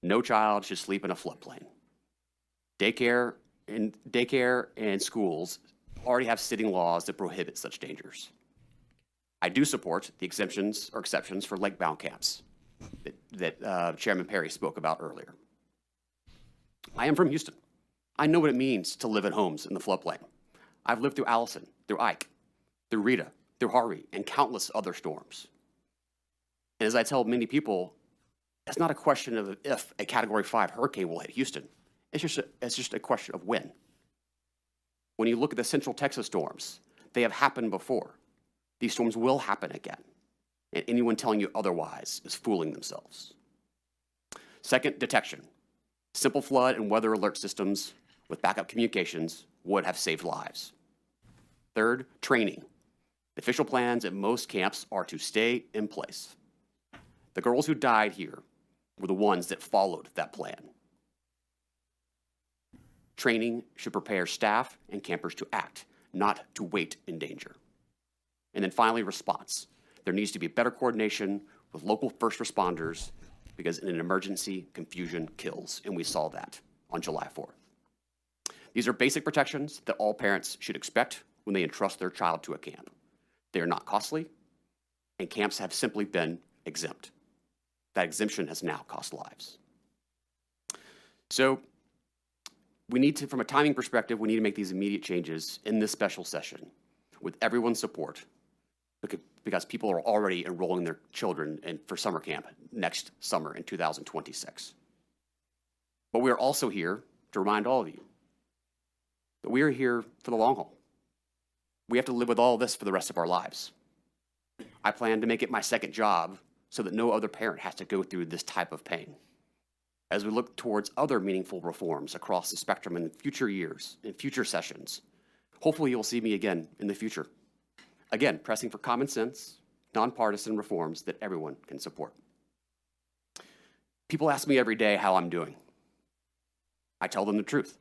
No child should sleep in a floodplain. Daycare and schools already have sitting laws that prohibit such dangers. I do support the exemptions or exceptions for lake-bound camps that Chairman Perry spoke about earlier. I am from Houston. I know what it means to live in homes in the floodplain. I've lived through Allison, through Ike, through Rita, through Harvey and countless other storms. And as I tell many people, it's not a question of if a Category 5 hurricane will hit Houston. It's just a question of when. When you look at the Central Texas storms, they have happened before. These storms will happen again. And anyone telling you otherwise is fooling themselves. Second, detection. Simple flood and weather alert systems with backup communications would have saved lives. Third, training. The official plans at most camps are to stay in place. The girls who died here were the ones that followed that plan. Training should prepare staff and campers to act, not to wait in danger. And then finally, response. There needs to be better coordination with local first responders because in an emergency, confusion kills, and we saw that on July 4th. These are basic protections that all parents should expect when they entrust their child to a camp. They are not costly, and camps have simply been exempt. That exemption has now cost lives. So we need to, from a timing perspective, we need to make these immediate changes in this special session with everyone's support because people are already enrolling their children for summer camp next summer in 2026. But we are also here to remind all of you that we are here for the long haul. We have to live with all this for the rest of our lives. I plan to make it my second job so that no other parent has to go through this type of pain. As we look towards other meaningful reforms across the spectrum in future years, in future sessions, hopefully you'll see me again in the future. Again, pressing for common sense, nonpartisan reforms that everyone can support. People ask me every day how I'm doing. I tell them the truth.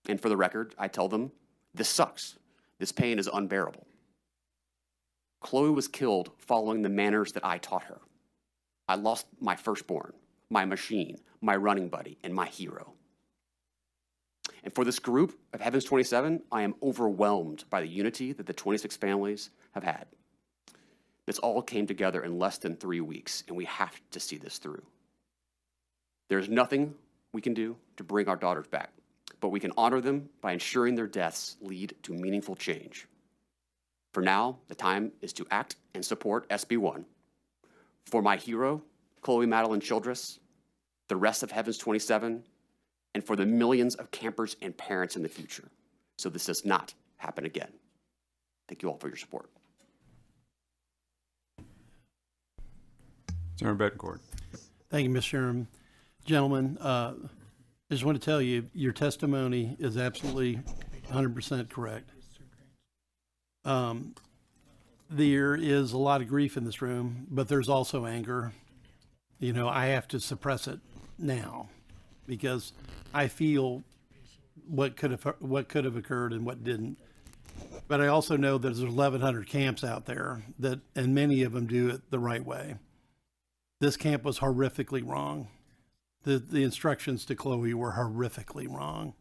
And for the record, I tell them, this sucks. This pain is unbearable. Chloe was killed following the manners that I taught her. I lost my firstborn, my machine, my running buddy, and my hero. And for this group of Heavens 27, I am overwhelmed by the unity that the 26 families have had. This all came together in less than 3 weeks, and we have to see this through. There's nothing we can do to bring our daughters back, but we can honor them by ensuring their deaths lead to meaningful change. For now, the time is to act and support SB 1. For my hero, Chloe Madeline Childress, the rest of Heavens 27, and for the millions of campers and parents in the future, so this does not happen again. Thank you all for your support. Senator Bettencourt. Thank you, Mr. Chairman. Gentlemen, I just want to tell you, your testimony is absolutely 100% correct. There is a lot of grief in this room, but there's also anger. You know, I have to suppress it now because I feel what could have occurred and what didn't. But I also know that there's 1,100 camps out there that, and many of them do it the right way. This camp was horrifically wrong. The instructions to Chloe were horrifically wrong.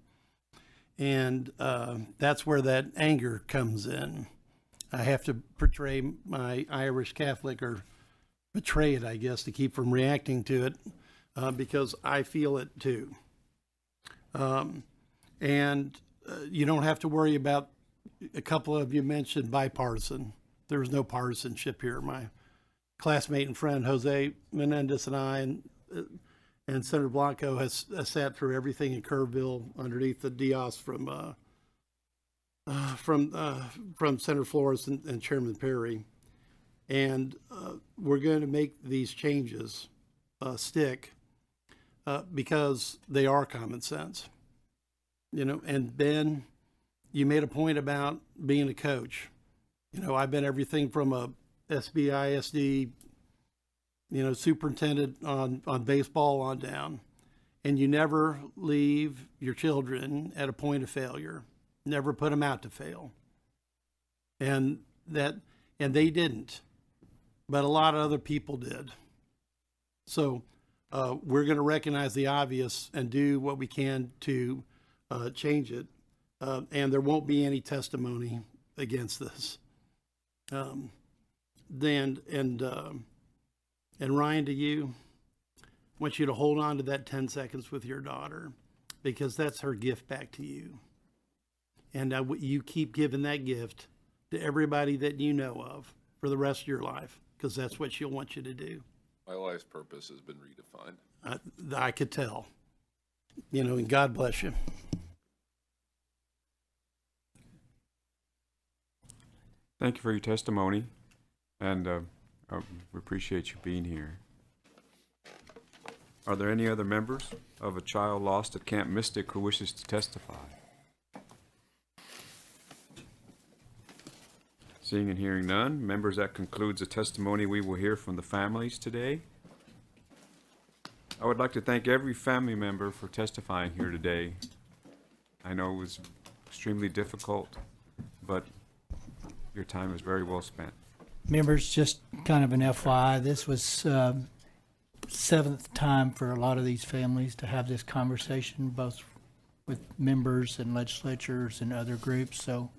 And that's where that anger comes in. I have to portray my Irish Catholic, or betray it, I guess, to keep from reacting to it, because I feel it too. And you don't have to worry about, a couple of you mentioned bipartisan. There was no partisanship here. My classmate and friend Jose Menendez and I and Senator Blanco has sat through everything in Kerrville underneath the Dios from Senator Flores and Chairman Perry. And we're going to make these changes stick because they are common sense. You know, and Ben, you made a point about being a coach. You know, I've been everything from a SBISD, you know, superintendent on baseball on down. And you never leave your children at a point of failure. Never put them out to fail. And they didn't. But a lot of other people did. So we're going to recognize the obvious and do what we can to change it. And there won't be any testimony against this. And Ryan, to you, I want you to hold on to that 10 seconds with your daughter, because that's her gift back to you. And you keep giving that gift to everybody that you know of for the rest of your life, because that's what she'll want you to do. My life's purpose has been redefined. I could tell. You know, and God bless you. Thank you for your testimony, and we appreciate you being here. Are there any other members of a child lost at Camp Mystic who wishes to testify? Seeing and hearing none, members, that concludes the testimony we will hear from the families today. I would like to thank every family member for testifying here today. I know it was extremely difficult, but your time was very well spent. Members, just kind of an FYI, this was seventh time for a lot of these families to have this conversation, both with members and legislatures and other groups. So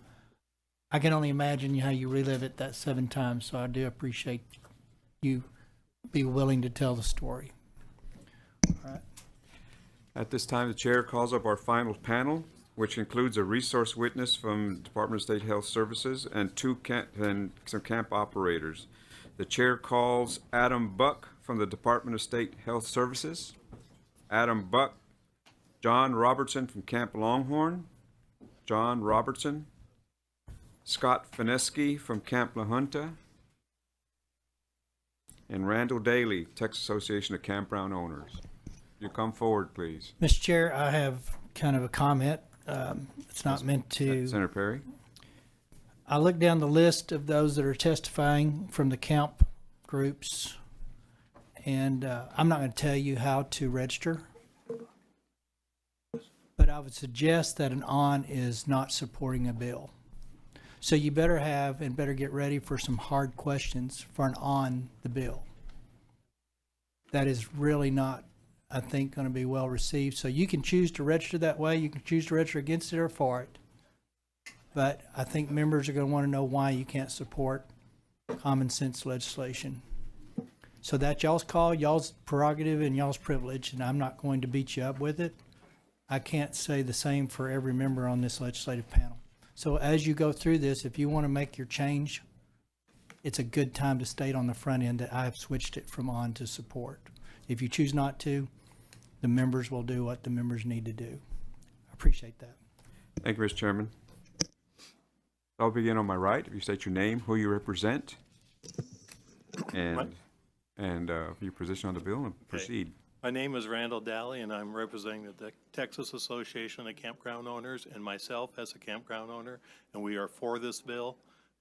I can only imagine how you relive it that 7 times. So I do appreciate you be willing to tell the story. All right. At this time, the chair calls up our final panel, which includes a resource witness from Department of State Health Services and some camp operators. The chair calls Adam Buck from the Department of State Health Services. Adam Buck. John Robertson from Camp Longhorn. John Robertson. Scott Fineski from Camp La Junta. And Randall Daly, Texas Association of Campground Owners. You come forward, please. Mr. Chair, I have kind of a comment. It's not meant to. Senator Perry. I looked down the list of those that are testifying from the camp groups, and I'm not going to tell you how to register, but I would suggest that an ON is not supporting a bill. So you better have and better get ready for some hard questions for an on the bill. That is really not, I think, going to be well received. So you can choose to register that way. You can choose to register against it or for it. But I think members are going to want to know why you can't support common sense legislation. So that's y'all's call, y'all's prerogative, and y'all's privilege, and I'm not going to beat you up with it. I can't say the same for every member on this legislative panel. So as you go through this, if you want to make your change, it's a good time to state on the front end that I have switched it from on to support. If you choose not to, the members will do what the members need to do. I appreciate that. Thank you, Mr. Chairman. I'll begin on my right. If you state your name, who you represent, and your position on the bill, and proceed. My name is Randall Daly, and I'm representing the Texas Association of Campground Owners and myself as a campground owner, and we are for this bill,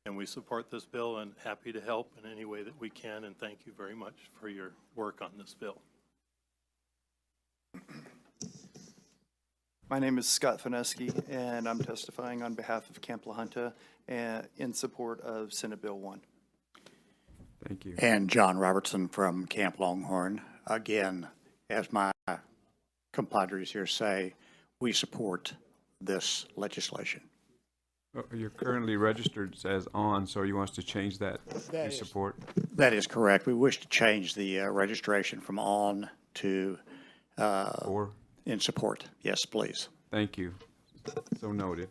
and we support this bill and happy to help in any way that we can, and thank you very much for your work on this bill. My name is Scott Fineski, and I'm testifying on behalf of Camp La Junta in support of Senate Bill 1. Thank you. And John Robertson from Camp Longhorn. Again, as my compadres here say, we support this legislation. You're currently registered as on, so you want us to change that? That you is- support? That is correct. We wish to change the registration from on to in support. Yes, please. Thank you. So noted.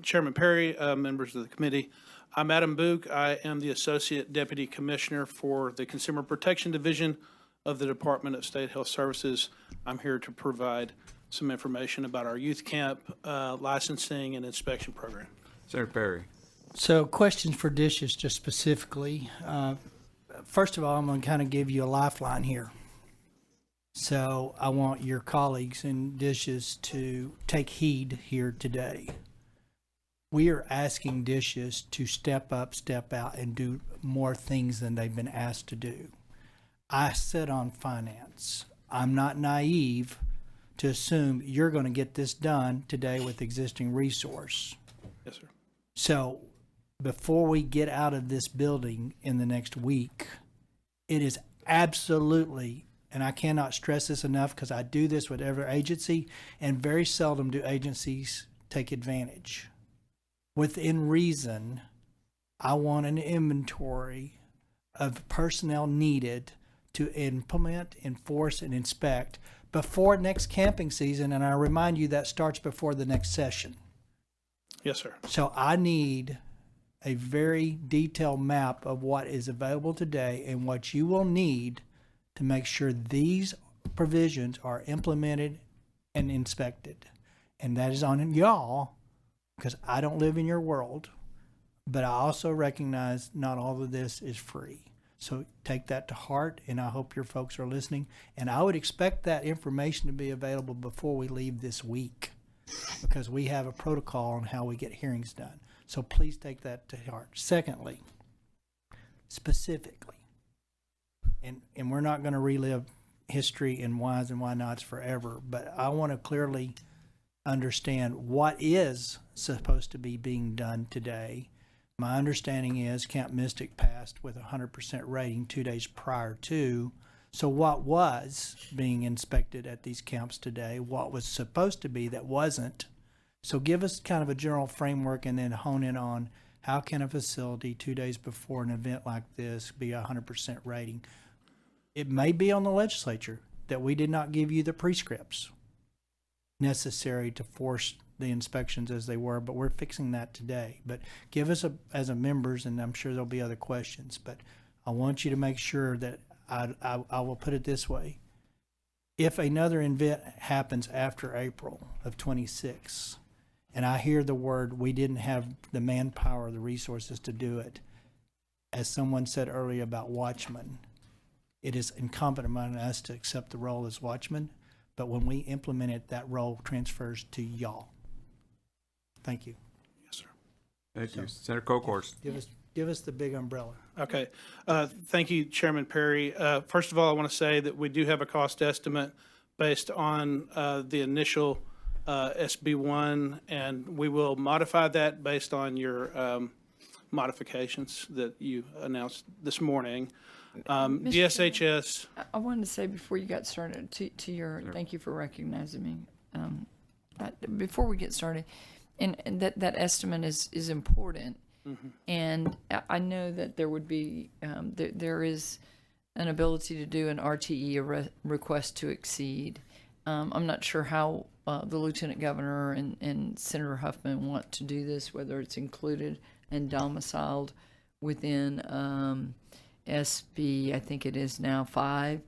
Chairman Perry, members of the committee, I'm Adam Book. I am the Associate Deputy Commissioner for the Consumer Protection Division of the Department of State Health Services. I'm here to provide some information about our youth camp licensing and inspection program. Senator Perry. So questions for dishes just specifically. First of all, I'm going to kind of give you a lifeline here. So I want your colleagues in dishes to take heed here today. We are asking dishes to step up, step out, and do more things than they've been asked to do. I sit on finance. I'm not naive to assume you're going to get this done today with existing resource. Yes, sir. So before we get out of this building in the next week, it is absolutely, and I cannot stress this enough because I do this with every agency, and very seldom do agencies take advantage. Within reason, I want an inventory of personnel needed to implement, enforce, and inspect before next camping season, and I remind you that starts before the next session. Yes, sir. So I need a very detailed map of what is available today and what you will need to make sure these provisions are implemented and inspected. And that is on y'all, because I don't live in your world, but I also recognize not all of this is free. So take that to heart, and I hope your folks are listening. And I would expect that information to be available before we leave this week, because we have a protocol on how we get hearings done. So please take that to heart. Secondly, specifically, and we're not going to relive history and whys and why nots forever, but I want to clearly understand what is supposed to be being done today. My understanding is Camp Mystic passed with a 100% rating 2 days prior to. So what was being inspected at these camps today? What was supposed to be that wasn't? So give us kind of a general framework and then hone in on how can a facility 2 days before an event like this be a 100% rating? It may be on the legislature that we did not give you the prescripts necessary to force the inspections as they were, but we're fixing that today. But give us as a members, and I'm sure there'll be other questions, but I want you to make sure that I will put it this way. If another event happens after April of 26, and I hear the word, we didn't have the manpower, the resources to do it, as someone said earlier about watchmen, it is incumbent upon us to accept the role as watchmen, but when we implement it, that role transfers to y'all. Thank you. Yes, sir. Thank you. Senator Kokhorst. Give us the big umbrella. Okay. Thank you, Chairman Perry. First of all, I want to say that we do have a cost estimate based on the initial SB1, and we will modify that based on your modifications that you announced this morning. DSHS. I wanted to say before you got started, to your, thank you for recognizing me. Before we get started, and that estimate is important. Mm-hmm. And I know that there would be, there is an ability to do an RTE, a request to exceed. I'm not sure how the Lieutenant Governor and Senator Huffman want to do this, whether it's included and domiciled within SB, I think it is now 5,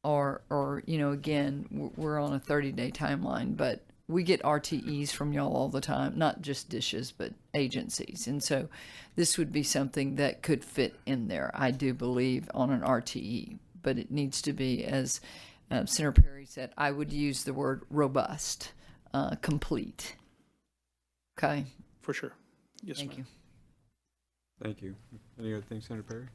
or again, we're on a 30-day timeline, but we get RTEs from y'all all the time, not just dishes, but agencies. And so this would be something that could fit in there, I do believe, on an RTE. But it needs to be, as Senator Perry said, I would use the word robust, complete. Okay? For sure. Yes, Thank you. Thank you. Any other things, Senator Perry?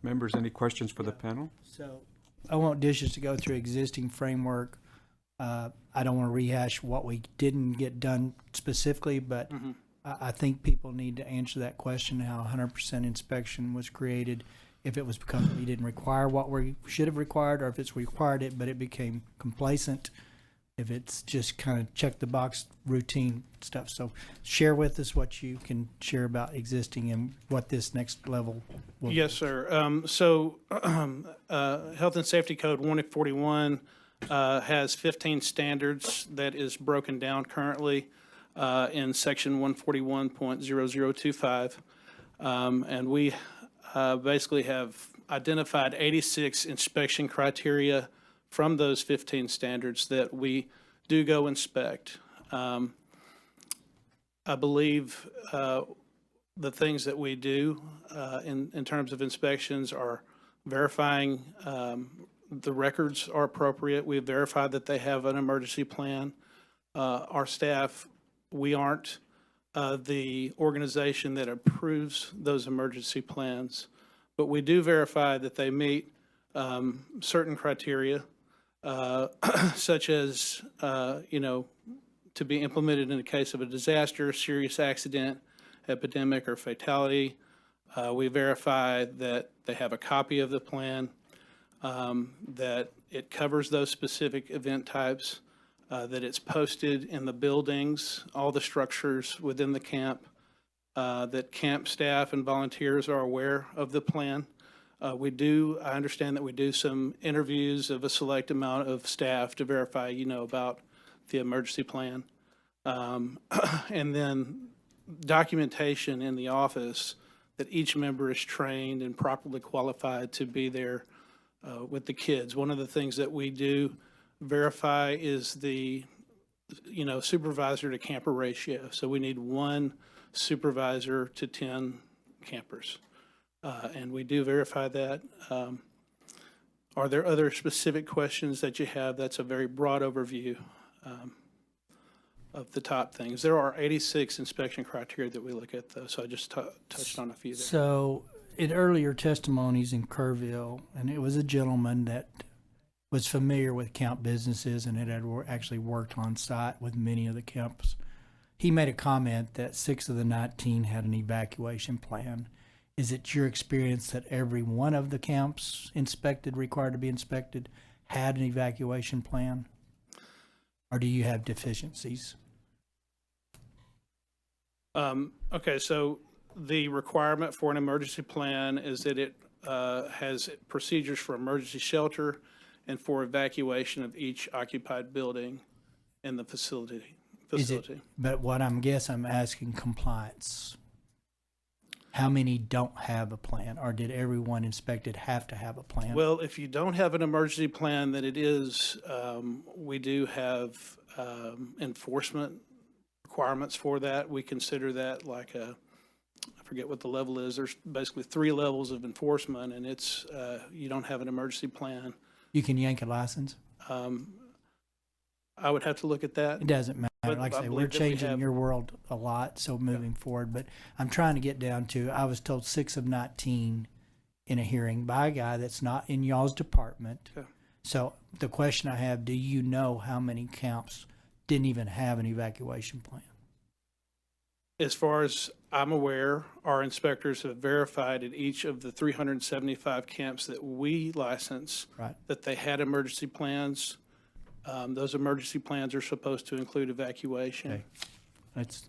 Members, any questions for the panel? So I want dishes to go through existing framework. I don't want to rehash what we didn't get done specifically, but I think people need to answer that question, how 100% inspection was created, if it was because we didn't require what we should have required, or if it's required it, but it became complacent, if it's just kind of check the box routine stuff. So share with us what you can share about existing and what this next level will Yes, sir. Health and Safety Code 141 has 15 standards that is broken down currently in section 141.0025. And we basically have identified 86 inspection criteria from those 15 standards that we do go inspect. I believe the things that we do in terms of inspections are verifying the records are appropriate. We've verified that they have an emergency plan. Our staff, we aren't the organization that approves those emergency plans, but we do verify that they meet certain criteria, such as, to be implemented in the case of a disaster, serious accident, epidemic, or fatality. We verify that they have a copy of the plan, that it covers those specific event types, that it's posted in the buildings, all the structures within the camp, that camp staff and volunteers are aware of the plan. I understand that we do some interviews of a select amount of staff to verify, about the emergency plan. And then documentation in the office that each member is trained and properly qualified to be there with the kids. One of the things that we do verify is the, supervisor to camper ratio. So we need 1 supervisor to 10 campers. And we do verify that. Are there other specific questions that you have? That's a very broad overview of the top things. There are 86 inspection criteria that we look at, though, so I just touched on a few there. So in earlier testimonies in Kerrville, and it was a gentleman that was familiar with camp businesses and had actually worked on site with many of the camps. He made a comment that 6 of the 19 had an evacuation plan. Is it your experience that every one of the camps required to be inspected, had an evacuation plan? Or do you have deficiencies? Okay, so the requirement for an emergency plan is that it has procedures for emergency shelter and for evacuation of each occupied building in the facility. But what I'm asking compliance. How many don't have a plan, or did everyone inspected have to have a plan? Well, if you don't have an emergency plan, then it is, we do have enforcement requirements for that. We consider that like I forget what the level is. There's basically 3 levels of enforcement, and it's, you don't have an emergency plan. You can yank a license? I would have to look at that. It doesn't matter. But Like I I say, believe we're that we changing have- your world a lot, so moving forward. But I'm trying to get down to, I was told 6 of 19 in a hearing by a guy that's not in y'all's department. Okay. So the question I have, do you know how many camps didn't even have an evacuation plan? As far as I'm aware, our inspectors have verified at each of the 375 camps that we license Right. that they had emergency plans. Those emergency plans are supposed to include evacuation. Okay.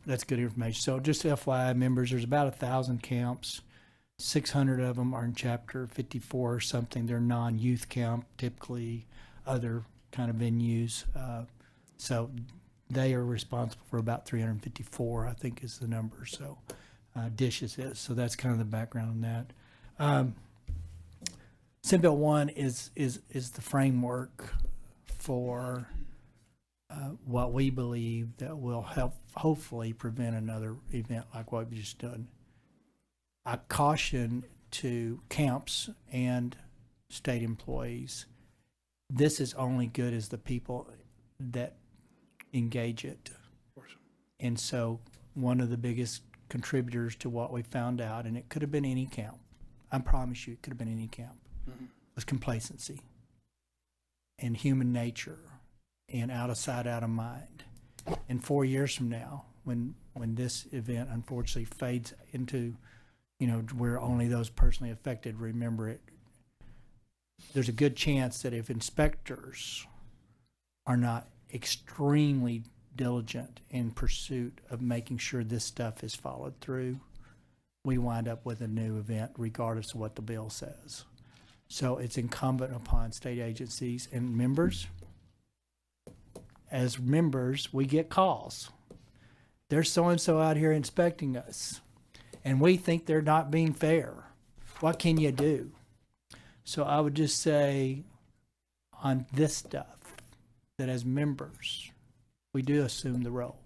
That's good information. So just FYI members, there's about 1,000 camps. 600 of them are in Chapter 54 or something. They're non-youth camp, typically other kind of venues. So they are responsible for about 354, I think is the number. So Dishes is. So that's kind of the background on that. Senate Bill 1 is the framework for what we believe that will help hopefully prevent another event like what we've just done. I caution to camps and state employees, this is only good as the people that engage it. And so one of the biggest contributors to what we found out, and it could have been any camp, I promise you it could have been any camp, was complacency and human nature and out of sight, out of mind. And 4 years from now, when this event unfortunately fades into, where only those personally affected remember it, there's a good chance that if inspectors are not extremely diligent in pursuit of making sure this stuff is followed through, we wind up with a new event regardless of what the bill says. So it's incumbent upon state agencies and members. As members, we get calls. There's so-and-so out here inspecting us, and we think they're not being fair. What can you do? So I would just say on this stuff, that as members, we do assume the role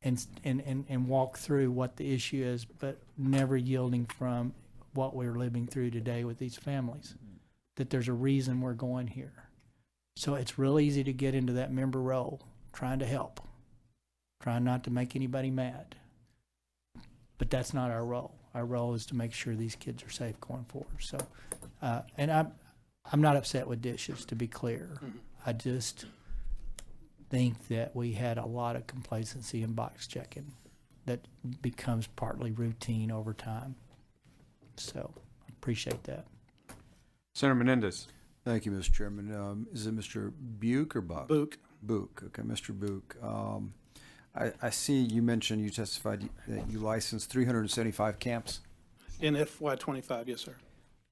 and walk through what the issue is, but never yielding from what we're living through today with these families, that there's a reason we're going here. So it's real easy to get into that member role, trying to help, trying not to make anybody mad. But that's not our role. Our role is to make sure these kids are safe going forward. So, and I'm not upset with Dishes, to be clear. I just think that we had a lot of complacency and box checking that becomes partly routine over time. So I appreciate that. Senator Menendez. Thank you, Mr. Chairman. Is it Mr. Buick or Buck? Buick. Buick. Okay, Mr. Buick. I see you mentioned, you testified that you licensed 375 camps. In FY25, yes, sir.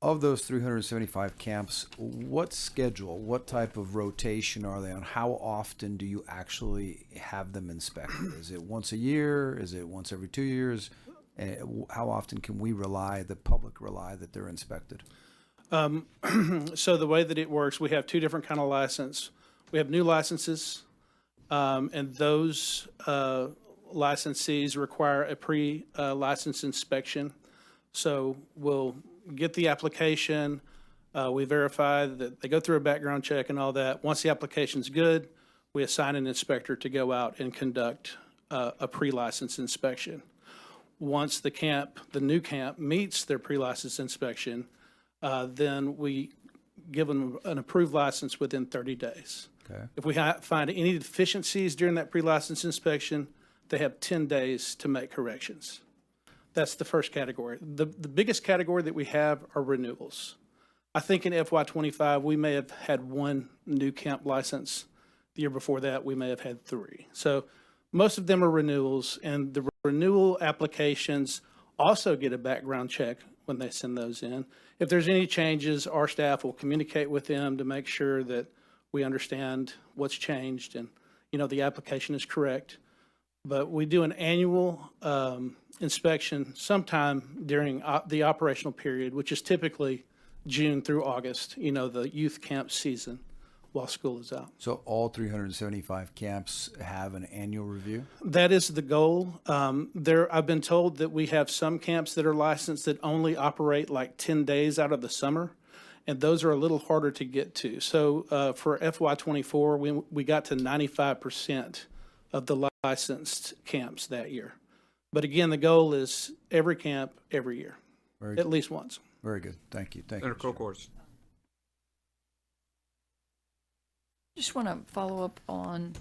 Of those 375 camps, what schedule, what type of rotation are they on? How often do you actually have them inspected? Is it once a year? Is it once every 2 years? How often can we rely, the public rely, that they're inspected? So the way that it works, we have two different kind of license. We have new licenses, and those licensees require a pre-license inspection. So we'll get the application, we verify that they go through a background check and all that. Once the application's good, we assign an inspector to go out and conduct a pre-license inspection. Once the new camp meets their pre-license inspection, then we give them an approved license within 30 days. Okay. If we find any deficiencies during that pre-license inspection, they have 10 days to make corrections. That's the first category. The biggest category that we have are renewals. I think in FY '25, we may have had one new camp license. The year before that, we may have had 3. So most of them are renewals, and the renewal applications also get a background check when they send those in. If there's any changes, our staff will communicate with them to make sure that we understand what's changed and, the application is correct. But we do an annual inspection sometime during the operational period, which is typically June through August, the youth camp season while school is out. So all 375 camps have an annual review? That is the goal. I've been told that we have some camps that are licensed that only operate like 10 days out of the summer, and those are a little harder to get to. So for FY '24, we got to 95% of the licensed camps that year. But again, the goal is every camp, every year, at least once. Very good. Thank you. Thank you. Senator Kokors. Just want to follow up on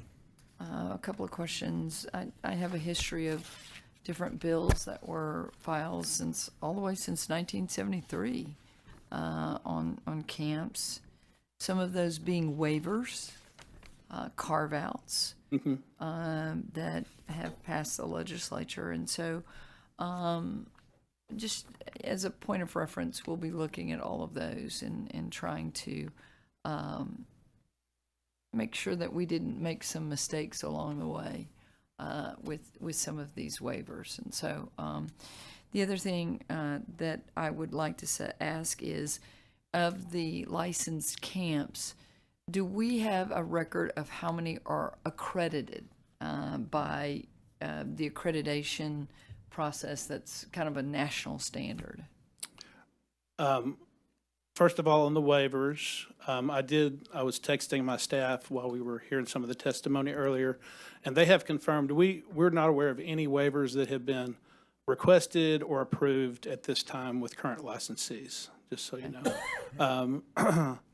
a couple of questions. I have a history of different bills that were filed all the way since 1973 on camps. Some of those being waivers, carve-outs that have passed the legislature. And so just as a point of reference, we'll be looking at all of those and trying to make sure that we didn't make some mistakes along the way with some of these waivers. And so the other thing that I would like to ask is, of the licensed camps, do we have a record of how many are accredited by the accreditation process that's kind of a national standard? First of all, on the waivers, I was texting my staff while we were hearing some of the testimony earlier, and they have confirmed we're not aware of any waivers that have been requested or approved at this time with current licensees, just so you know.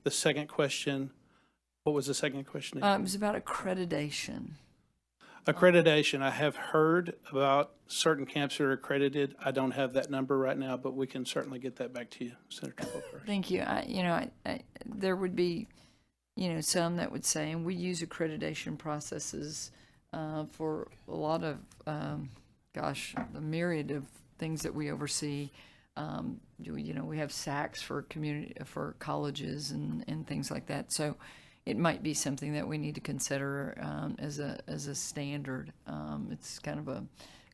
The second question, what was the second question? It was about accreditation. Accreditation, I have heard about certain camps that are accredited. I don't have that number right now, but we can certainly get that back to you, Senator Booker. Thank you. There would be, some that would say, and we use accreditation processes for a lot of, the myriad of things that we oversee. We have SACs for colleges and things like that. So it might be something that we need to consider as a standard. It's kind of a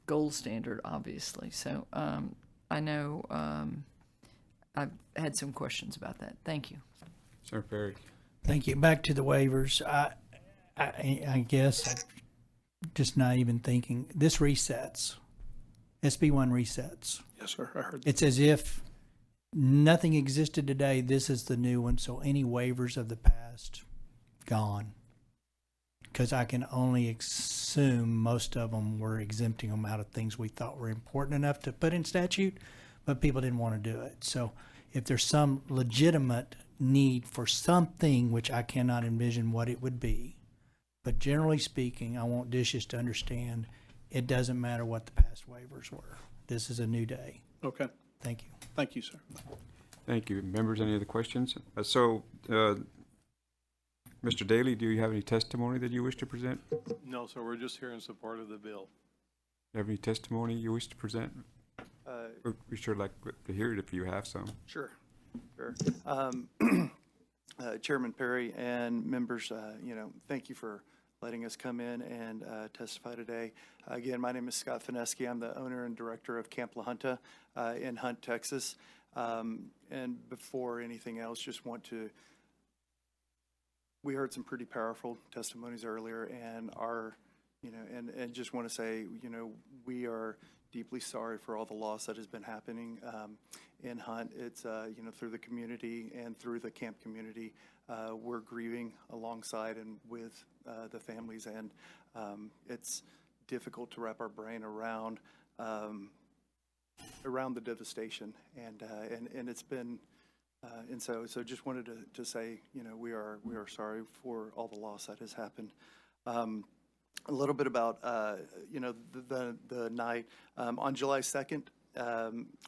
gold standard, obviously. So I know I've had some questions about that. Thank you. Senator Perry. Thank you. Back to the waivers. I guess I'm just not even thinking. This resets. SB 1 resets. Yes, sir. I heard that. It's as if nothing existed today. This is the new one. So any waivers of the past, gone. Because I can only assume most of them were exempting them out of things we thought were important enough to put in statute, but people didn't want to do it. So if there's some legitimate need for something, which I cannot envision what it would be, but generally speaking, I want DSHS to understand it doesn't matter what the past waivers were. This is a new day. Okay. Thank you. Thank you, sir. Thank you. Members, any other questions? Mr. Daly, do you have any testimony that you wish to present? No, sir, we're just here in support of the bill. You have any testimony you wish to present? We sure like to hear it if you have some. Sure. Sure. Chairman Perry and members, thank you for letting us come in and testify today. Again, my name is Scott Fineski. I'm the owner and director of Camp La Junta in Hunt, Texas. And before anything else, just want to, we heard some pretty powerful testimonies earlier, and and just want to say, we are deeply sorry for all the loss that has been happening in Hunt. It's, through the community and through the camp community, we're grieving alongside and with the families, and it's difficult to wrap our brain around the devastation, and it's been, and so just wanted to say, we are sorry for all the loss that has happened. A little bit about, the night. On July 2nd,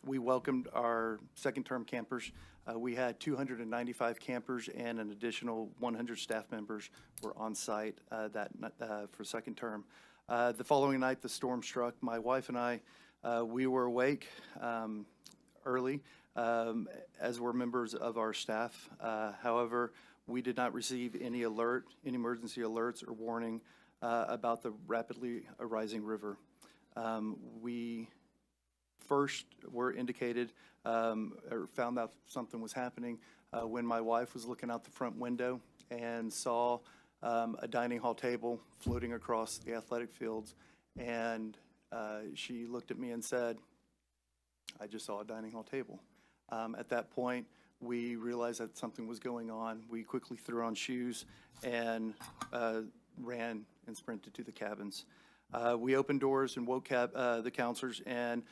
we welcomed our second-term campers. We had 295 campers and an additional 100 staff members were on site for second term. The following night, the storm struck. My wife and I, we were awake early, as were members of our staff. However, we did not receive any emergency alerts or warning about the rapidly rising river. We first were indicated or found out something was happening when my wife was looking out the front window and saw a dining hall table floating across the athletic fields, and she looked at me and said, "I just saw a dining hall table." At that point, we realized that something was going on. We quickly threw on shoes and ran and sprinted to the cabins. We opened doors and woke the counselors and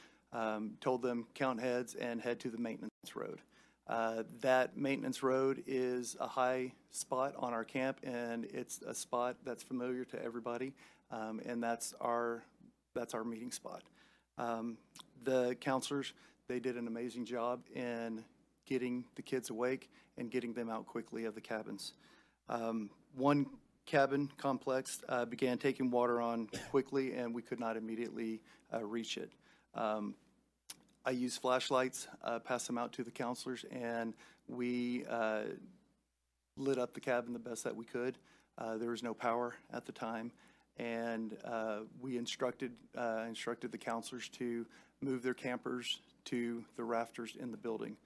told them count heads and head to the maintenance road. That maintenance road is a high spot on our camp, and it's a spot that's familiar to everybody, and that's our meeting spot. The counselors, they did an amazing job in getting the kids awake and getting them out quickly of the cabins. One cabin complex began taking water on quickly, and we could not immediately reach it. I used flashlights, passed them out to the counselors, and we lit up the cabin the best that we could. There was no power at the time, and we instructed the counselors to move their campers to the rafters in the building.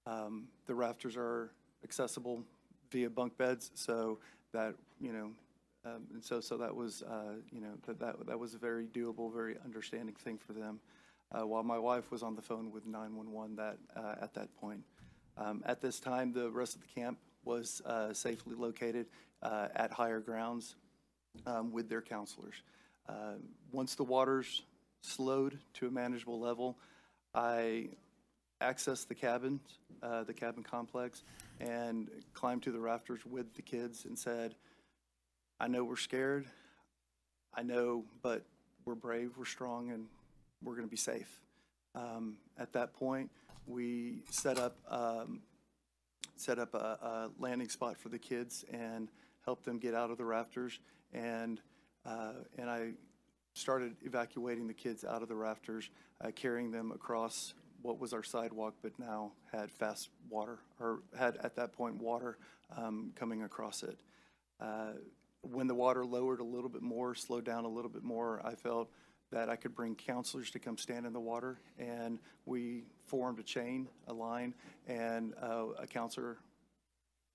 The rafters are accessible via bunk beds, so that, and so that was, that was a very doable, very understanding thing for them. While my wife was on the phone with 911 at that point. At this time, the rest of the camp was safely located at higher grounds with their counselors. Once the waters slowed to a manageable level, I accessed the cabin complex, and climbed to the rafters with the kids and said, "I know we're scared, I know, but we're brave, we're strong, and we're going to be safe." At that point, we set up a landing spot for the kids and helped them get out of the rafters, and I started evacuating the kids out of the rafters, carrying them across what was our sidewalk, but now had fast water, or had at that point water coming across it. When the water lowered a little bit more, slowed down a little bit more, I felt that I could bring counselors to come stand in the water, and we formed a line, and a counselor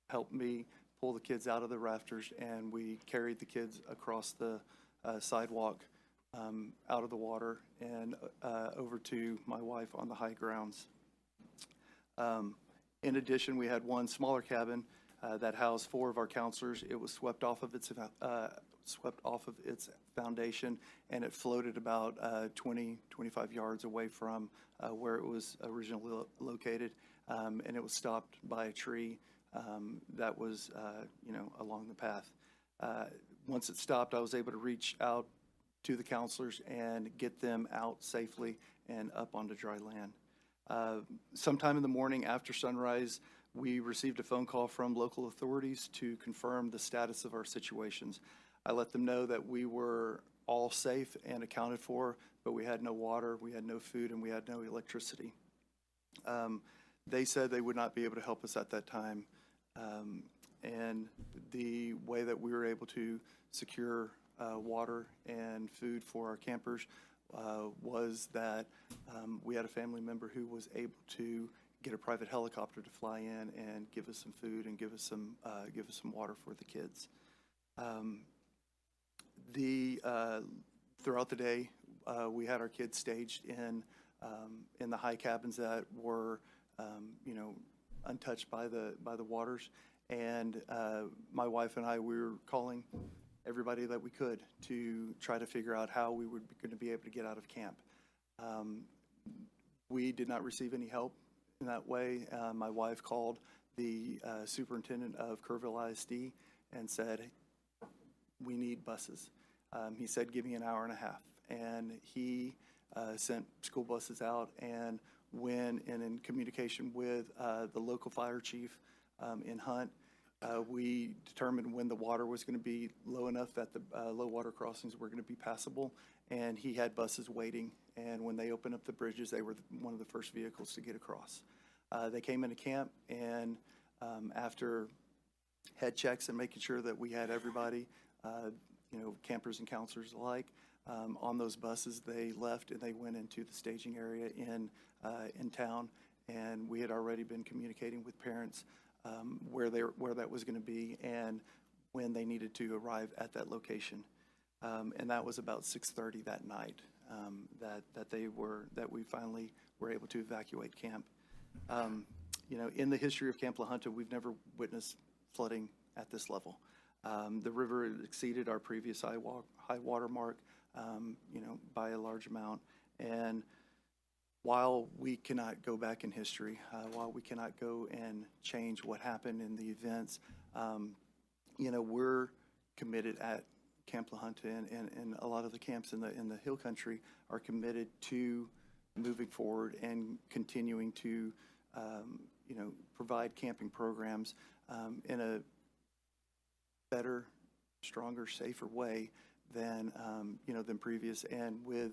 helped me pull the kids out of the rafters, and we carried the kids across the sidewalk out of the water and over to my wife on the high grounds. In addition, we had one smaller cabin that housed 4 of our counselors. It was swept off of its foundation, and it floated about 25 yards away from where it was originally located, and it was stopped by a tree that was, along the path. Once it stopped, I was able to reach out to the counselors and get them out safely and up onto dry land. Sometime in the morning after sunrise, we received a phone call from local authorities to confirm the status of our situations. I let them know that we were all safe and accounted for, but we had no water, we had no food, and we had no electricity. They said they would not be able to help us at that time. And the way that we were able to secure water and food for our campers was that we had a family member who was able to get a private helicopter to fly in and give us some food and give us some water for the kids. Throughout the day, we had our kids staged in the high cabins that were, untouched by the waters. And my wife and I, we were calling everybody that we could to try to figure out how we were going to be able to get out of camp. We did not receive any help in that way. My wife called the superintendent of Kerrville ISD and said, we need buses. He said, give me an hour and a half. And he sent school buses out, and when in communication with the local fire chief in Hunt, we determined when the water was going to be low enough that the low water crossings were going to be passable, and he had buses waiting. And when they opened up the bridges, they were one of the first vehicles to get across. They came into camp, and after head checks and making sure that we had everybody, campers and counselors alike, on those buses, they left and they went into the staging area in town. And we had already been communicating with parents where that was going to be and when they needed to arrive at that location. And that was about 6:30 that night that we finally were able to evacuate camp. In the history of Camp La Junta, we've never witnessed flooding at this level. The river exceeded our previous high water mark, by a large amount. And while we cannot go back in history, while we cannot go and change what happened in the events, we're committed at Camp La Junta, and a lot of the camps in the Hill Country are committed to moving forward and continuing to, provide camping programs in a better, stronger, safer way than previous. And with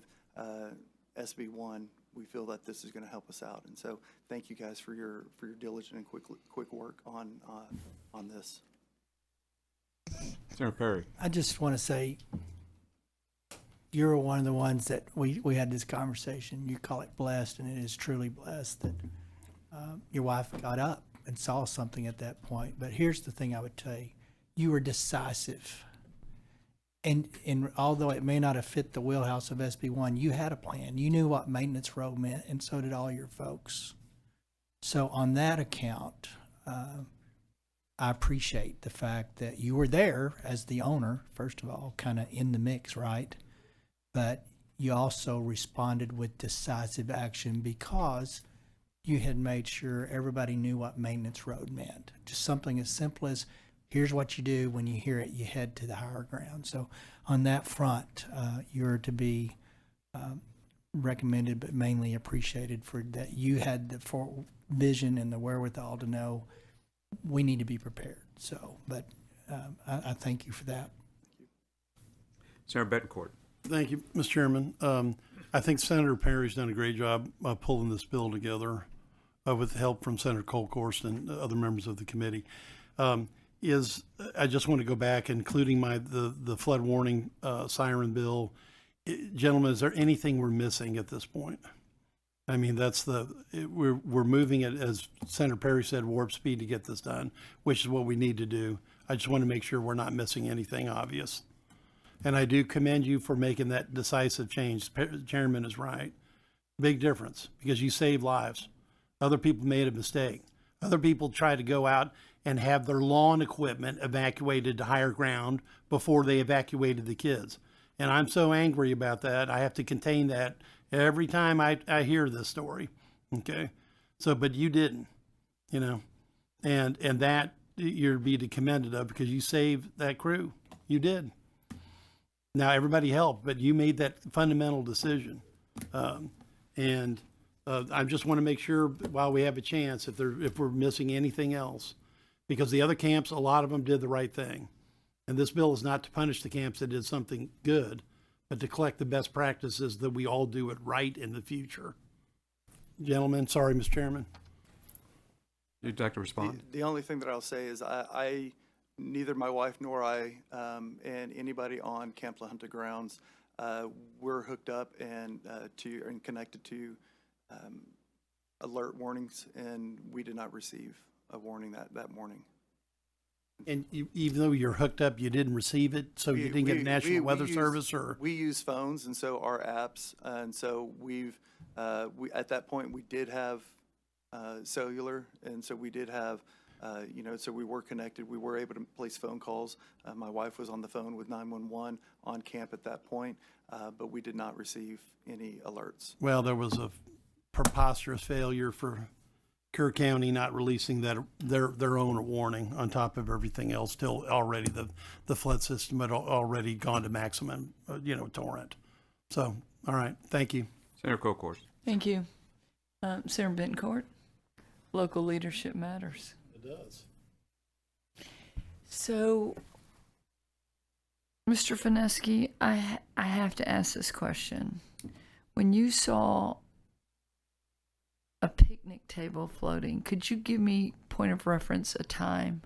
SB1, we feel that this is going to help us out. And so, thank you guys for your diligent and quick work on this. Senator Perry. I just want to say, you're one of the ones that we had this conversation. You call it blessed, and it is truly blessed that your wife got up and saw something at that point. But here's the thing I would tell you. You were decisive. And although it may not have fit the wheelhouse of SB1, you had a plan. You knew what maintenance road meant, and so did all your folks. So on that account, I appreciate the fact that you were there as the owner, first of all, kind of in the mix, right? But you also responded with decisive action because you had made sure everybody knew what maintenance road meant. Just something as simple as, here's what you do. When you hear it, you head to the higher ground. So on that front, you're to be recommended, but mainly appreciated for that. You had the vision and the wherewithal to know we need to be prepared. So, but I thank you for that. Senator Bettencourt. Thank you, Mr. Chairman. I think Senator Perry's done a great job pulling this bill together with help from Senator Colkhorst and other members of the committee. I just want to go back, including the flood warning siren bill. Gentlemen, is there anything we're missing at this point? I mean, we're moving it, as Senator Perry said, warp speed to get this done, which is what we need to do. I just want to make sure we're not missing anything obvious. And I do commend you for making that decisive change. The chairman is right. Big difference, because you save lives. Other people made a mistake. Other people tried to go out and have their lawn equipment evacuated to higher ground before they evacuated the kids. And I'm so angry about that. I have to contain that every time I hear this story. Okay. So, but you didn't, and that you're to be commended of, because you saved that crew. You did. Now everybody helped, but you made that fundamental decision. I just want to make sure while we have a chance, if we're missing anything else, because the other camps, a lot of them did the right thing. And this bill is not to punish the camps that did something good, but to collect the best practices that we all do it right in the future. Gentlemen, sorry, Mr. Chairman. You'd like to respond? The only thing that I'll say is neither my wife nor I, and anybody on Camp La Junta grounds, we're hooked up and connected to alert warnings, and we did not receive a warning that morning. And even though you're hooked up, you didn't receive it, so you didn't get National Weather Service or? We use phones, and so our apps, and so at that point, we did have cellular, and so we did have, so we were connected. We were able to place phone calls. My wife was on the phone with 911 on camp at that point, but we did not receive any alerts. Well, there was a preposterous failure for Kerr County not releasing their own warning on top of everything else till already the flood system had already gone to maximum, torrent. So, all right, thank you. Senator Colcourt. Thank you. Senator Bencourt, local leadership matters. It does. So, Mr. Fineski, I have to ask this question. When you saw a picnic table floating, could you give me, point of reference, a time?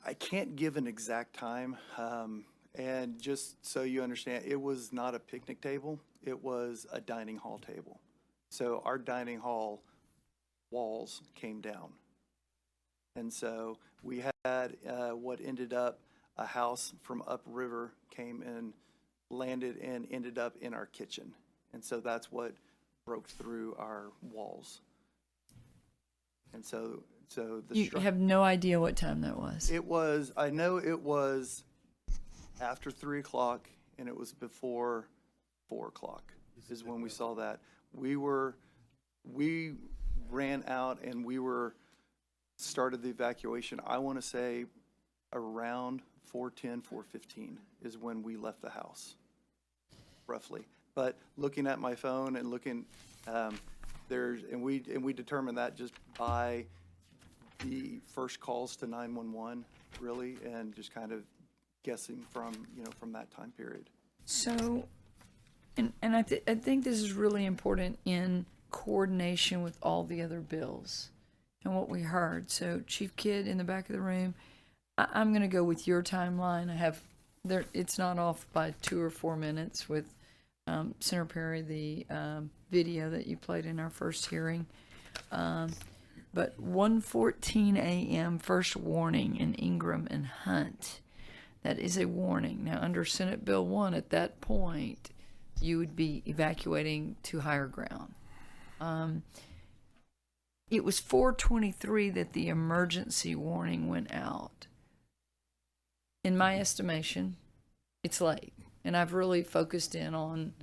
I can't give an exact time, and just so you understand, it was not a picnic table. It was a dining hall table. So our dining hall walls came down. And so we had what ended up a house from upriver came and landed and ended up in our kitchen. And so that's what broke through our walls. And so You have no idea what time that was. I know it was after 3 o'clock, and it was before 4 o'clock is when we saw that. We ran out and started the evacuation. I want to say around 4:10, 4:15 is when we left the house, roughly. But looking at my phone and looking, we determined that just by the first calls to 911, really, and just kind of guessing from that time period. So, and I think this is really important in coordination with all the other bills and what we heard. So, Chief Kidd in the back of the room, I'm going to go with your timeline. It's not off by 2 or 4 minutes with Senator Perry, the video that you played in our first hearing. But 1:14 a.m. first warning in Ingram and Hunt. That is a warning. Now, under Senate Bill 1, at that point, you would be evacuating to higher ground. It was 4:23 that the emergency warning went out. In my estimation, it's late. And I've really focused in on,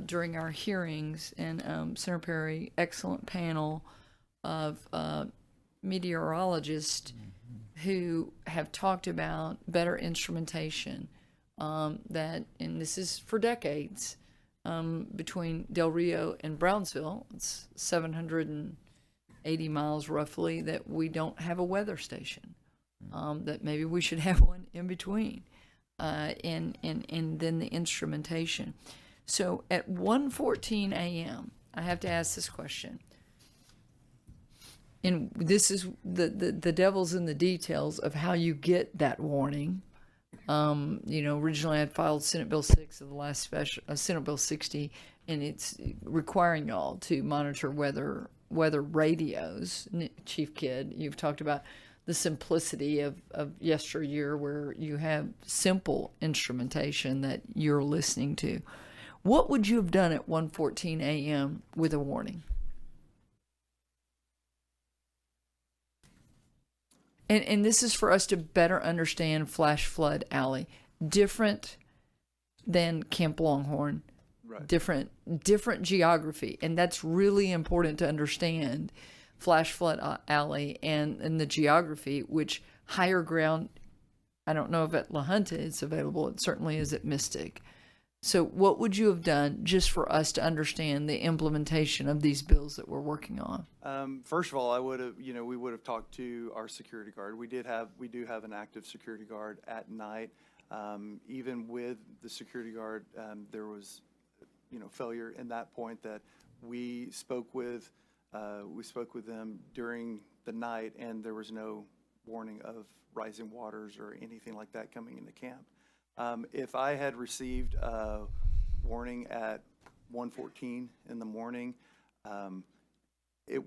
during our hearings, and Senator Perry, excellent panel of meteorologists who have talked about better instrumentation, and this is for decades, between Del Rio and Brownsville, it's 780 miles roughly, that we don't have a weather station, that maybe we should have one in between, and then the instrumentation. So at 1:14 a.m., I have to ask this question. And this is the devil's in the details of how you get that warning. Originally I'd filed Senate Bill 6 of the last special, Senate Bill 60, and it's requiring y'all to monitor weather radios. Chief Kidd, you've talked about the simplicity of yesteryear where you have simple instrumentation that you're listening to. What would you have done at 1:14 a.m. with a warning? And this is for us to better understand Flash Flood Alley. Different than Camp Longhorn. Right. Different geography. And that's really important to understand Flash Flood Alley and the geography, which higher ground, I don't know if at La Junta it's available. It certainly is at Mystic. So what would you have done just for us to understand the implementation of these bills that we're working on? First of all, we would have talked to our security guard. We do have an active security guard at night. Even with the security guard, there was, failure in that point that we spoke with We spoke with them during the night, and there was no warning of rising waters or anything like that coming into camp. If I had received a warning at 1:14 in the morning, I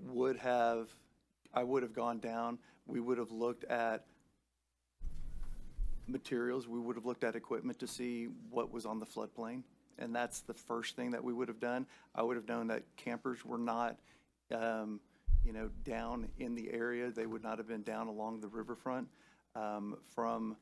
would have gone down. We would have looked at materials. We would have looked at equipment to see what was on the floodplain. And that's the first thing that we would have done. I would have known that campers were not, down in the area. They would not have been down along the riverfront. From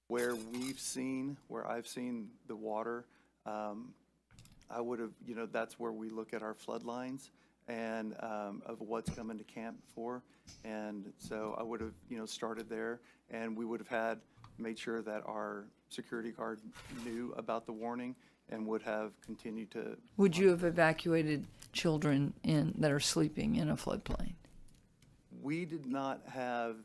where I've seen the water, I would have, that's where we look at our flood lines and of what's coming to camp for. And so I would have, started there, and we would have made sure that our security guard knew about the warning and would have continued to. Would you have evacuated children that are sleeping in a floodplain? We did not have,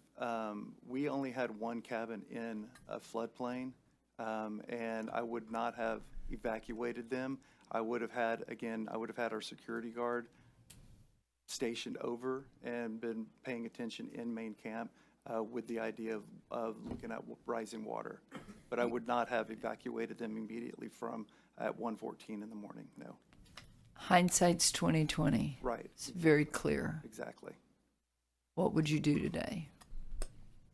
we only had one cabin in a floodplain, and I would not have evacuated them. I would have had our security guard stationed over and been paying attention in main camp with the idea of looking at rising water. But I would not have evacuated them immediately from at 1:14 in the morning, no. Hindsight's 2020. Right. It's very clear. Exactly. What would you do today?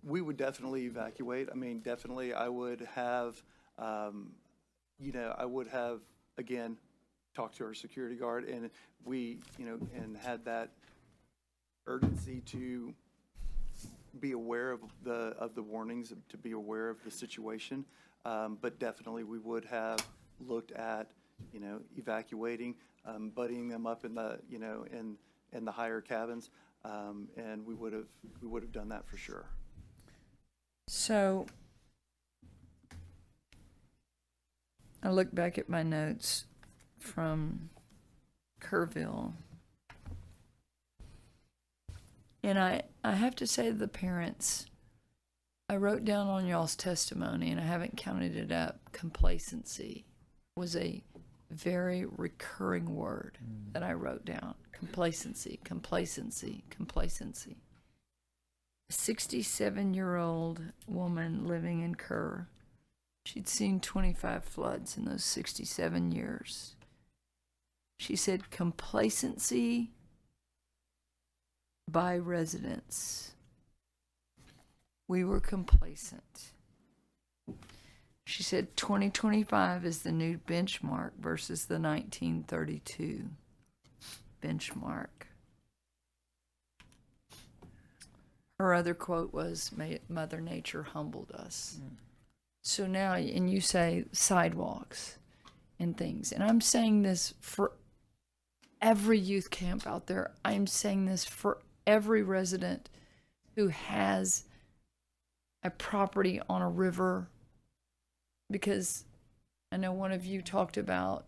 We would definitely evacuate. I mean, definitely I would have, again, talked to our security guard, and we, and had that urgency to be aware of the warnings, to be aware of the situation. But definitely we would have looked at, evacuating, buddying them up in the, in the higher cabins. And we would have done that for sure. So I look back at my notes from Kerrville, and I have to say to the parents, I wrote down on y'all's testimony, and I haven't counted it up, complacency was a very recurring word that I wrote down. Complacency, complacency, complacency. A 67-year-old woman living in Kerr, she'd seen 25 floods in those 67 years. She said complacency by residents. We were complacent. She said 2025 is the new benchmark versus the 1932 benchmark. Her other quote was, Mother Nature humbled us. So now, and you say sidewalks and things, and I'm saying this for every youth camp out there. I'm saying this for every resident who has a property on a river, because I know one of you talked about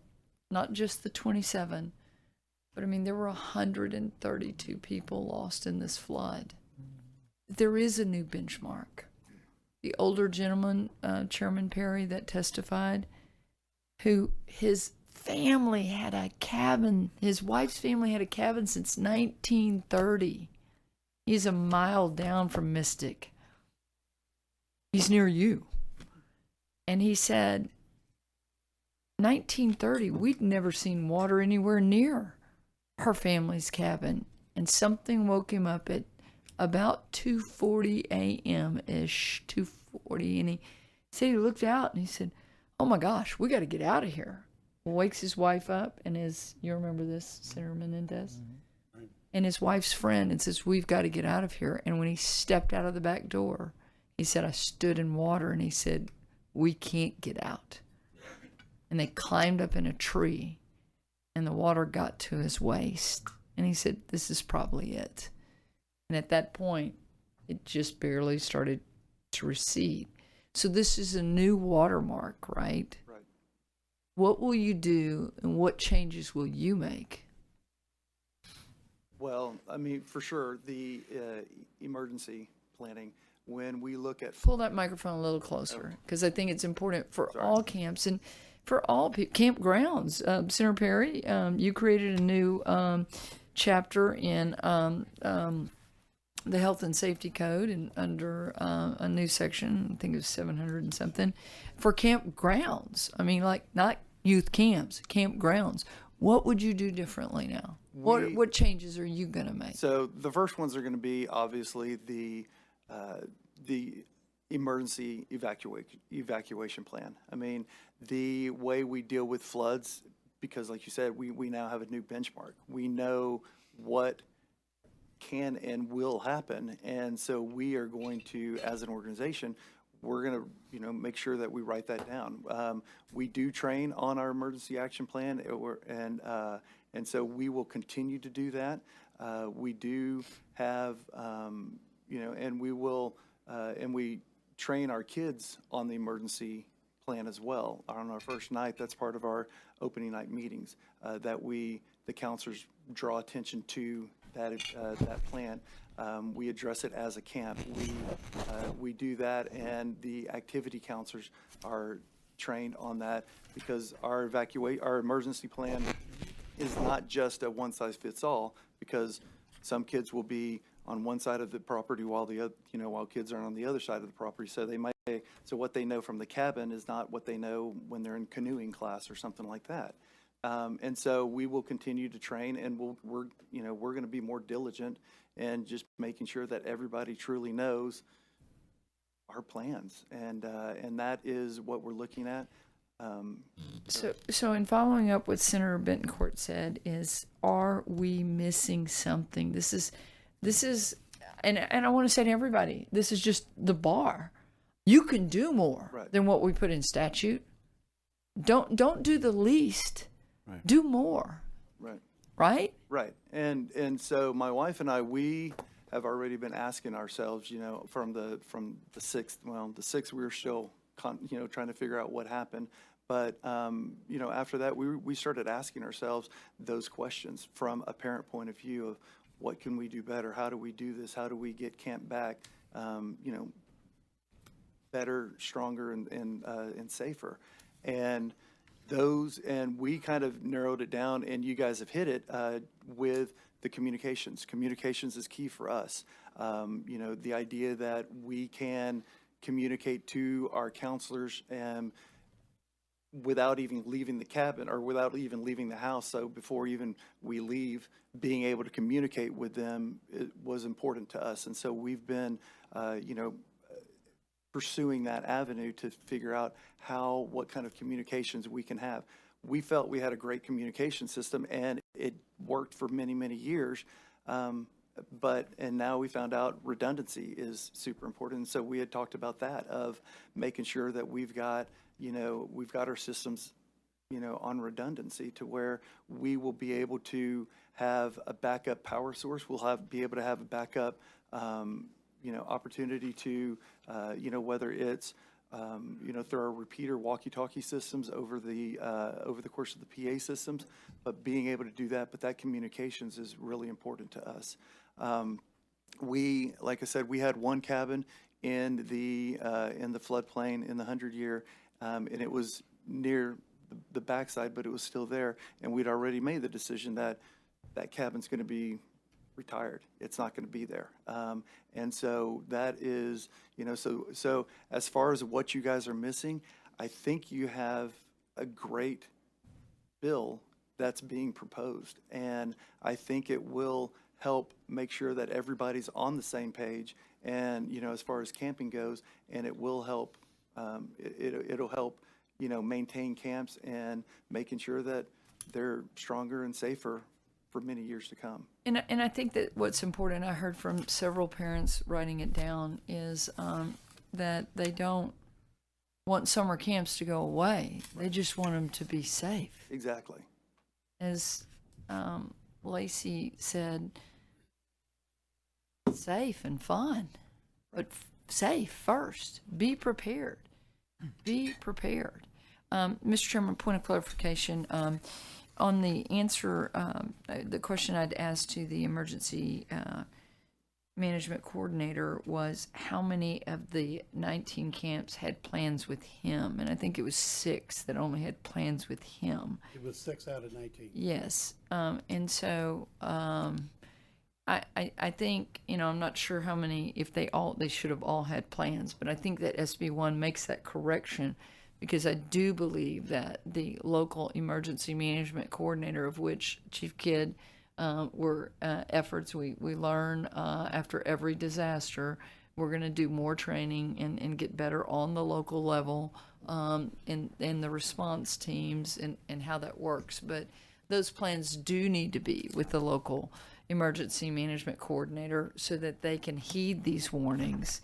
not just the 27, but I mean, there were 132 people lost in this flood. There is a new benchmark. The older gentleman, Chairman Perry, that testified, who his family had a cabin, his wife's family had a cabin since 1930. He's a mile down from Mystic. He's near you. And he said, 1930, we'd never seen water anywhere near her family's cabin. And something woke him up at about 2:40 a.m.-ish, 2:40, and he said he looked out and he said, oh my gosh, we got to get out of here. Wakes his wife up and you remember this, Senator Menendez? Mm-hmm. And his wife's friend, and says, we've got to get out of here. And when he stepped out of the back door, he said, I stood in water, and he said, we can't get out. And they climbed up in a tree, and the water got to his waist. And he said, this is probably it. And at that point, it just barely started to recede. So this is a new watermark, right? Right. What will you do, and what changes will you make? Well, I mean, for sure, the emergency planning, when we look at. Pull that microphone a little closer, because I think it's important for all camps and for all campgrounds. Senator Perry, you created a new chapter in the Health and Safety Code and under a new section, I think it was 700 and something, for campgrounds. I mean, like not youth camps, campgrounds. What would you do differently now? What changes are you going to make? So the first ones are going to be obviously the emergency evacuation plan. I mean, the way we deal with floods, because like you said, we now have a new benchmark. We know what can and will happen, and so we are going to, as an organization, we're going to, make sure that we write that down. We do train on our emergency action plan, and so we will continue to do that. We do have, and we will, and we train our kids on the emergency plan as well. On our first night, that's part of our opening night meetings, that the counselors draw attention to that plan. We address it as a camp. We do that, and the activity counselors are trained on that, because our emergency plan is not just a one-size-fits-all, because some kids will be on one side of the property while while kids are on the other side of the property. So what they know from the cabin is not what they know when they're in canoeing class or something like that. And so we will continue to train, and we're going to be more diligent and just making sure that everybody truly knows our plans, and that is what we're looking at. So in following up what Senator Bentoncourt said is, are we missing something? This is, and I want to say to everybody, this is just the bar. You can do more than what we put in statute. Don't do the least. Right. Do more. Right? Right. And so my wife and I, we have already been asking ourselves, from the 6th, the 6th we were still, trying to figure out what happened. But, after that, we started asking ourselves those questions from a parent point of view of what can we do better? How do we do this? How do we get camp back, better, stronger, and safer? And we kind of narrowed it down, and you guys have hit it with the communications. Communications is key for us. The idea that we can communicate to our counselors without even leaving the cabin or without even leaving the house. So before even we leave, being able to communicate with them was important to us. And so we've been, pursuing that avenue to figure out what kind of communications we can have. We felt we had a great communication system, and it worked for many, many years. And now we found out redundancy is super important. And so we had talked about that, of making sure that we've got our systems, on redundancy, to where we will be able to have a backup power source. We'll be able to have a backup, opportunity to, whether it's, through our repeater walkie-talkie systems over the course of the PA systems, but being able to do that. But that communications is really important to us. Like I said, we had one cabin in the floodplain in the 100-year, and it was near the backside, but it was still there. And we'd already made the decision that cabin's going to be retired. It's not going to be there. And so that is, so as far as what you guys are missing, I think you have a great bill that's being proposed. And I think it will help make sure that everybody's on the same page. And, as far as camping goes, and it will help, it'll help, maintain camps and making sure that they're stronger and safer for many years to come. And I think that what's important, I heard from several parents writing it down, is that they don't want summer camps to go away. They just want them to be safe. Exactly. As Lacey said, safe and fun, but safe first. Be prepared. Be prepared. Mr. Chairman, point of clarification. On the answer, the question I'd asked to the emergency management coordinator was how many of the 19 camps had plans with him. And I think it was 6 that only had plans with him. It was 6 out of 19. Yes. And so I think, I'm not sure how many, if they should have all had plans, but I think that SB1 makes that correction, because I do believe that the local emergency management coordinator, of which Chief Kidd were efforts we learn after every disaster. We're going to do more training and get better on the local level in the response teams and how that works. But those plans do need to be with the local emergency management coordinator so that they can heed these warnings.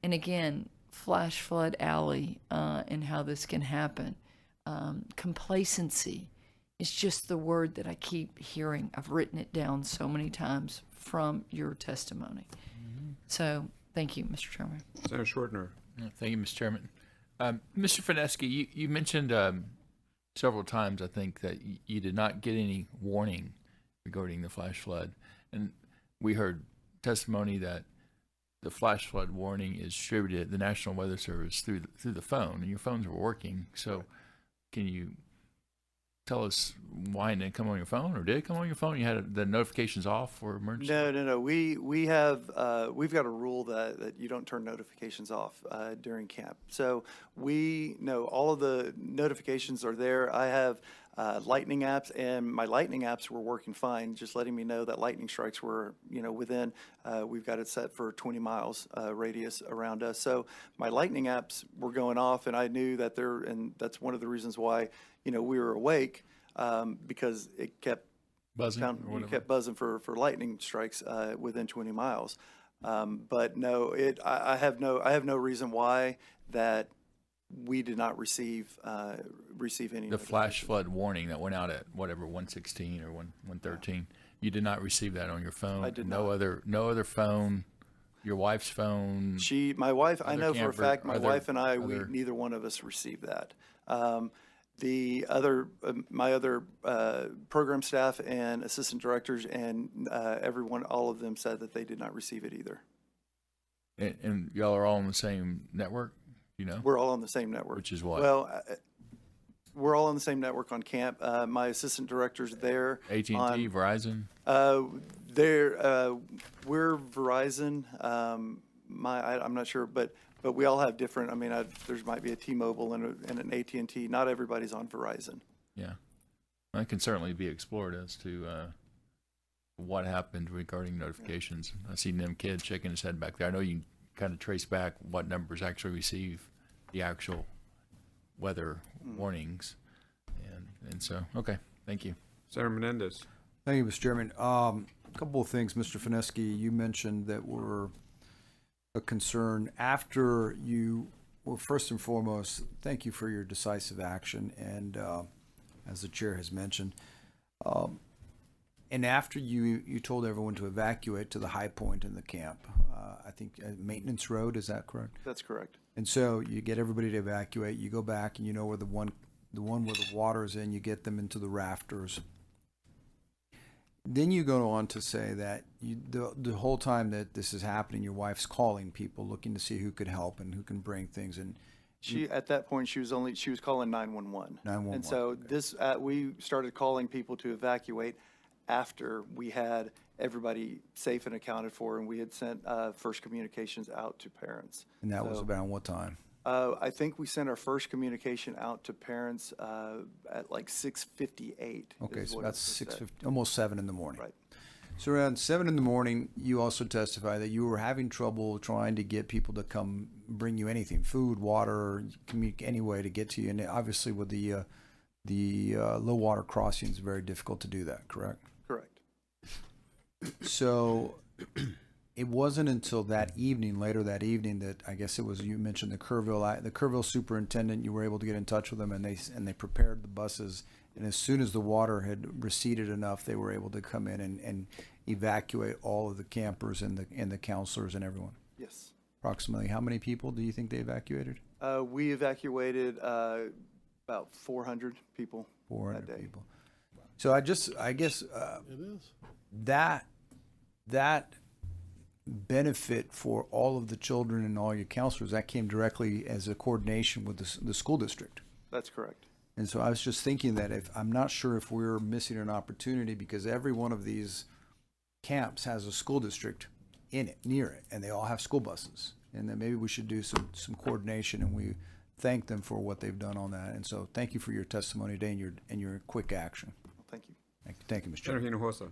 And again, flash flood alley and how this can happen. Complacency is just the word that I keep hearing. I've written it down so many times from your testimony. So thank you, Mr. Chairman. Senator Schwartner. Thank you, Mr. Chairman. Mr. Fineski, you mentioned several times, I think, that you did not get any warning regarding the flash flood. And we heard testimony that the flash flood warning is distributed, the National Weather Service, through the phone, and your phones were working. So can you tell us why it didn't come on your phone, or did it come on your phone? You had the notifications off for emergency? No. We have we've got a rule that you don't turn notifications off during camp. So we know all of the notifications are there. I have lightning apps, and my lightning apps were working fine, just letting me know that lightning strikes were within. We've got it set for 20 miles radius around us. So my lightning apps were going off, and I knew that and that's one of the reasons why we were awake, because it kept buzzing. It kept buzzing for lightning strikes within 20 miles. But no, I have no reason why that we did not receive any. The flash flood warning that went out at whatever 116 or 113. You did not receive that on your phone. I did no not. No other phone. Your wife's phone. My wife. I know for a fact. My wife and I. other- Neither one of us received that. The other, my other program staff and assistant directors and everyone, all of them said that they did not receive it either. And y'all are all on the same network, We're all on the same network. Which is what? Well, we're all on the same network on camp. My assistant director's there. AT&T, Verizon. We're Verizon. I'm not sure, but we all have different. I mean, there might be a T-Mobile and an AT&T. Not everybody's on Verizon. Yeah, that can certainly be explored as to what happened regarding notifications. I see Nim Kidd shaking his head back there. I know you can kind of trace back what numbers actually receive the actual weather warnings, and so okay, thank you, Senator Menendez. Thank you, Mr. Chairman. A couple of things, Mr. Fineski. You mentioned that were a concern after you. Well, first and foremost, thank you for your decisive action, and as the chair has mentioned, and after you told everyone to evacuate to the high point in the camp, I think Maintenance Road, is that correct? That's correct. And so you get everybody to evacuate. You go back, and you know where the one where the water is in. You get them into the rafters. Then you go on to say that the whole time that this is happening, your wife's calling people, looking to see who could help and who can bring things. And At that point, she was calling 911. 911. And so we started calling people to evacuate after we had everybody safe and accounted for, and we had sent first communications out to parents. And that was about what time? I think we sent our first communication out to parents at like 6:58. Okay, so that's 6:50, almost 7 in the morning. Right. So around 7 in the morning, you also testify that you were having trouble trying to get people to come bring you anything, food, water, any way to get to you. And obviously with the low water crossing, it's very difficult to do that, correct? Correct. So it wasn't until later that evening, that I guess it was, you mentioned the Kerrville superintendent, you were able to get in touch with them, and they prepared the buses. And as soon as the water had receded enough, they were able to come in and evacuate all of the campers and the counselors and everyone. Yes. Approximately how many people do you think they evacuated? We evacuated about 400 people 400 that day. people. So I guess It is. that benefit for all of the children and all your counselors, that came directly as a coordination with the school district. That's correct. And so I was just thinking that I'm not sure if we're missing an opportunity, because every one of these camps has a school district in it, near it, and they all have school buses. And then maybe we should do some coordination, and we thank them for what they've done on that. And so thank you for your testimony today and your quick action. Thank you. Thank you, Mr. Chairman. Senator Hinojosa.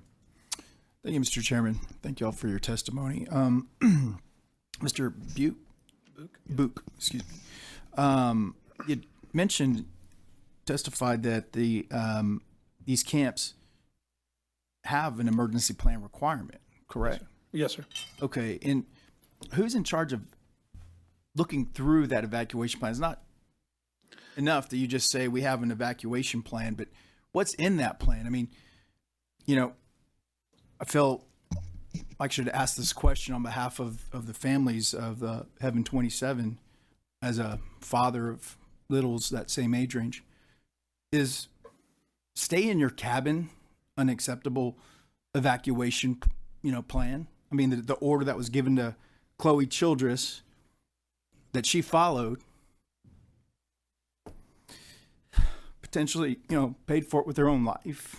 Thank you, Mr. Chairman. Thank you all for your testimony. Mr. Book, excuse me. You testified that these camps have an emergency plan requirement, correct? Yes, sir. Okay, and who's in charge of looking through that evacuation plan? It's not enough that you just say we have an evacuation plan, but what's in that plan? I mean, you know, I feel like I should ask this question on behalf of the families of the Heaven 27 as a father of littles that same age range. Is stay in your cabin an acceptable evacuation, plan? I mean, the order that was given to Chloe Childress that she followed, potentially, paid for it with her own life.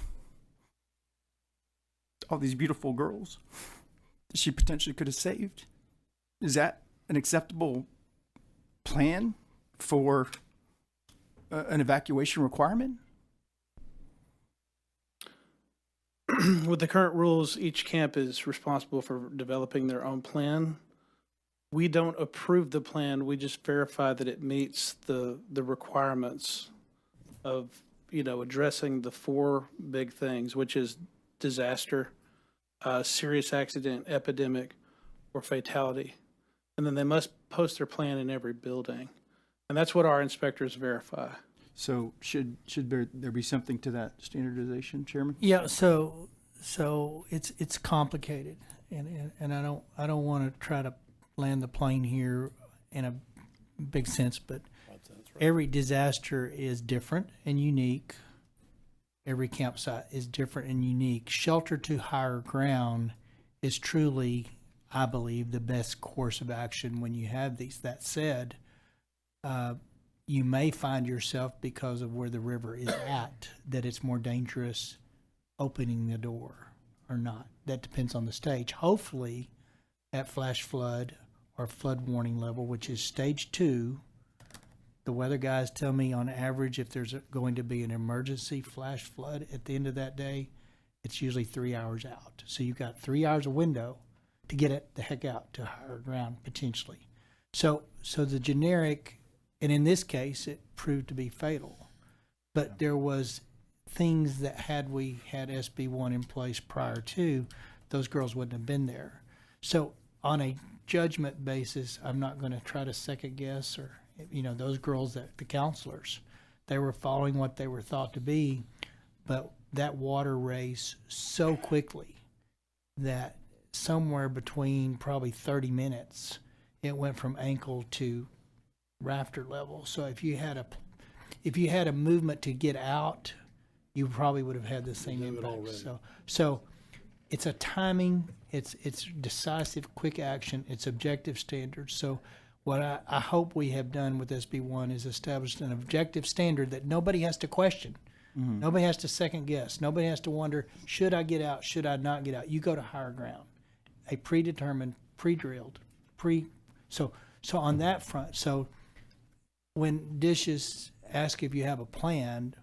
All these beautiful girls that she potentially could have saved. Is that an acceptable plan for an evacuation requirement? With the current rules, each camp is responsible for developing their own plan. We don't approve the plan. We just verify that it meets the requirements of, addressing the four big things, which is disaster, serious accident, epidemic, or fatality. And then they must post their plan in every building. And that's what our inspectors verify. So should there be something to that standardization, Chairman? Yeah, so it's complicated, and I don't want to try to land the plane here in a big sense, but every disaster is different and unique. Every campsite is different and unique. Shelter to higher ground is truly, I believe, the best course of action when you have these. That said, you may find yourself, because of where the river is at, that it's more dangerous opening the door or not. That depends on the stage. Hopefully, at flash flood or flood warning level, which is stage 2, the weather guys tell me on average, if there's going to be an emergency flash flood at the end of that day, it's usually 3 hours out. So you've got 3 hours of window to get it the heck out to higher ground potentially. So the generic, and in this case, it proved to be fatal. But there was things that had we had SB1 in place prior to, those girls wouldn't have been there. So on a judgment basis, I'm not going to try to second guess or, those girls, that the counselors, they were following what they were thought to be, but that water raised so quickly that somewhere between probably 30 minutes, it went from ankle to rafter level. So if you had a movement to get out, you probably would have had the same impact. So it's a timing, it's decisive, quick action, it's objective standards. So what I hope we have done with SB1 is established an objective standard that nobody has to question. Mm-hmm. Nobody has to second guess. Nobody has to wonder, should I get out? Should I not get out? You go to higher ground. A predetermined, pre-drilled, so on that front. So when dishes ask if you have a plan,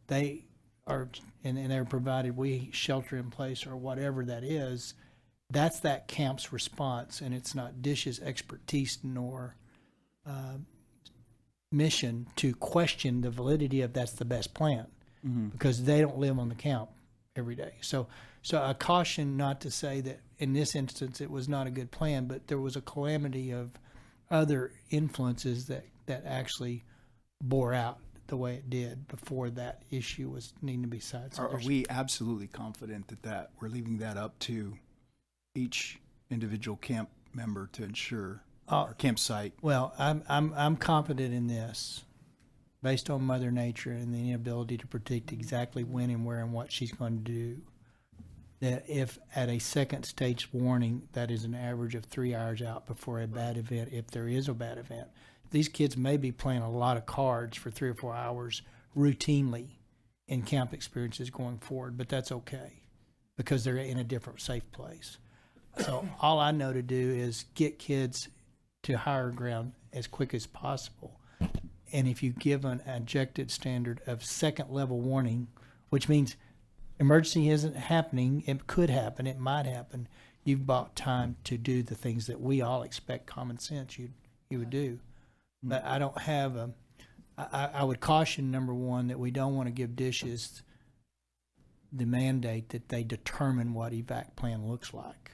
they are, and they're provided we shelter in place or whatever that is, that's that camp's response, and it's not dishes expertise nor mission to question the validity of that's the best plan, because they don't live on the camp every day. So I caution not to say that in this instance it was not a good plan, but there was a calamity of other influences that actually bore out the way it did before that issue was needing to be decided. So Are we absolutely confident that we're leaving that up to each individual camp member to ensure our campsite? Well, I'm confident in this, based on Mother Nature and the inability to predict exactly when and where and what she's going to do. that if at a second stage warning, that is an average of 3 hours out before a bad event, if there is a bad event. These kids may be playing a lot of cards for 3 or 4 hours routinely in camp experiences going forward, but that's okay because they're in a different safe place. So all I know to do is get kids to higher ground as quick as possible. And if you give an objective standard of second level warning, which means emergency isn't happening, it could happen, it might happen, you've bought time to do the things that we all expect common sense you would do. But I don't have I would caution, number one, that we don't want to give dishes the mandate that they determine what evac plan looks like,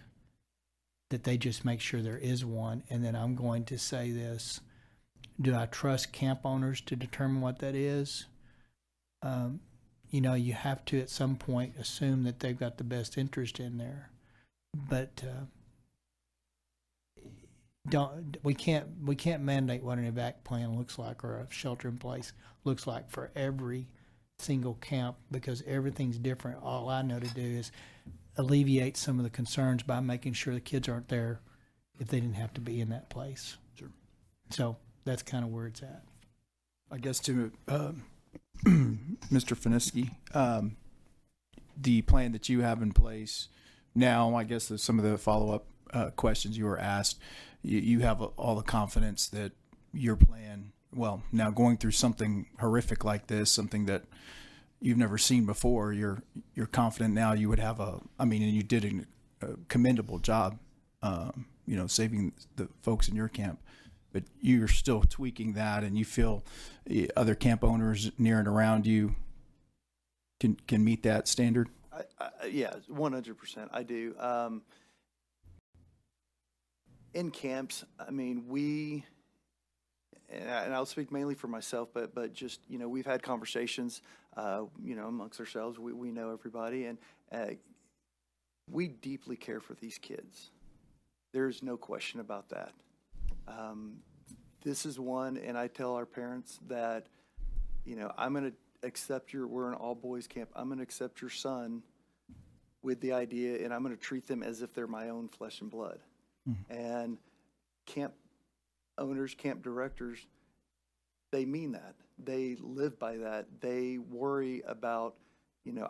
that they just make sure there is one. And then I'm going to say this, do I trust camp owners to determine what that is? You know, you have to at some point assume that they've got the best interest in there. But we can't mandate what an evac plan looks like or a shelter in place looks like for every single camp, because everything's different. All I know to do is alleviate some of the concerns by making sure the kids aren't there if they didn't have to be in that place. Sure. So that's kind of where it's at. I guess to Mr. Fineski, the plan that you have in place now, I guess some of the follow-up questions you were asked, you have all the confidence that your plan, well, now going through something horrific like this, something that you've never seen before, you're confident now you would have and you did a commendable job, saving the folks in your camp. But you're still tweaking that, and you feel other camp owners near and around you can meet that standard? Yeah, 100%. I do. In camps, I mean, and I'll speak mainly for myself, but just, we've had conversations, amongst ourselves. We know everybody, and we deeply care for these kids. There's no question about that. This is one, and I tell our parents that, I'm going to accept we're an all-boys camp. I'm going to accept your son with the idea, and I'm going to treat them as if they're my own flesh and blood. And camp owners, camp directors, they mean that. They live by that. They worry about,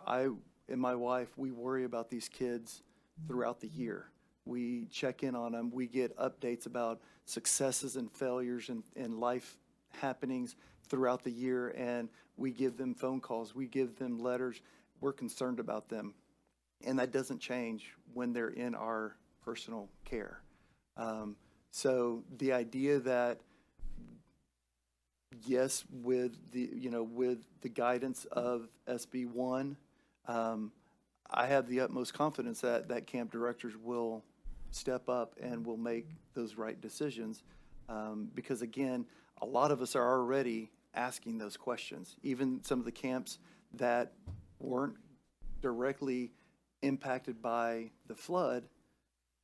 I and my wife, we worry about these kids throughout the year. We check in on them. We get updates about successes and failures and life happenings throughout the year, and we give them phone calls. We give them letters. We're concerned about them. And that doesn't change when they're in our personal care. So the idea that, yes, with the guidance of SB 1, I have the utmost confidence that camp directors will step up and will make those right decisions. Because again, a lot of us are already asking those questions. Even some of the camps that weren't directly impacted by the flood,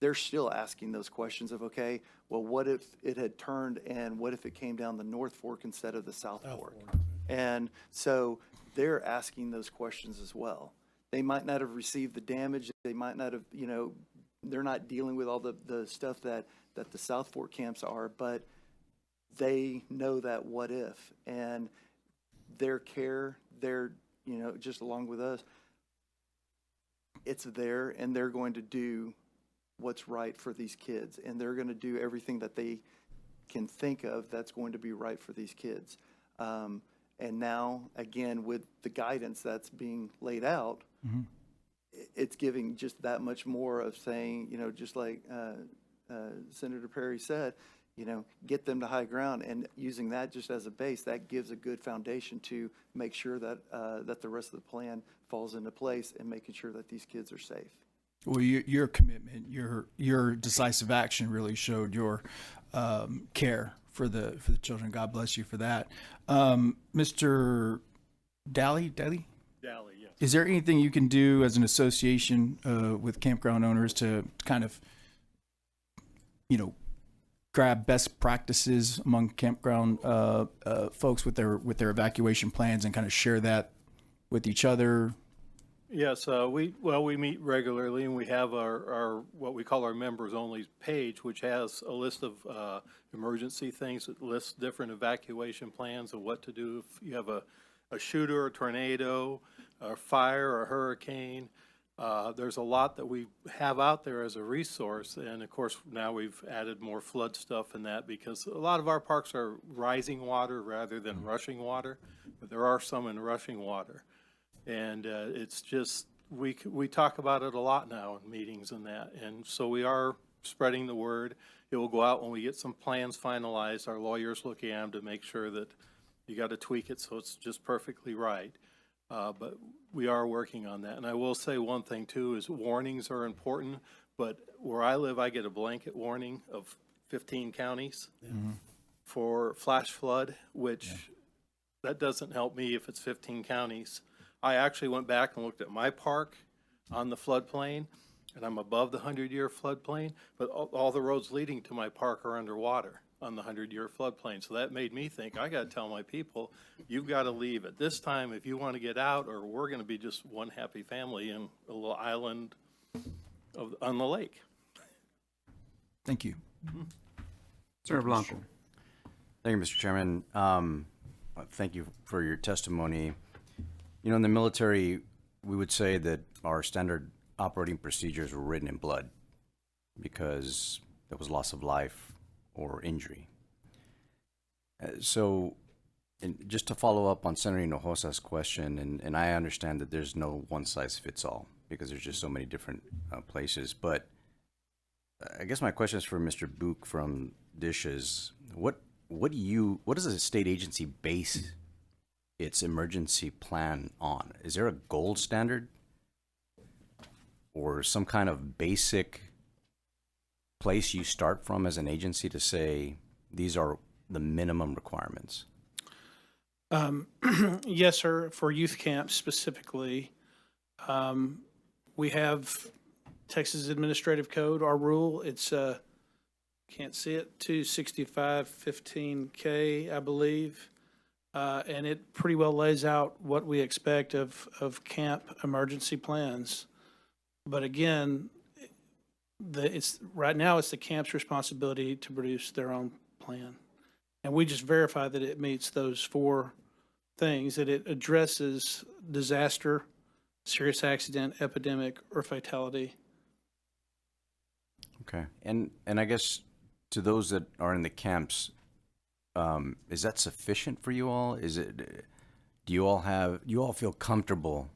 they're still asking those questions of, okay, well, what if it had turned, and what if it came down the North Fork instead of the South Fork? And so they're asking those questions as well. They might not have received the damage. They might not have, they're not dealing with all the stuff that the South Fork camps are, but they know that what if. And their care, they're, just along with us, it's there, and they're going to do what's right for these kids, and they're going to do everything that they can think of that's going to be right for these kids. And now, again, with the guidance that's being laid out, it's giving just that much more of saying, just like Senator Perry said, get them to high ground, and using that just as a base, that gives a good foundation to make sure that that the rest of the plan falls into place, and making sure that these kids are safe. Well, your commitment, your decisive action really showed your care for the children. God bless you for that. Mr. Daly? Dally, yes. Is there anything you can do as an association with campground owners to kind of, grab best practices among campground folks with their evacuation plans and kind of share that with each other? Yes, we meet regularly, and we have our what we call our members-only page, which has a list of emergency things. It lists different evacuation plans of what to do if you have a shooter, a tornado, a fire, a hurricane. There's a lot that we have out there as a resource, and of course, now we've added more flood stuff in that because a lot of our parks are rising water rather than rushing water, but there are some in rushing water. And it's just, we talk about it a lot now in meetings and that. And so we are spreading the word. It will go out when we get some plans finalized. Our lawyers looking at them to make sure that you got to tweak it so it's just perfectly right. But we are working on that. And I will say one thing too, is warnings are important. But where I live, I get a blanket warning of 15 counties for flash flood, which that doesn't help me if it's 15 counties. I actually went back and looked at my park on the floodplain, and I'm above the 100-year floodplain, but all the roads leading to my park are underwater on the 100-year floodplain. So that made me think, I got to tell my people, you've got to leave at this time if you want to get out, or we're going to be just one happy family in a little island on the lake. Thank you. Senator Blanco. Thank you, Mr. Chairman. Thank you for your testimony. You know, in the military, we would say that our standard operating procedures were written in blood because there was loss of life or injury. So, just to follow up on Senator Hinojosa's question, and I understand that there's no one-size-fits-all because there's just so many different places, but I guess my question is for Mr. Book from Dishes. What does a state agency base its emergency plan on? Is there a gold standard or some kind of basic place you start from as an agency to say these are the minimum requirements? Yes, sir. For youth camps specifically, we have Texas Administrative Code, our rule. It's can't see it, 265-15K, I believe. And it pretty well lays out what we expect of camp emergency plans. But again, right now it's the camp's responsibility to produce their own plan. And we just verify that it meets those 4 things, that it addresses disaster, serious accident, epidemic, or fatality. Okay. And I guess to those that are in the camps, is that sufficient for you all? Do you all feel comfortable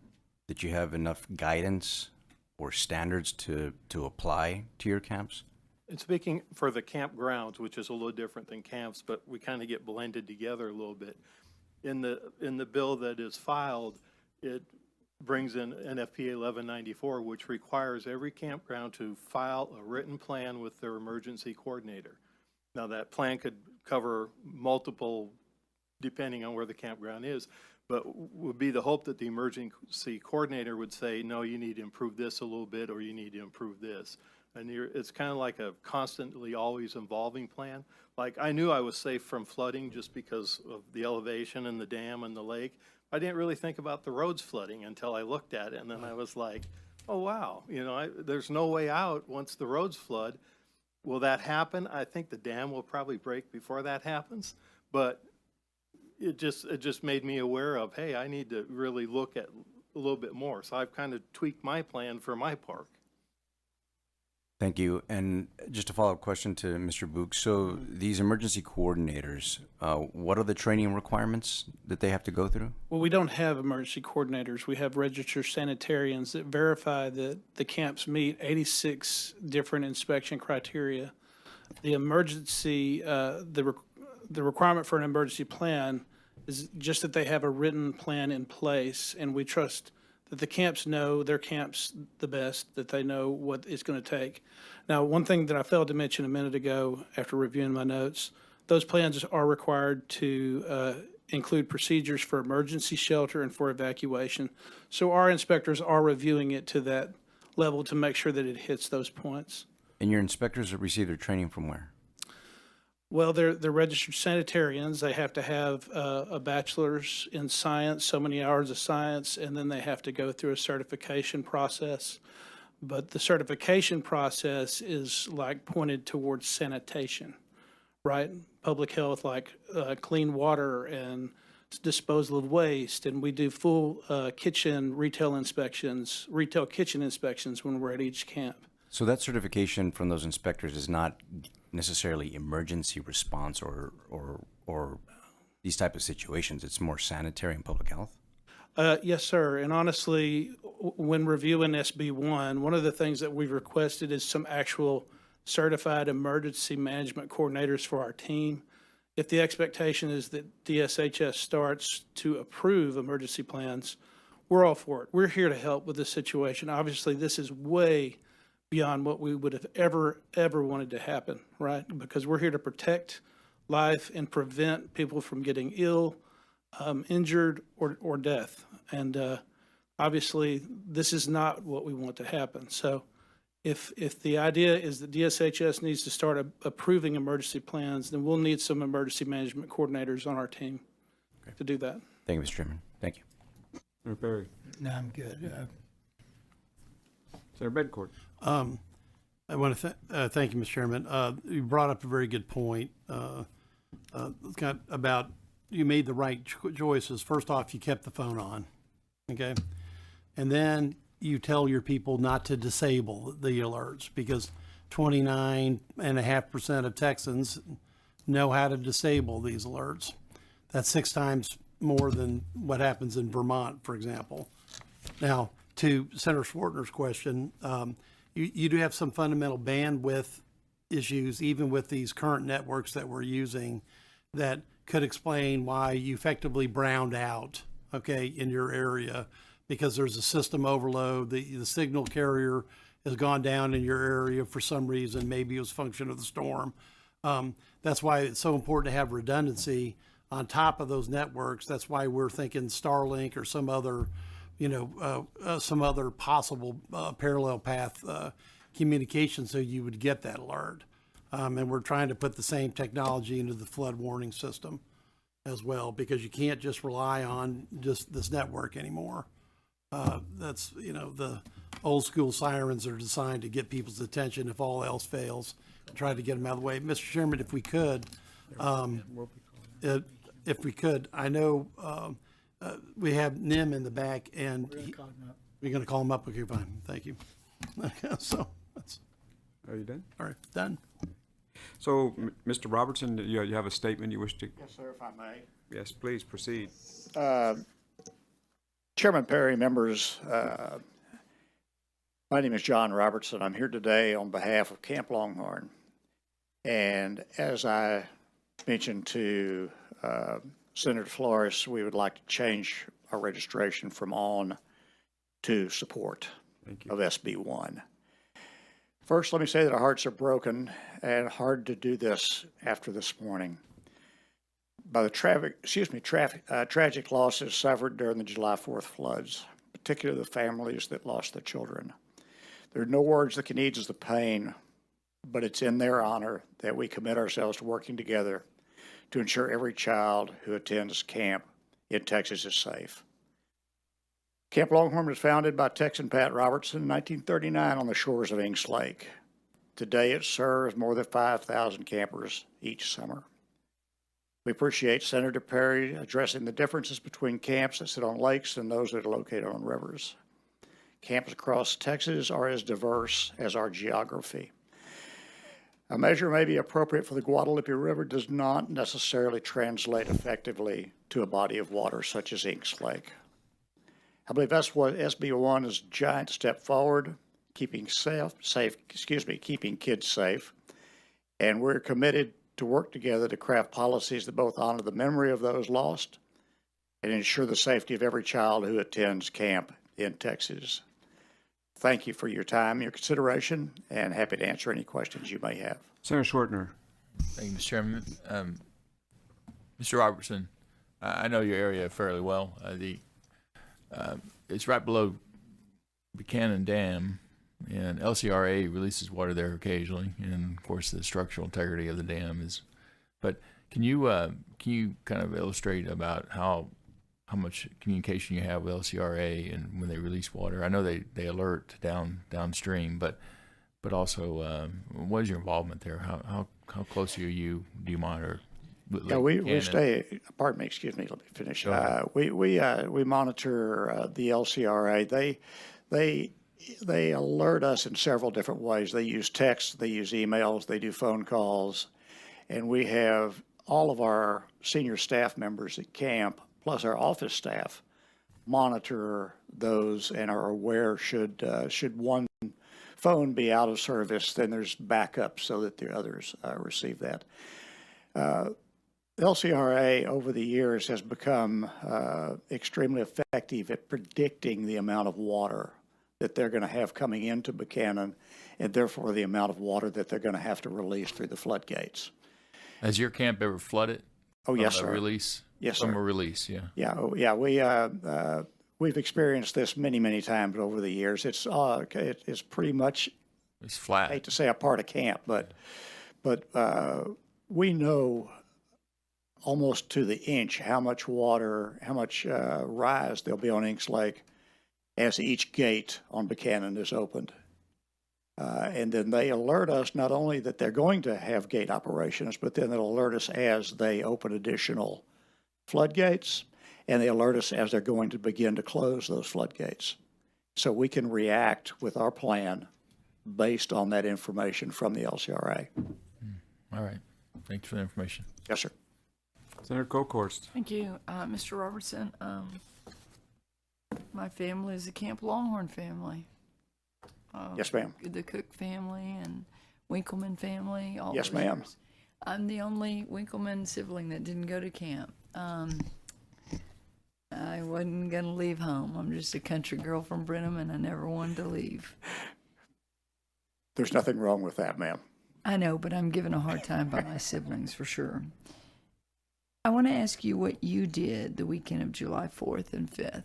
that you have enough guidance or standards to apply to your camps? And speaking for the campgrounds, which is a little different than camps, but we kind of get blended together a little bit. In the bill that is filed, it brings in NFPA 1194, which requires every campground to file a written plan with their emergency coordinator. Now, that plan could cover multiple, depending on where the campground is, but would be the hope that the emergency coordinator would say, no, you need to improve this a little bit, or you need to improve this. And it's kind of like a constantly always evolving plan. Like, I knew I was safe from flooding just because of the elevation and the dam and the lake. I didn't really think about the roads flooding until I looked at it, and then I was like, oh, wow, there's no way out once the roads flood. Will that happen? I think the dam will probably break before that happens, but it just made me aware of, hey, I need to really look at a little bit more. So I've kind of tweaked my plan for my park. Thank you. And just a follow-up question to Mr. Book. So these emergency coordinators, what are the training requirements that they have to go through? Well, we don't have emergency coordinators. We have registered sanitarians that verify that the camps meet 86 different inspection criteria. The emergency, the requirement for an emergency plan is just that they have a written plan in place, and we trust that the camps know their camps the best, that they know what it's going to take. Now, one thing that I failed to mention a minute ago after reviewing my notes, those plans are required to include procedures for emergency shelter and for evacuation. So our inspectors are reviewing it to that level to make sure that it hits those points. And your inspectors receive their training from where? Well, they're registered sanitarians. They have to have a bachelor's in science, so many hours of science, and then they have to go through a certification process. But the certification process is like pointed towards sanitation, right? Public health, like clean water and disposal of waste. And we do full retail kitchen inspections when we're at each camp. So that certification from those inspectors is not necessarily emergency response or these type of situations. It's more sanitary and public health? Yes, sir. And honestly, when reviewing SB1, one of the things that we've requested is some actual certified emergency management coordinators for our team. If the expectation is that DSHS starts to approve emergency plans, we're all for it. We're here to help with this situation. Obviously, this is way beyond what we would have ever wanted to happen, right? Because we're here to protect life and prevent people from getting ill, injured, or death. And obviously, this is not what we want to happen. So if the idea is that DSHS needs to start approving emergency plans, then we'll need some emergency management coordinators on our team to do that. Thank you, Mr. Chairman. Thank you. Senator Perry. No, I'm good. Senator Bedcourt. I want to thank you, Mr. Chairman. You brought up a very good point about you made the right choices. First off, you kept the phone on, okay? And then you tell your people not to disable the alerts because 29.5% of Texans know how to disable these alerts. That's 6 times more than what happens in Vermont, for example. Now, to Senator Schwartner's question, you do have some fundamental bandwidth issues, even with these current networks that we're using, that could explain why you effectively browned out, okay, in your area, because there's a system overload. The signal carrier has gone down in your area for some reason. Maybe it was a function of the storm. That's why it's so important to have redundancy on top of those networks. That's why we're thinking Starlink or some other some other possible parallel path communication so you would get that alert. And we're trying to put the same technology into the flood warning system as well, because you can't just rely on just this network anymore. That's, the old school sirens are designed to get people's attention if all else fails, try to get them out of the way. Mr. Chairman, if we could, I know we have Nim in the back, and we're going to call him up. Okay, fine. Thank you. So that's. Are you done? All right, done. So, Mr. Robertson, you have a statement you wish to? Yes, sir, if I may. Yes, please proceed. Chairman Perry, members, my name is John Robertson. I'm here today on behalf of Camp Longhorn. And as I mentioned to Senator Flores, we would like to change our registration from on to support of SB1. First, let me say that our hearts are broken and hard to do this after this morning by the tragic losses suffered during the July 4th floods, particularly the families that lost their children. There are no words that can ease the pain, but it's in their honor that we commit ourselves to working together to ensure every child who attends camp in Texas is safe. Camp Longhorn was founded by Texan Pat Robertson in 1939 on the shores of Inks Lake. Today it serves more than 5,000 campers each summer. We appreciate Senator Perry addressing the differences between camps that sit on lakes and those that are located on rivers. Camps across Texas are as diverse as our geography. A measure may be appropriate for the Guadalupe River does not necessarily translate effectively to a body of water such as Inks Lake. I believe that's what SB1 is a giant step forward, keeping kids safe, and we're committed to work together to craft policies that both honor the memory of those lost and ensure the safety of every child who attends camp in Texas. Thank you for your time, your consideration, and happy to answer any questions you may have. Senator Schwartner. Thank you, Mr. Chairman. Mr. Robertson, I know your area fairly well. It's right below Buchanan Dam, and LCRA releases water there occasionally. And of course, the structural integrity of the dam is But can you kind of illustrate about how much communication you have with LCRA and when they release water? I know they alert downstream, but also what is your involvement there? How close are you? Do you monitor? Yeah, we stay. Pardon me. Excuse me. Let me finish. We monitor the LCRA. They alert us in several different ways. They use text, they use emails, they do phone calls, and we have all of our senior staff members at camp, plus our office staff, monitor those and are aware should one phone be out of service, then there's backup so that the others receive that. LCRA over the years has become extremely effective at predicting the amount of water that they're going to have coming into Buchanan, and therefore the amount of water that they're going to have to release through the floodgates. Has your camp ever flooded? Oh, yes, from sir. A release? Yes, from sir. a release, yeah. Yeah, we've experienced this many times over the years. It's pretty much, it's flat. I hate to say a part of camp, but we know almost to the inch how much water, how much rise there'll be on Inks Lake as each gate on Buchanan is opened. And then they alert us not only that they're going to have gate operations, but then they'll alert us as they open additional floodgates, and they alert us as they're going to begin to close those floodgates. So we can react with our plan based on that information from the LCRA. All right. Thanks for the information. Yes, sir. Senator Colkhorst. Thank you, Mr. Robertson. My family is a Camp Longhorn family. Yes, ma'am. The Cook family and Winkleman family. All Yes, those ma'am. years. I'm the only Winkleman sibling that didn't go to camp. I wasn't going to leave home. I'm just a country girl from Brenham, and I never wanted to leave. There's nothing wrong with that, ma'am. I know, but I'm given a hard time by my siblings for sure. I want to ask you what you did the weekend of July 4th and 5th.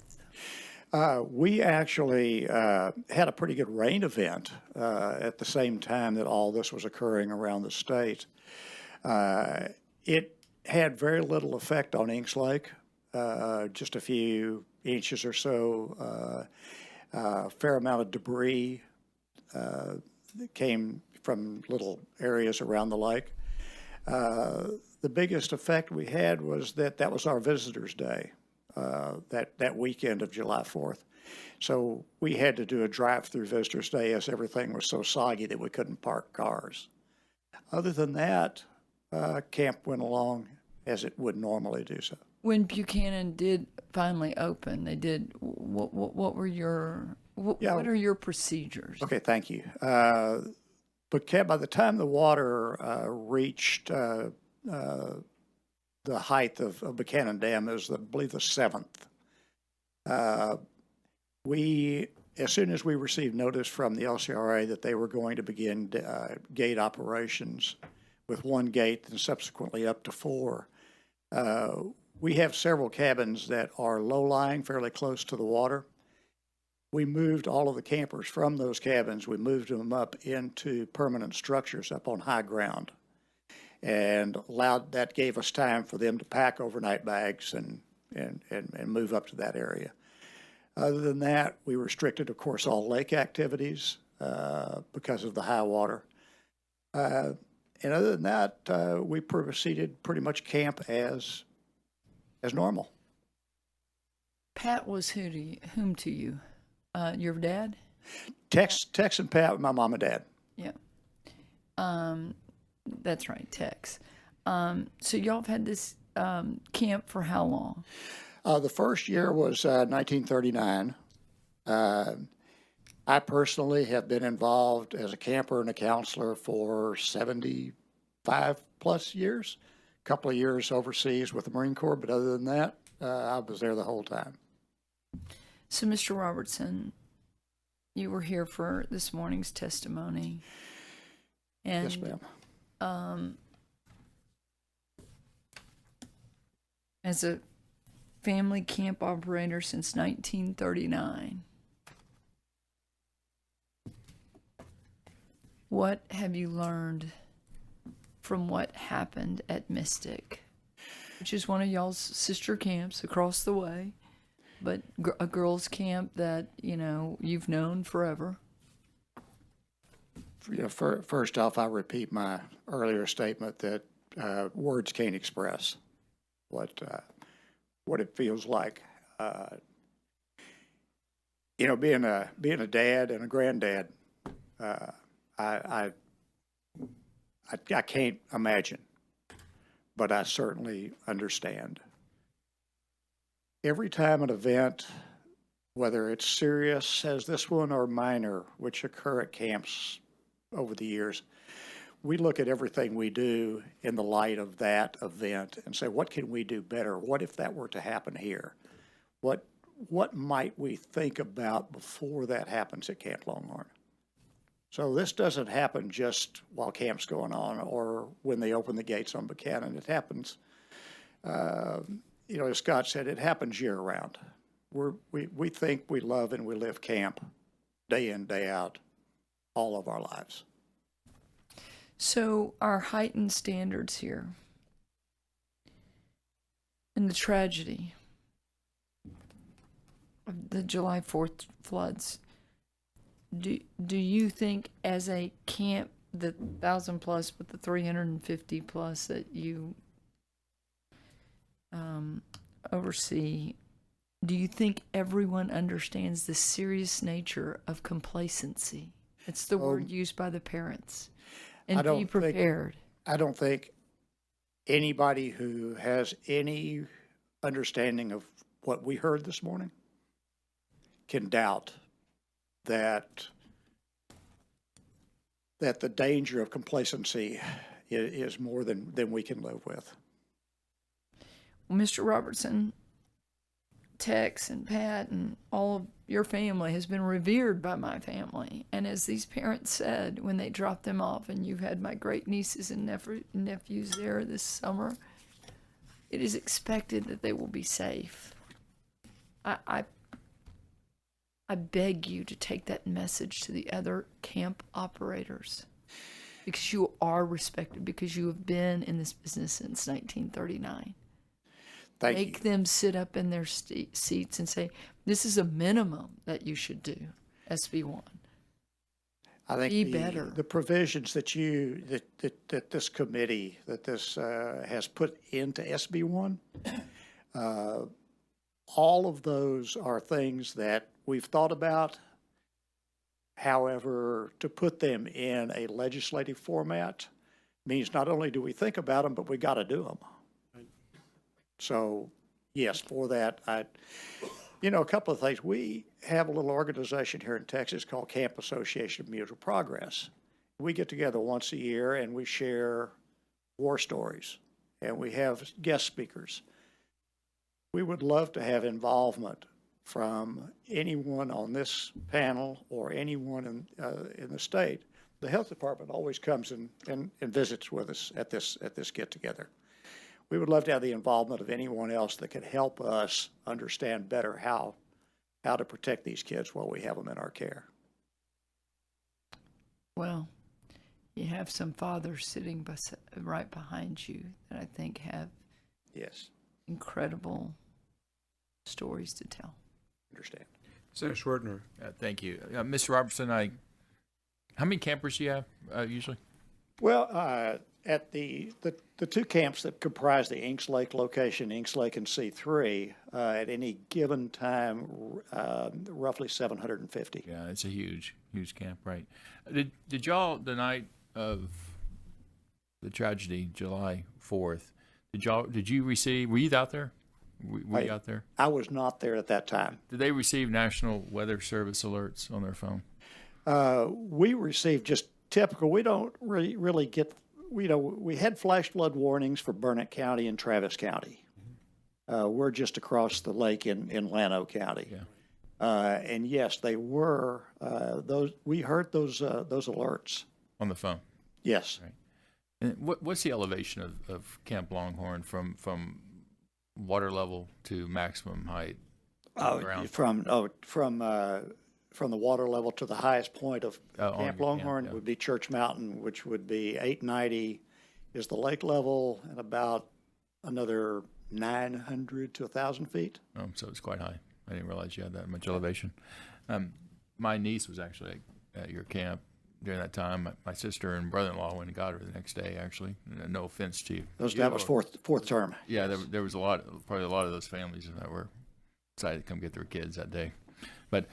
We actually had a pretty good rain event at the same time that all this was occurring around the state. It had very little effect on Inks Lake, just a few inches or so, a fair amount of debris that came from little areas around the lake. The biggest effect we had was that was our Visitors' Day. That weekend of July 4th. So we had to do a drive-through Visitors' Day as everything was so soggy that we couldn't park cars. Other than that, camp went along as it would normally do so. When Buchanan did finally open, they did. What were your what are your procedures? Okay, thank you. But by the time the water reached the height of Buchanan Dam, is I believe the 7th. As soon as we received notice from the LCRA that they were going to begin gate operations with one gate and subsequently up to 4, we have several cabins that are low-lying, fairly close to the water. We moved all of the campers from those cabins. We moved them up into permanent structures up on high ground, and that gave us time for them to pack overnight bags and move up to that area. Other than that, we restricted, of course, all lake activities because of the high water. And other than that, we proceeded pretty much camp as normal. Pat was whom to you? Your dad? Tex and Pat, my mom and dad. Yeah. That's right, Tex. So y'all have had this camp for how long? The first year was 1939. I personally have been involved as a camper and a counselor for 75 plus years. A couple of years overseas with the Marine Corps, but other than that, I was there the whole time. So, Mr. Robertson, you were here for this morning's testimony. And, yes, ma'am. As a family camp operator since 1939, what have you learned from what happened at Mystic, which is one of y'all's sister camps across the way, but a girls' camp that, you know, you've known forever? You know, first off, I repeat my earlier statement that words can't express what it feels like. You know, being a dad and a granddad, I can't imagine, but I certainly understand. Every time an event, whether it's serious as this one or minor, which occur at camps over the years, we look at everything we do in the light of that event and say, what can we do better? What if that were to happen here? What might we think about before that happens at Camp Longhorn? So this doesn't happen just while camp's going on or when they open the gates on Buchanan. It happens, you know, as Scott said, it happens year round. We think we love and we live camp day in, day out, all of our lives. So our heightened standards here and the tragedy of the July 4th floods, do you think as a camp, the 1,000 plus with the 350 plus that you oversee, do you think everyone understands the serious nature of complacency? It's the word used by the parents. And be prepared. I don't think anybody who has any understanding of what we heard this morning can doubt that the danger of complacency is more than we can live with. Well, Mr. Robertson, Tex and Pat and all of your family has been revered by my family. And as these parents said when they dropped them off, and you've had my great nieces and nephews there this summer, it is expected that they will be safe. I beg you to take that message to the other camp operators, because you are respected, because you have been in this business since 1939. Make them sit up in their seats and say, this is a minimum that you should do, SB1. I think Be better. The provisions that that this committee, has put into SB1, all of those are things that we've thought about. However, to put them in a legislative format means not only do we think about them, but we got to do them. So, yes, for that, a couple of things. We have a little organization here in Texas called Camp Association of Mutual Progress. We get together once a year and we share war stories, and we have guest speakers. We would love to have involvement from anyone on this panel or anyone in the state. The health department always comes and visits with us at this get-together. We would love to have the involvement of anyone else that could help us understand better how to protect these kids while we have them in our care. Well, you have some fathers sitting right behind you that I think have incredible stories to tell. Understand. Senator Schwertner. Thank you. Mr. Robertson, how many campers do you have usually? Well, at the two camps that comprise the Inks Lake location, Inks Lake and C3, at any given time, roughly 750. Yeah, it's a huge camp, right? Did y'all, the night of the tragedy, July 4th, did you receive, were you out there? Were you out there? I was not there at that time. Did they receive National Weather Service alerts on their phone? We received just typical. We don't really get, we had flash flood warnings for Burnett County and Travis County. We're just across the lake in Llano County. Yeah. And yes, they were, we heard those alerts. On the phone? Yes. Right. And what's the elevation of Camp Longhorn from water level to maximum height? From the water level to the highest point of Camp Longhorn would be Church Mountain, which would be 890, is the lake level at about another 900 to 1,000 feet. So it's quite high. I didn't realize you had that much elevation. My niece was actually at your camp during that time. My sister and brother-in-law went and got her the next day, actually. No offense to you. That was fourth term. Yeah, there was probably a lot of those families that were excited to come get their kids that day. But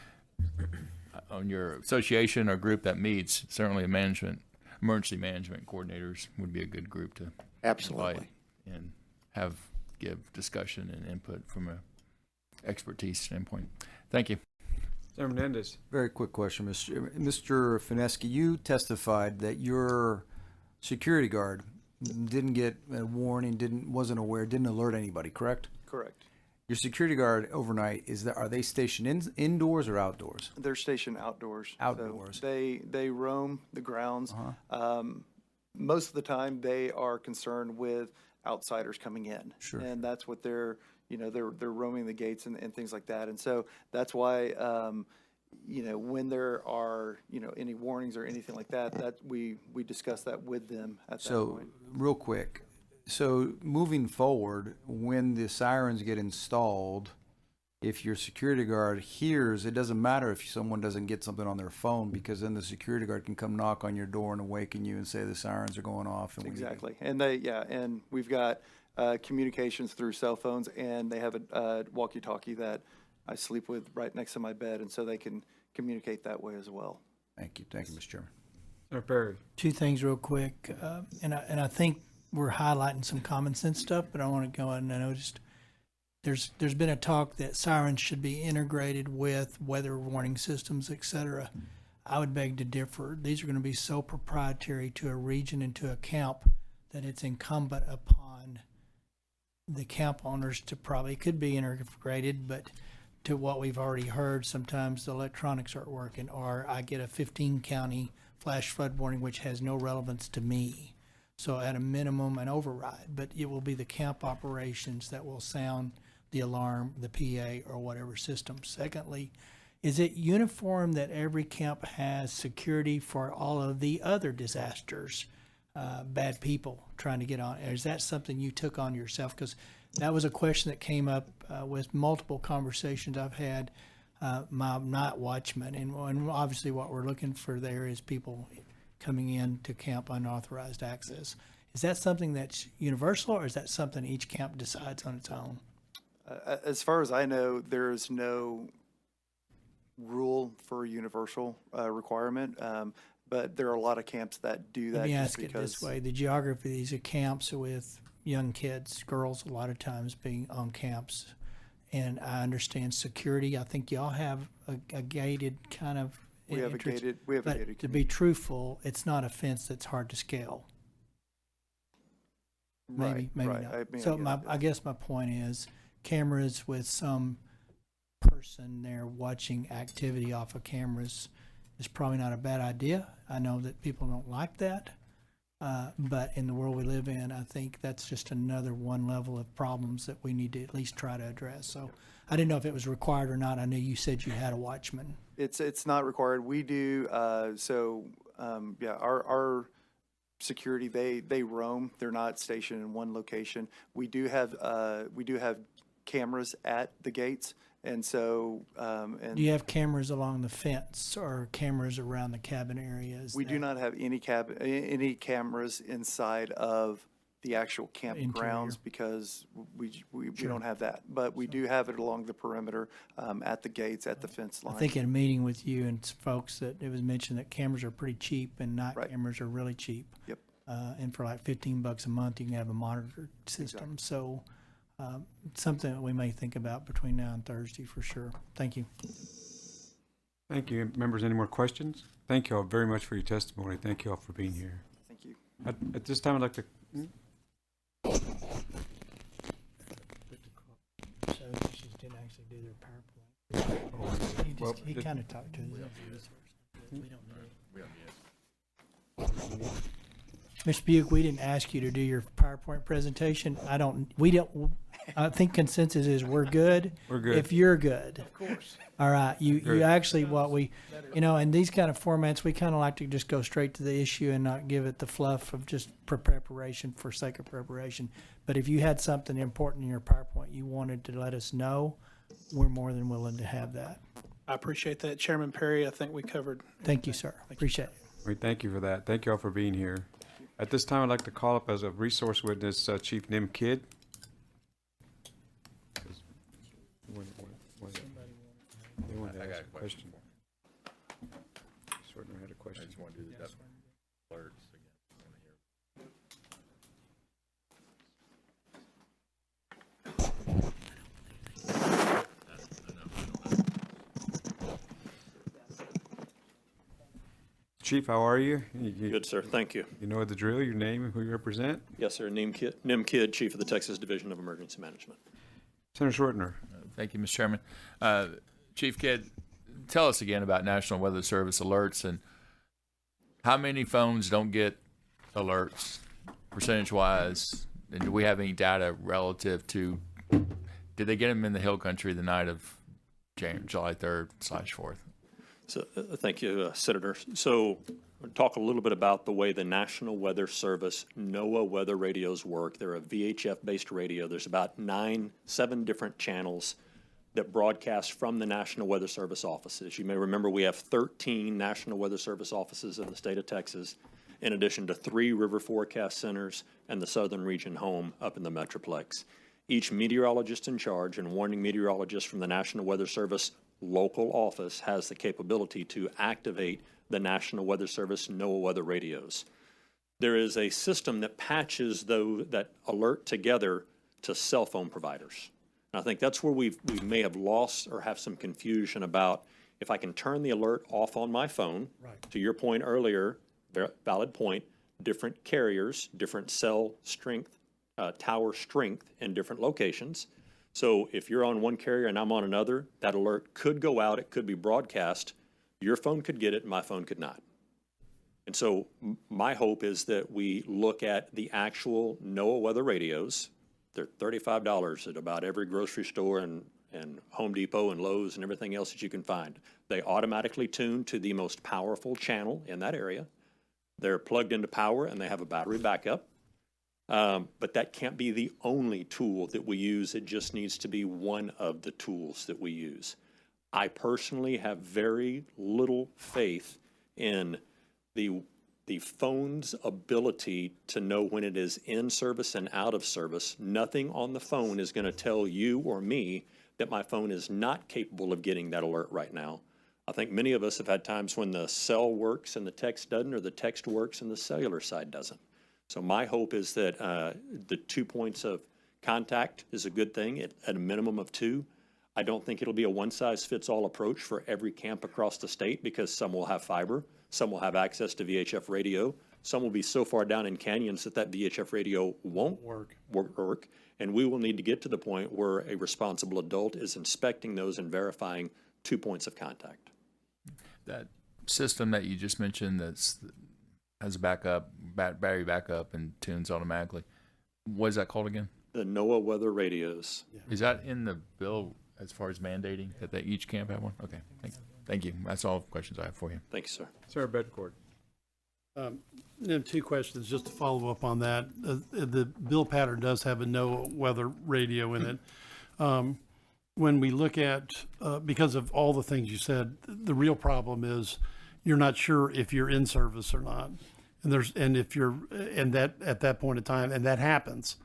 on your association or group that meets, certainly emergency management coordinators would be a good group to Absolutely. invite and give discussion and input from a expertise standpoint. Thank you. Senator Menendez. Very quick question, Mr. Fineski. You testified that your security guard didn't get a warning, wasn't aware, didn't alert anybody, correct? Correct. Your security guard overnight, are they stationed indoors or outdoors? They're stationed outdoors. Outdoors. So they roam the grounds. Most of the time, they are concerned with outsiders coming in. Sure. And that's what they're roaming the gates and things like that. And so that's why, when there are, any warnings or anything like that we discuss that with them at that point. Real quick, so moving forward, when the sirens get installed, if your security guard hears, it doesn't matter if someone doesn't get something on their phone, because then the security guard can come knock on your door and awaken you and say the sirens are going off. And Exactly. And and we've got communications through cell phones, and they have a walkie-talkie that I sleep with right next to my bed, and so they can communicate that way as well. Thank you, Mr. Chairman. Senator Perry. Two things real quick, and I think we're highlighting some common sense stuff, but I want to go on. I noticed there's been a talk that sirens should be integrated with weather warning systems, et cetera. I would beg to differ. These are going to be so proprietary to a region and to a camp that it's incumbent upon the camp owners to probably could be integrated, but to what we've already heard, sometimes the electronics aren't working, or I get a 15 county flash flood warning, which has no relevance to me. So at a minimum, an override, but it will be the camp operations that will sound the alarm, the PA, or whatever system. Secondly, is it uniform that every camp has security for all of the other disasters? Bad people trying to get on. Is that something you took on yourself? Because that was a question that came up with multiple conversations I've had. My night watchman, and obviously what we're looking for there is people coming in to camp unauthorized access. Is that something that's universal, or is that something each camp decides on its own? As far as I know, there is no rule for a universal requirement. But there are a lot of camps that do that. Let me ask it this way. The geography of these are camps with young kids, girls a lot of times being on camps. And I understand security. I think y'all have a gated kind of We have entrance. a gated community. To be truthful, it's not a fence that's hard to scale. Maybe right. not. I guess my point is cameras with some person there watching activity off of cameras is probably not a bad idea. I know that people don't like that, but in the world we live in, I think that's just another one level of problems that we need to at least try to address. So I didn't know if it was required or not. I know you said you had a watchman. It's not required. We do. Our security, they roam. They're not stationed in one location. We do have cameras at the gates. And so, do you have cameras along the fence or cameras around the cabin areas? We do not have any cameras inside of the actual campgrounds because we don't have that. But we do have it along the perimeter, at the gates, at the fence line. I think in a meeting with you and folks that it was mentioned that cameras are pretty cheap and night cameras are really cheap. Yep. And for like $15 a month, you can have a monitored system. Exactly. So. Something that we may think about between now and Thursday for sure. Thank you. Thank you. Members, any more questions? Thank you all very much for your testimony. Thank you all for being here. Thank you. At this time, I'd like to... So she didn't actually do their PowerPoint. He kind of talked to us. We don't know. Mr. Buick, we didn't ask you to do your PowerPoint presentation. We don't I think consensus is we're good. We're good. If you're good. Of course. All right, you Great. actually, what we, in these kind of formats, we kind of like to just go straight to the issue and not give it the fluff of just preparation for sake of preparation. But if you had something important in your PowerPoint you wanted to let us know, we're more than willing to have that. I appreciate that, Chairman Perry. I think we covered. Thank you, sir. Appreciate it. We thank you for that. Thank you all for being here. At this time, I'd like to call up as a resource witness Chief Nim Kidd. I got a question. Sortner had a question. I just want to do the alerts again. Chief, how are you? Good, sir. Thank you. You know the drill, your name and who you represent? Yes, sir. Nim Kidd, Chief of the Texas Division of Emergency Management. Senator Shortner. Thank you, Mr. Chairman. Chief Kidd, tell us again about National Weather Service alerts and how many phones don't get alerts percentage-wise, and do we have any data relative to, did they get them in the Hill Country the night of July 3rd/4th? So, thank you, Senator. So, we'll talk a little bit about the way the National Weather Service NOAA weather radios work. They're a VHF-based radio. There's about 7 different channels that broadcast from the National Weather Service offices. You may remember we have 13 National Weather Service offices in the state of Texas, in addition to 3 river forecast centers and the Southern Region home up in the Metroplex. Each meteorologist in charge and warning meteorologist from the National Weather Service local office has the capability to activate the National Weather Service NOAA weather radios. There is a system that patches that alert together to cell phone providers. And I think that's where we may have lost or have some confusion about if I can turn the alert off on my phone. Right. To your point earlier, valid point, different carriers, different cell strength, tower strength in different locations. So if you're on one carrier and I'm on another, that alert could go out, it could be broadcast. Your phone could get it, my phone could not. And so my hope is that we look at the actual NOAA weather radios. They're $35 at about every grocery store and Home Depot and Lowe's and everything else that you can find. They automatically tune to the most powerful channel in that area. They're plugged into power and they have a battery backup. But that can't be the only tool that we use. It just needs to be one of the tools that we use. I personally have very little faith in the phone's ability to know when it is in service and out of service. Nothing on the phone is going to tell you or me that my phone is not capable of getting that alert right now. I think many of us have had times when the cell works and the text doesn't, or the text works and the cellular side doesn't. So my hope is that the 2 points of contact is a good thing at a minimum of 2. I don't think it'll be a one-size-fits-all approach for every camp across the state because some will have fiber, some will have access to VHF radio, some will be so far down in canyons that VHF radio won't work, and we will need to get to the point where a responsible adult is inspecting those and verifying 2 points of contact. That system that you just mentioned has a backup, battery backup, and tunes automatically. What is that called again? The NOAA weather radios. Is that in the bill as far as mandating that they each camp have one? Okay, thank you. That's all questions I have for you. Thank you, sir. Sarah Bedford. Then 2 questions just to follow up on that. The bill pattern does have a NOAA weather radio in it. When we look at, because of all the things you said, the real problem is you're not sure if you're in service or not. And if you're, and that at that point in time, and that happens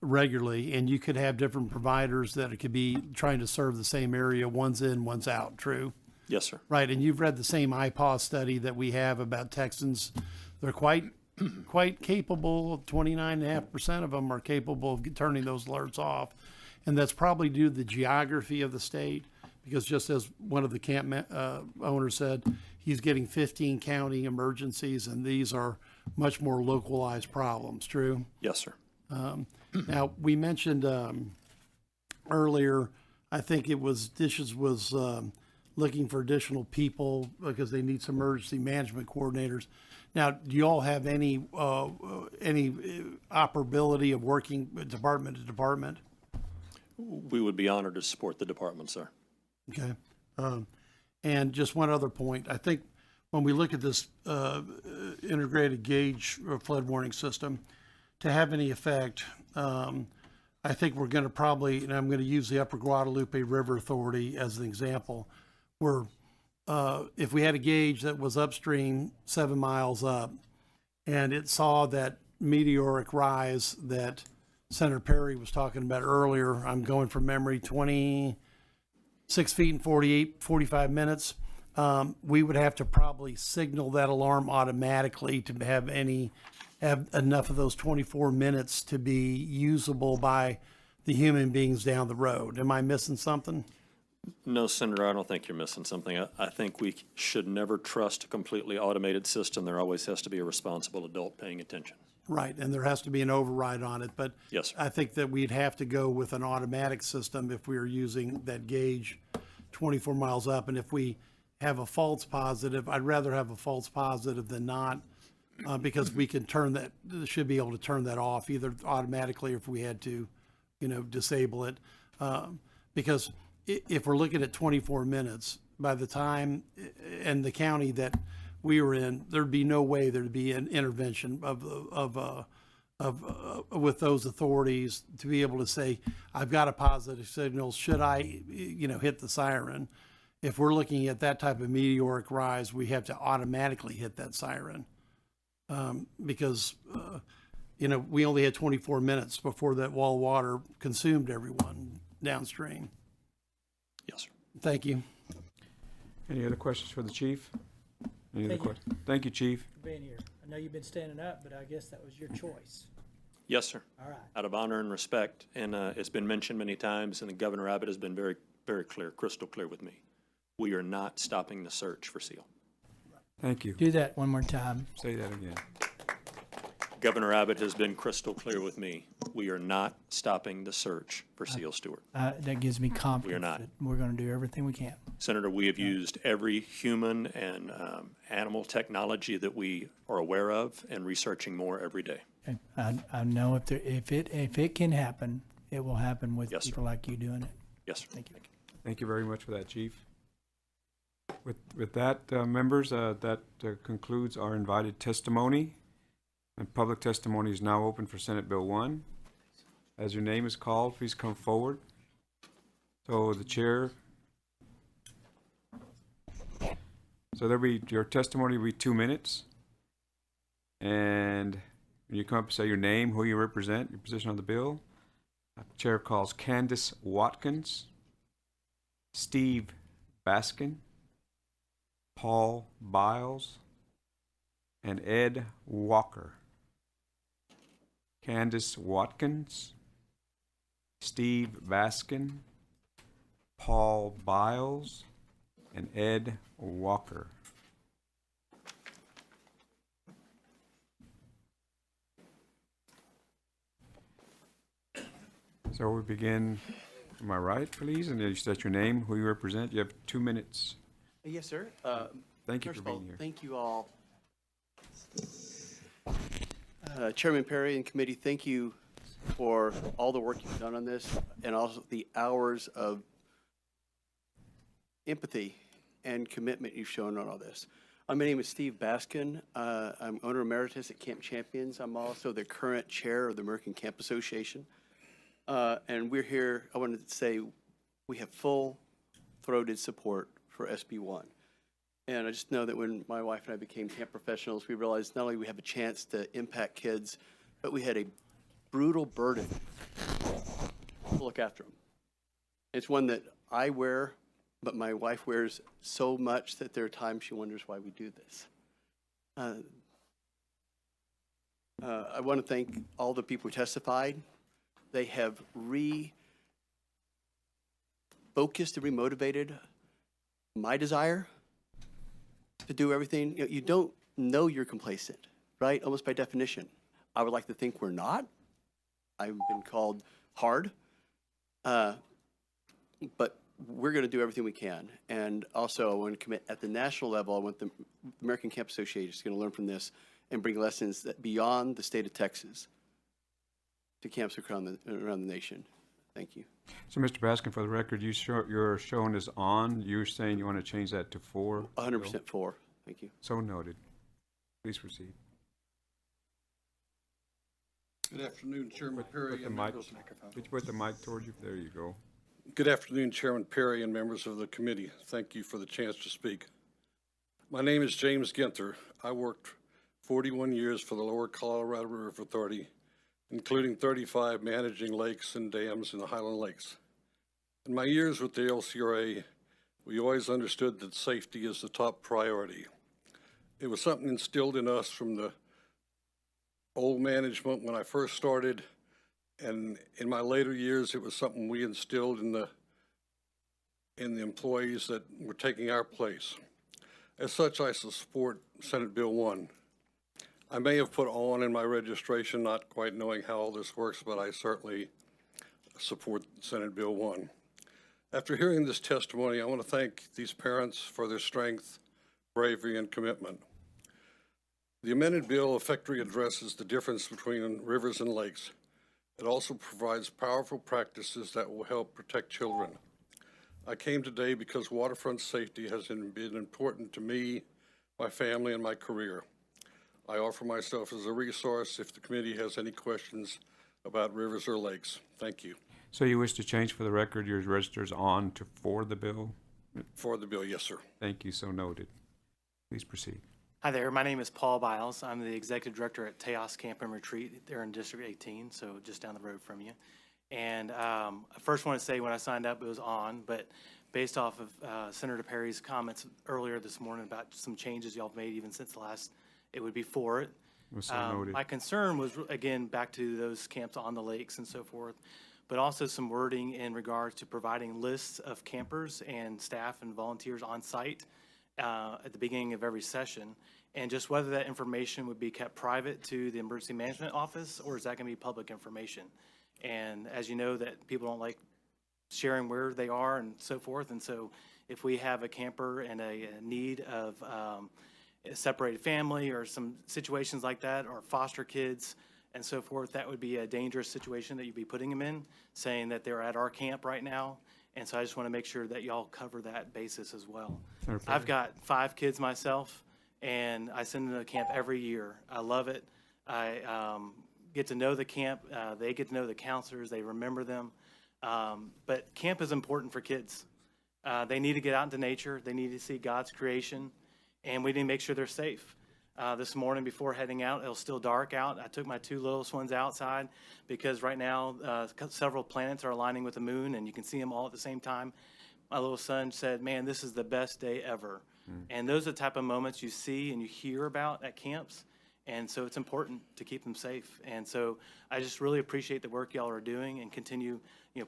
regularly, and you could have different providers that it could be trying to serve the same area, one's in, one's out, true? Yes, sir. Right, and you've read the same IPAW study that we have about Texans. They're quite capable, 29.5% of them are capable of turning those alerts off. And that's probably due to the geography of the state, because just as one of the camp owners said, he's getting 15 county emergencies, and these are much more localized problems, true? Yes, sir. Now, we mentioned earlier, I think it was Dishes was looking for additional people because they need some emergency management coordinators. Now, do you all have any operability of working department to department? We would be honored to support the department, sir. Okay. And just one other point, I think when we look at this integrated gauge flood warning system, to have any effect, I think we're going to probably, and I'm going to use the Upper Guadalupe River Authority as an example, where if we had a gauge that was upstream 7 miles up and it saw that meteoric rise that Senator Perry was talking about earlier, I'm going from memory, 26 feet in 45 minutes, we would have to probably signal that alarm automatically to have enough of those 24 minutes to be usable by the human beings down the road. Am I missing something? No, Senator, I don't think you're missing something. I think we should never trust a completely automated system. There always has to be a responsible adult paying attention. Right, and there has to be an override on it, but Yes, sir. I think that we'd have to go with an automatic system if we were using that gauge 24 miles up. And if we have a false positive, I'd rather have a false positive than not, because we can should be able to turn that off either automatically or if we had to, disable it. Because if we're looking at 24 minutes, by the time, and the county that we were in, there'd be no way there'd be an intervention with those authorities to be able to say, I've got a positive signal, should I, hit the siren? If we're looking at that type of meteoric rise, we have to automatically hit that siren. Because, we only had 24 minutes before that wall of water consumed everyone downstream. Yes, sir. Thank you. Any other questions for the chief? Any other Thank you. questions? Thank you, chief. For being here. I know you've been standing up, but I guess that was your choice. Yes, sir. All right. Out of honor and respect, and it's been mentioned many times, and Governor Abbott has been very, very clear, crystal clear with me. We are not stopping the search for SEAL. Thank you. Do that one more time. Say that again. Governor Abbott has been crystal clear with me. We are not stopping the search for SEAL Stewart. That gives me confidence. We are not. That we're going to do everything we can. Senator, we have used every human and animal technology that we are aware of and researching more every day. Okay. I know if it can happen, it will happen with Yes, sir. people like you doing it. Yes, sir. Thank you. Thank you very much for that, chief. With that, members, that concludes our invited testimony. And public testimony is now open for Senate Bill 1. As your name is called, please come forward. So the chair. So your testimony will be 2 minutes. And when you come up, say your name, who you represent, your position on the bill. The chair calls Candace Watkins, Steve Baskin, Paul Biles, and Ed Walker. Candace Watkins, Steve Baskin, Paul Biles, and Ed Walker. So we begin, am I right, please? And you state your name, who you represent. You have 2 minutes. Yes, sir. Thank you First for of all, being here. thank you all. Chairman Perry and committee, thank you for all the work you've done on this and also the hours of empathy and commitment you've shown on all this. My name is Steve Baskin. I'm owner emeritus at Camp Champions. I'm also the current chair of the American Camp Association. And we're here, I wanted to say, we have full-throated support for SB 1. And I just know that when my wife and I became camp professionals, we realized not only we have a chance to impact kids, but we had a brutal burden to look after them. It's one that I wear, but my wife wears so much that there are times she wonders why we do this. I want to thank all the people who testified. They have refocused and remotivated my desire to do everything. You don't know you're complacent, right? Almost by definition. I would like to think we're not. I've been called hard. But we're going to do everything we can. And also, I want to commit at the national level. I want the American Camp Association is going to learn from this and bring lessons that beyond the state of Texas to camps around the nation. Thank you. So, Mr. Baskin, for the record, you're showing is on. You're saying you want to change that to 4? 100% 4. Thank you. So noted. Please proceed. Good afternoon, Chairman Perry. Put the and mic, members- could you put the mic toward you? There you go. Good afternoon, Chairman Perry and members of the committee. Thank you for the chance to speak. My name is James Ginther. I worked 41 years for the Lower Colorado River Authority, including 35 managing lakes and dams in the Highland Lakes. In my years with the LCRA, we always understood that safety is the top priority. It was something instilled in us from the old management when I first started, and in my later years, it was something we instilled in the employees that were taking our place. As such, I support Senate Bill 1. I may have put on in my registration, not quite knowing how all this works, but I certainly support Senate Bill 1. After hearing this testimony, I want to thank these parents for their strength, bravery, and commitment. The amended bill effectively addresses the difference between rivers and lakes. It also provides powerful practices that will help protect children. I came today because waterfront safety has been important to me, my family, and my career. I offer myself as a resource if the committee has any questions about rivers or lakes. Thank you. So you wish to change for the record your registers on to for the bill? For the bill, yes, sir. Thank you. So noted. Please proceed. Hi there, my name is Paul Biles. I'm the Executive Director at Teos Camp and Retreat. They're in District 18, so just down the road from you. And I first want to say when I signed up, it was on, but based off of Senator Perry's comments earlier this morning about some changes y'all have made even since the last, it would be for it. So noted. My concern was, again, back to those camps on the lakes and so forth, but also some wording in regards to providing lists of campers and staff and volunteers on site at the beginning of every session, and just whether that information would be kept private to the emergency management office, or is that going to be public information? And as you know, that people don't like sharing where they are and so forth, and so if we have a camper and a need of a separated family or some situations like that, or foster kids and so forth, that would be a dangerous situation that you'd be putting them in, saying that they're at our camp right now. And so I just want to make sure that y'all cover that basis as well. I've got 5 kids myself, and I send them to camp every year. I love it. I get to know the camp. They get to know the counselors. They remember them. But camp is important for kids. They need to get out into nature. They need to see God's creation, and we need to make sure they're safe. This morning before heading out, it was still dark out. I took my 2 littlest ones outside because right now several planets are aligning with the moon, and you can see them all at the same time. My little son said, "Man, this is the best day ever." And those are the type of moments you see and you hear about at camps, and so it's important to keep them safe. And so I just really appreciate the work y'all are doing, and continue,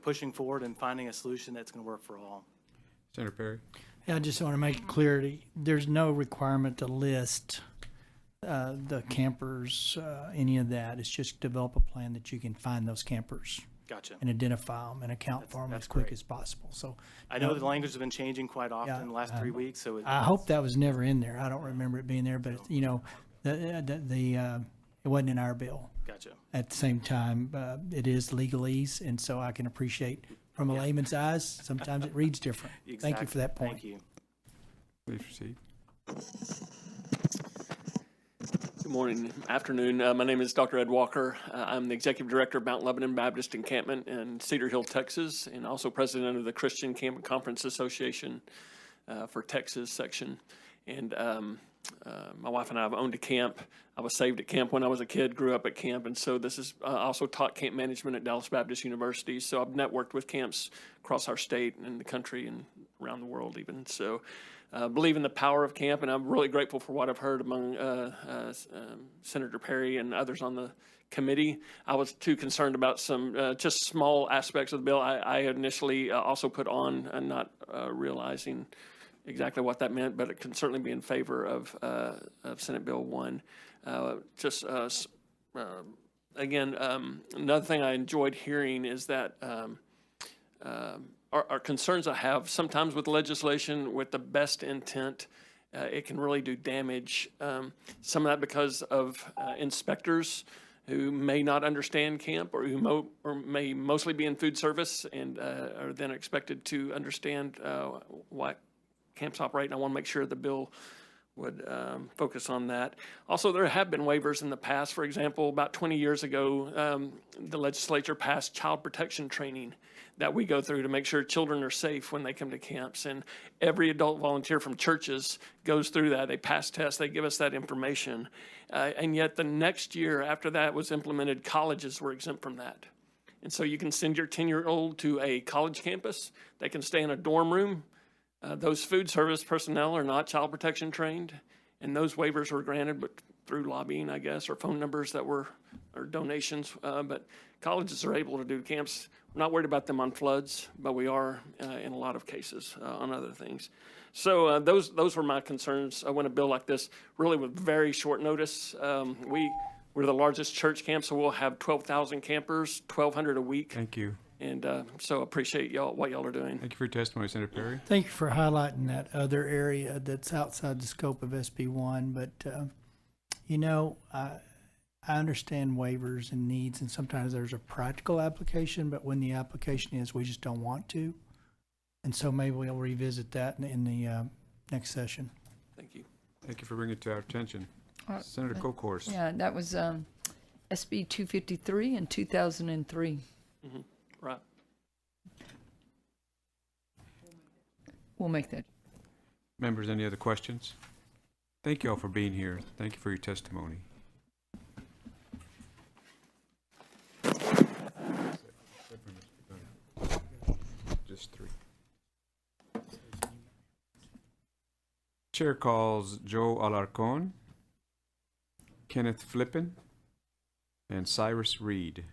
pushing forward and finding a solution that's going to work for all. Senator Perry. Yeah, I just want to make it clear, there's no requirement to list the campers, any of that. It's just develop a plan that you can find those campers. Gotcha. And identify them and account for them as quick as possible. So I know the language has been changing quite often in the last 3 weeks. So I hope that was never in there. I don't remember it being there, but it wasn't in our bill. Gotcha. At the same time, it is legalese, and so I can appreciate from a layman's eyes, sometimes it reads different. Exactly. Thank you for that point. Thank you. Please proceed. Good morning, afternoon. My name is Dr. Ed Walker. I'm the Executive Director of Mount Lebanon Baptist Encampment in Cedar Hill, Texas, and also President of the Christian Camp and Conference Association for Texas section. And my wife and I have owned a camp. I was saved at camp when I was a kid, grew up at camp, and so this is also taught camp management at Dallas Baptist University. So I've networked with camps across our state and the country and around the world even. So believe in the power of camp, and I'm really grateful for what I've heard among Senator Perry and others on the committee. I was too concerned about some just small aspects of the bill. I initially also put on, not realizing exactly what that meant, but it can certainly be in favor of Senate Bill 1. Again, another thing I enjoyed hearing is that are concerns I have. Sometimes with legislation, with the best intent, it can really do damage. Some of that because of inspectors who may not understand camp or who may mostly be in food service and are then expected to understand what camps operate. And I want to make sure the bill would focus on that. Also, there have been waivers in the past. For example, about 20 years ago, the legislature passed child protection training that we go through to make sure children are safe when they come to camps. And every adult volunteer from churches goes through that. They pass tests, they give us that information. And yet the next year after that was implemented, colleges were exempt from that. And so you can send your 10-year-old to a college campus. They can stay in a dorm room. Those food service personnel are not child protection trained. And those waivers were granted, but through lobbying, I guess, or phone numbers that were, or donations. But colleges are able to do camps. We're not worried about them on floods, but we are in a lot of cases on other things. So those were my concerns when a bill like this, really with very short notice. We're the largest church camp, so we'll have 12,000 campers, 1,200 a week. Thank you. And so appreciate what y'all are doing. Thank you for your testimony, Senator Perry. Thank you for highlighting that other area that's outside the scope of SB1. But, I understand waivers and needs, and sometimes there's a practical application, but when the application is we just don't want to. And so maybe we'll revisit that in the next session. Thank you. Thank you for bringing it to our attention. Senator Kokhorst. Yeah, that was SB 253 in 2003. Mm-hmm. Right. We'll make that. Members, any other questions? Thank you all for being here. Thank you for your testimony. Just three. Chair calls Joe Alarcon, Kenneth Flippin, and Cyrus Reed.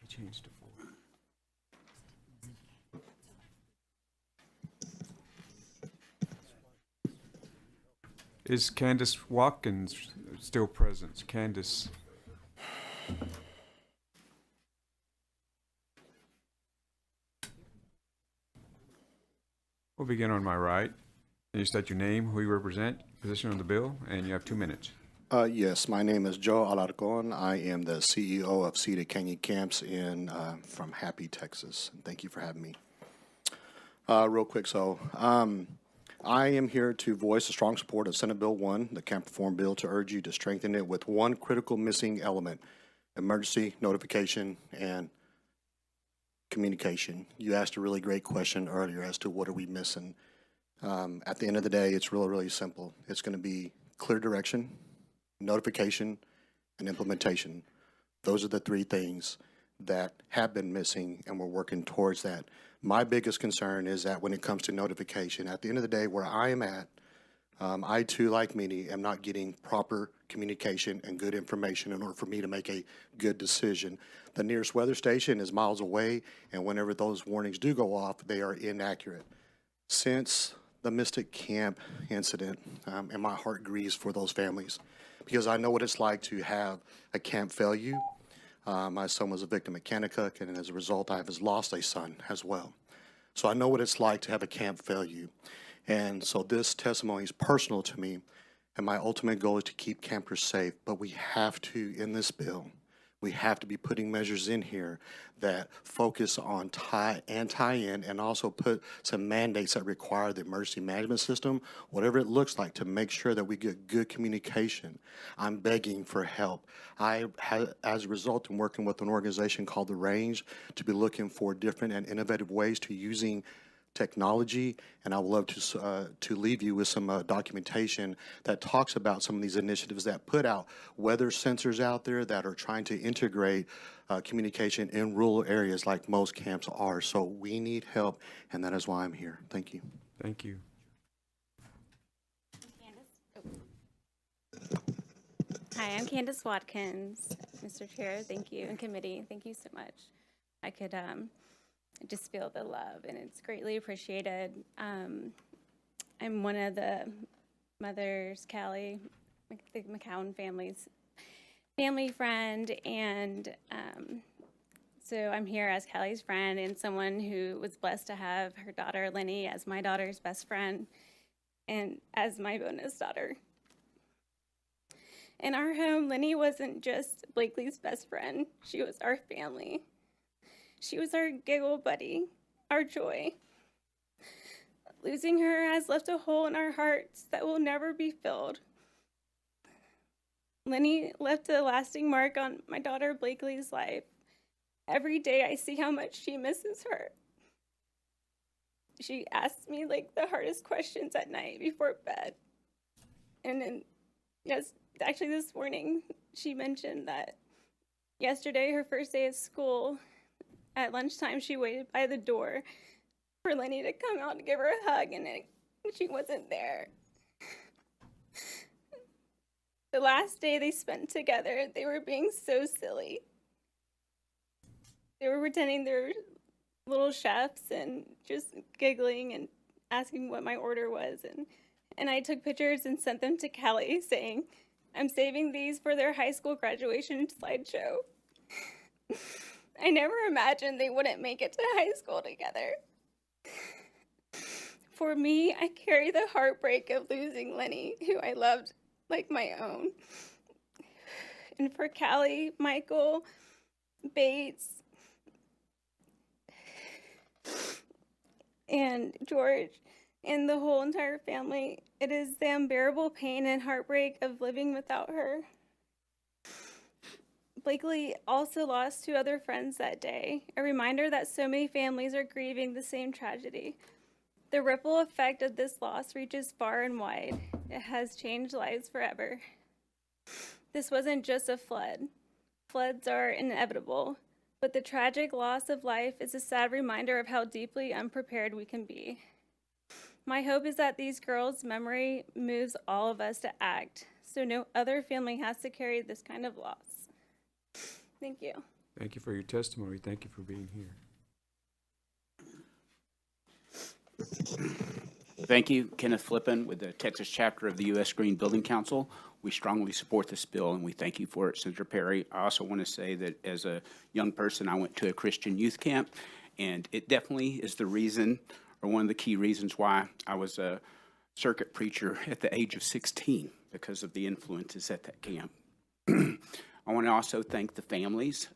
Changed to 4. Is Candace Watkins still present? Candace. We'll begin on my right. Can you state your name, who you represent, position on the bill, and you have 2 minutes. Yes, my name is Joe Alarcon. I am the CEO of Cedar Canyon Camps from Happy, Texas. And thank you for having me. Real quick, I am here to voice the strong support of Senate Bill 1, the Camp Reform Bill, to urge you to strengthen it with one critical missing element: emergency notification and communication. You asked a really great question earlier as to what are we missing. At the end of the day, it's really, really simple. It's going to be clear direction, notification, and implementation. Those are the 3 things that have been missing, and we're working towards that. My biggest concern is that when it comes to notification, at the end of the day, where I am at, I too, like many, am not getting proper communication and good information in order for me to make a good decision. The nearest weather station is miles away, and whenever those warnings do go off, they are inaccurate. Since the Mystic Camp incident, and my heart grieves for those families, because I know what it's like to have a camp fail you. My son was a victim at Kanakuk, and as a result, I have lost a son as well. So I know what it's like to have a camp fail you. And so this testimony is personal to me, and my ultimate goal is to keep campers safe. But we have to, in this bill, we have to be putting measures in here that focus on tie in, and also put some mandates that require the emergency management system, whatever it looks like, to make sure that we get good communication. I'm begging for help. As a result, I'm working with an organization called The Range to be looking for different and innovative ways to using technology, and I would love to leave you with some documentation that talks about some of these initiatives that put out weather sensors out there that are trying to integrate communication in rural areas like most camps are. So we need help, and that is why I'm here. Thank you. Thank you. Hi, I'm Candace Watkins. Mr. Chair, thank you, and committee, thank you so much. I could just feel the love, and it's greatly appreciated. I'm one of the mother's, Callie, the McCowan family's family friend, and so I'm here as Callie's friend and someone who was blessed to have her daughter Lenny as my daughter's best friend and as my bonus daughter. In our home, Lenny wasn't just Blakely's best friend. She was our family. She was our giggle buddy, our joy. Losing her has left a hole in our hearts that will never be filled. Lenny left a lasting mark on my daughter Blakely's life. Every day I see how much she misses her. She asks me like the hardest questions at night before bed. And then, yes, actually this morning, she mentioned that yesterday, her first day of school, at lunchtime, she waited by the door for Lenny to come out to give her a hug, and she wasn't there. The last day they spent together, they were being so silly. They were pretending they were little chefs and just giggling and asking what my order was. And I took pictures and sent them to Callie saying, I'm saving these for their high school graduation slideshow. I never imagined they wouldn't make it to high school together. For me, I carry the heartbreak of losing Lenny, who I loved like my own. And for Callie, Michael, Bates, and George, and the whole entire family, it is the unbearable pain and heartbreak of living without her. Blakely also lost 2 other friends that day, a reminder that so many families are grieving the same tragedy. The ripple effect of this loss reaches far and wide. It has changed lives forever. This wasn't just a flood. Floods are inevitable, but the tragic loss of life is a sad reminder of how deeply unprepared we can be. My hope is that these girls' memory moves all of us to act, so no other family has to carry this kind of loss. Thank you. Thank you for your testimony. Thank you for being here. Thank you, Kenneth Flippen with the Texas chapter of the U.S. Green Building Council. We strongly support this bill, and we thank you for it, Senator Perry. I also want to say that as a young person, I went to a Christian youth camp, and it definitely is the reason, or one of the key reasons why I was a circuit preacher at the age of 16, because of the influences at that camp. I want to also thank the families.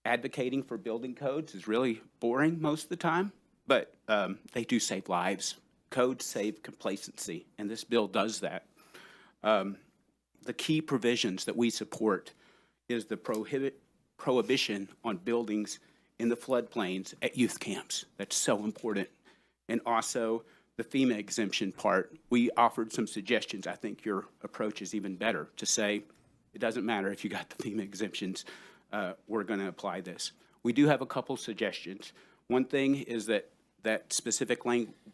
Advocating for building codes is really boring most of the time, but they do save lives. Codes save complacency, and this bill does that. The key provisions that we support is the prohibition on buildings in the floodplains at youth camps. That's so important. And also the FEMA exemption part. We offered some suggestions. I think your approach is even better to say, it doesn't matter if you got the FEMA exemptions, we're going to apply this. We do have a couple suggestions. One thing is that that specific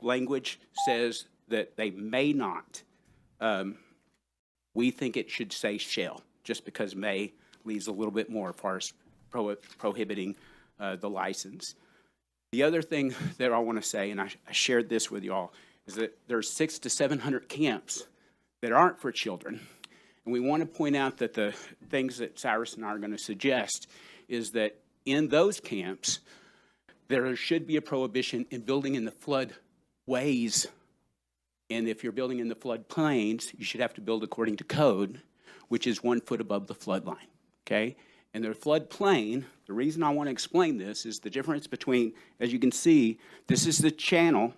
language says that they may not. We think it should say shall, just because may leaves a little bit more as far as prohibiting the license. The other thing that I want to say, and I shared this with y'all, is that there's 600 to 700 camps that aren't for children. And we want to point out that the things that Cyrus and I are going to suggest is that in those camps, there should be a prohibition in building in the floodways. And if you're building in the floodplains, you should have to build according to code, which is 1 foot above the flood line, okay? And the floodplain, the reason I want to explain this is the difference between, as you can see, this is the channel.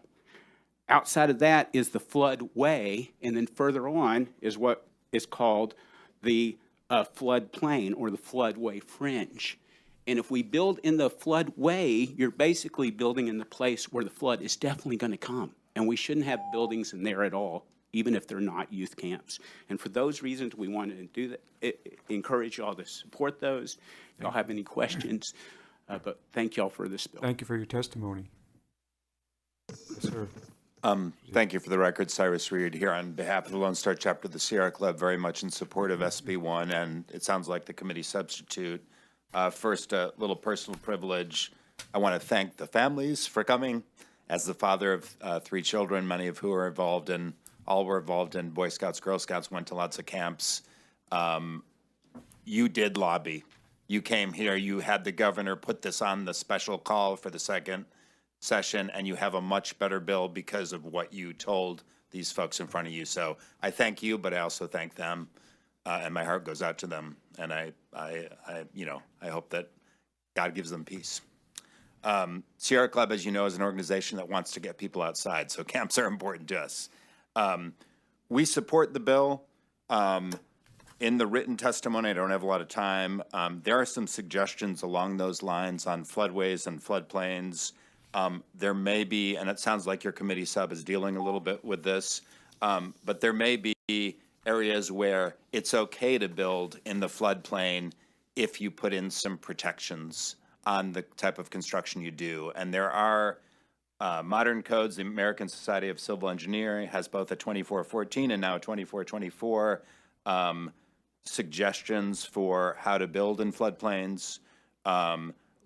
Outside of that is the floodway, and then further on is what is called the floodplain or the floodway fringe. And if we build in the floodway, you're basically building in the place where the flood is definitely going to come. And we shouldn't have buildings in there at all, even if they're not youth camps. And for those reasons, we wanted to do that. Encourage y'all to support those. If y'all have any questions, but thank y'all for this bill. Thank you for your testimony. Yes, sir. Thank you. For the record, Cyrus Reed here on behalf of the Lone Star chapter of the Sierra Club, very much in support of SB1, and it sounds like the committee substitute. First, a little personal privilege. I want to thank the families for coming. As the father of 3 children, many of who are involved in all were involved in Boy Scouts, Girl Scouts, went to lots of camps. You did lobby. You came here, you had the governor put this on the special call for the second session, and you have a much better bill because of what you told these folks in front of you. So I thank you, but I also thank them, and my heart goes out to them. And I hope that God gives them peace. Sierra Club, as you know, is an organization that wants to get people outside, so camps are important to us. We support the bill. In the written testimony, I don't have a lot of time. There are some suggestions along those lines on floodways and floodplains. There may be, and it sounds like your committee sub is dealing a little bit with this, but there may be areas where it's okay to build in the floodplain if you put in some protections on the type of construction you do. And there are modern codes. The American Society of Civil Engineering has both a 2414 and now a 2424 suggestions for how to build in floodplains,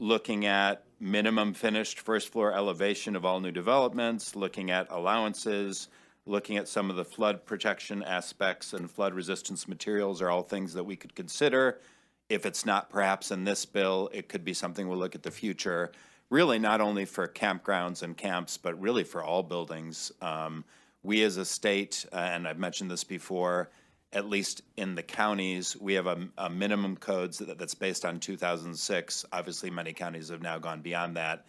looking at minimum finished first floor elevation of all new developments, looking at allowances, looking at some of the flood protection aspects and flood resistance materials are all things that we could consider. If it's not perhaps in this bill, it could be something we'll look at the future, really not only for campgrounds and camps, but really for all buildings. We as a state, and I've mentioned this before, at least in the counties, we have a minimum codes that's based on 2006. Obviously, many counties have now gone beyond that.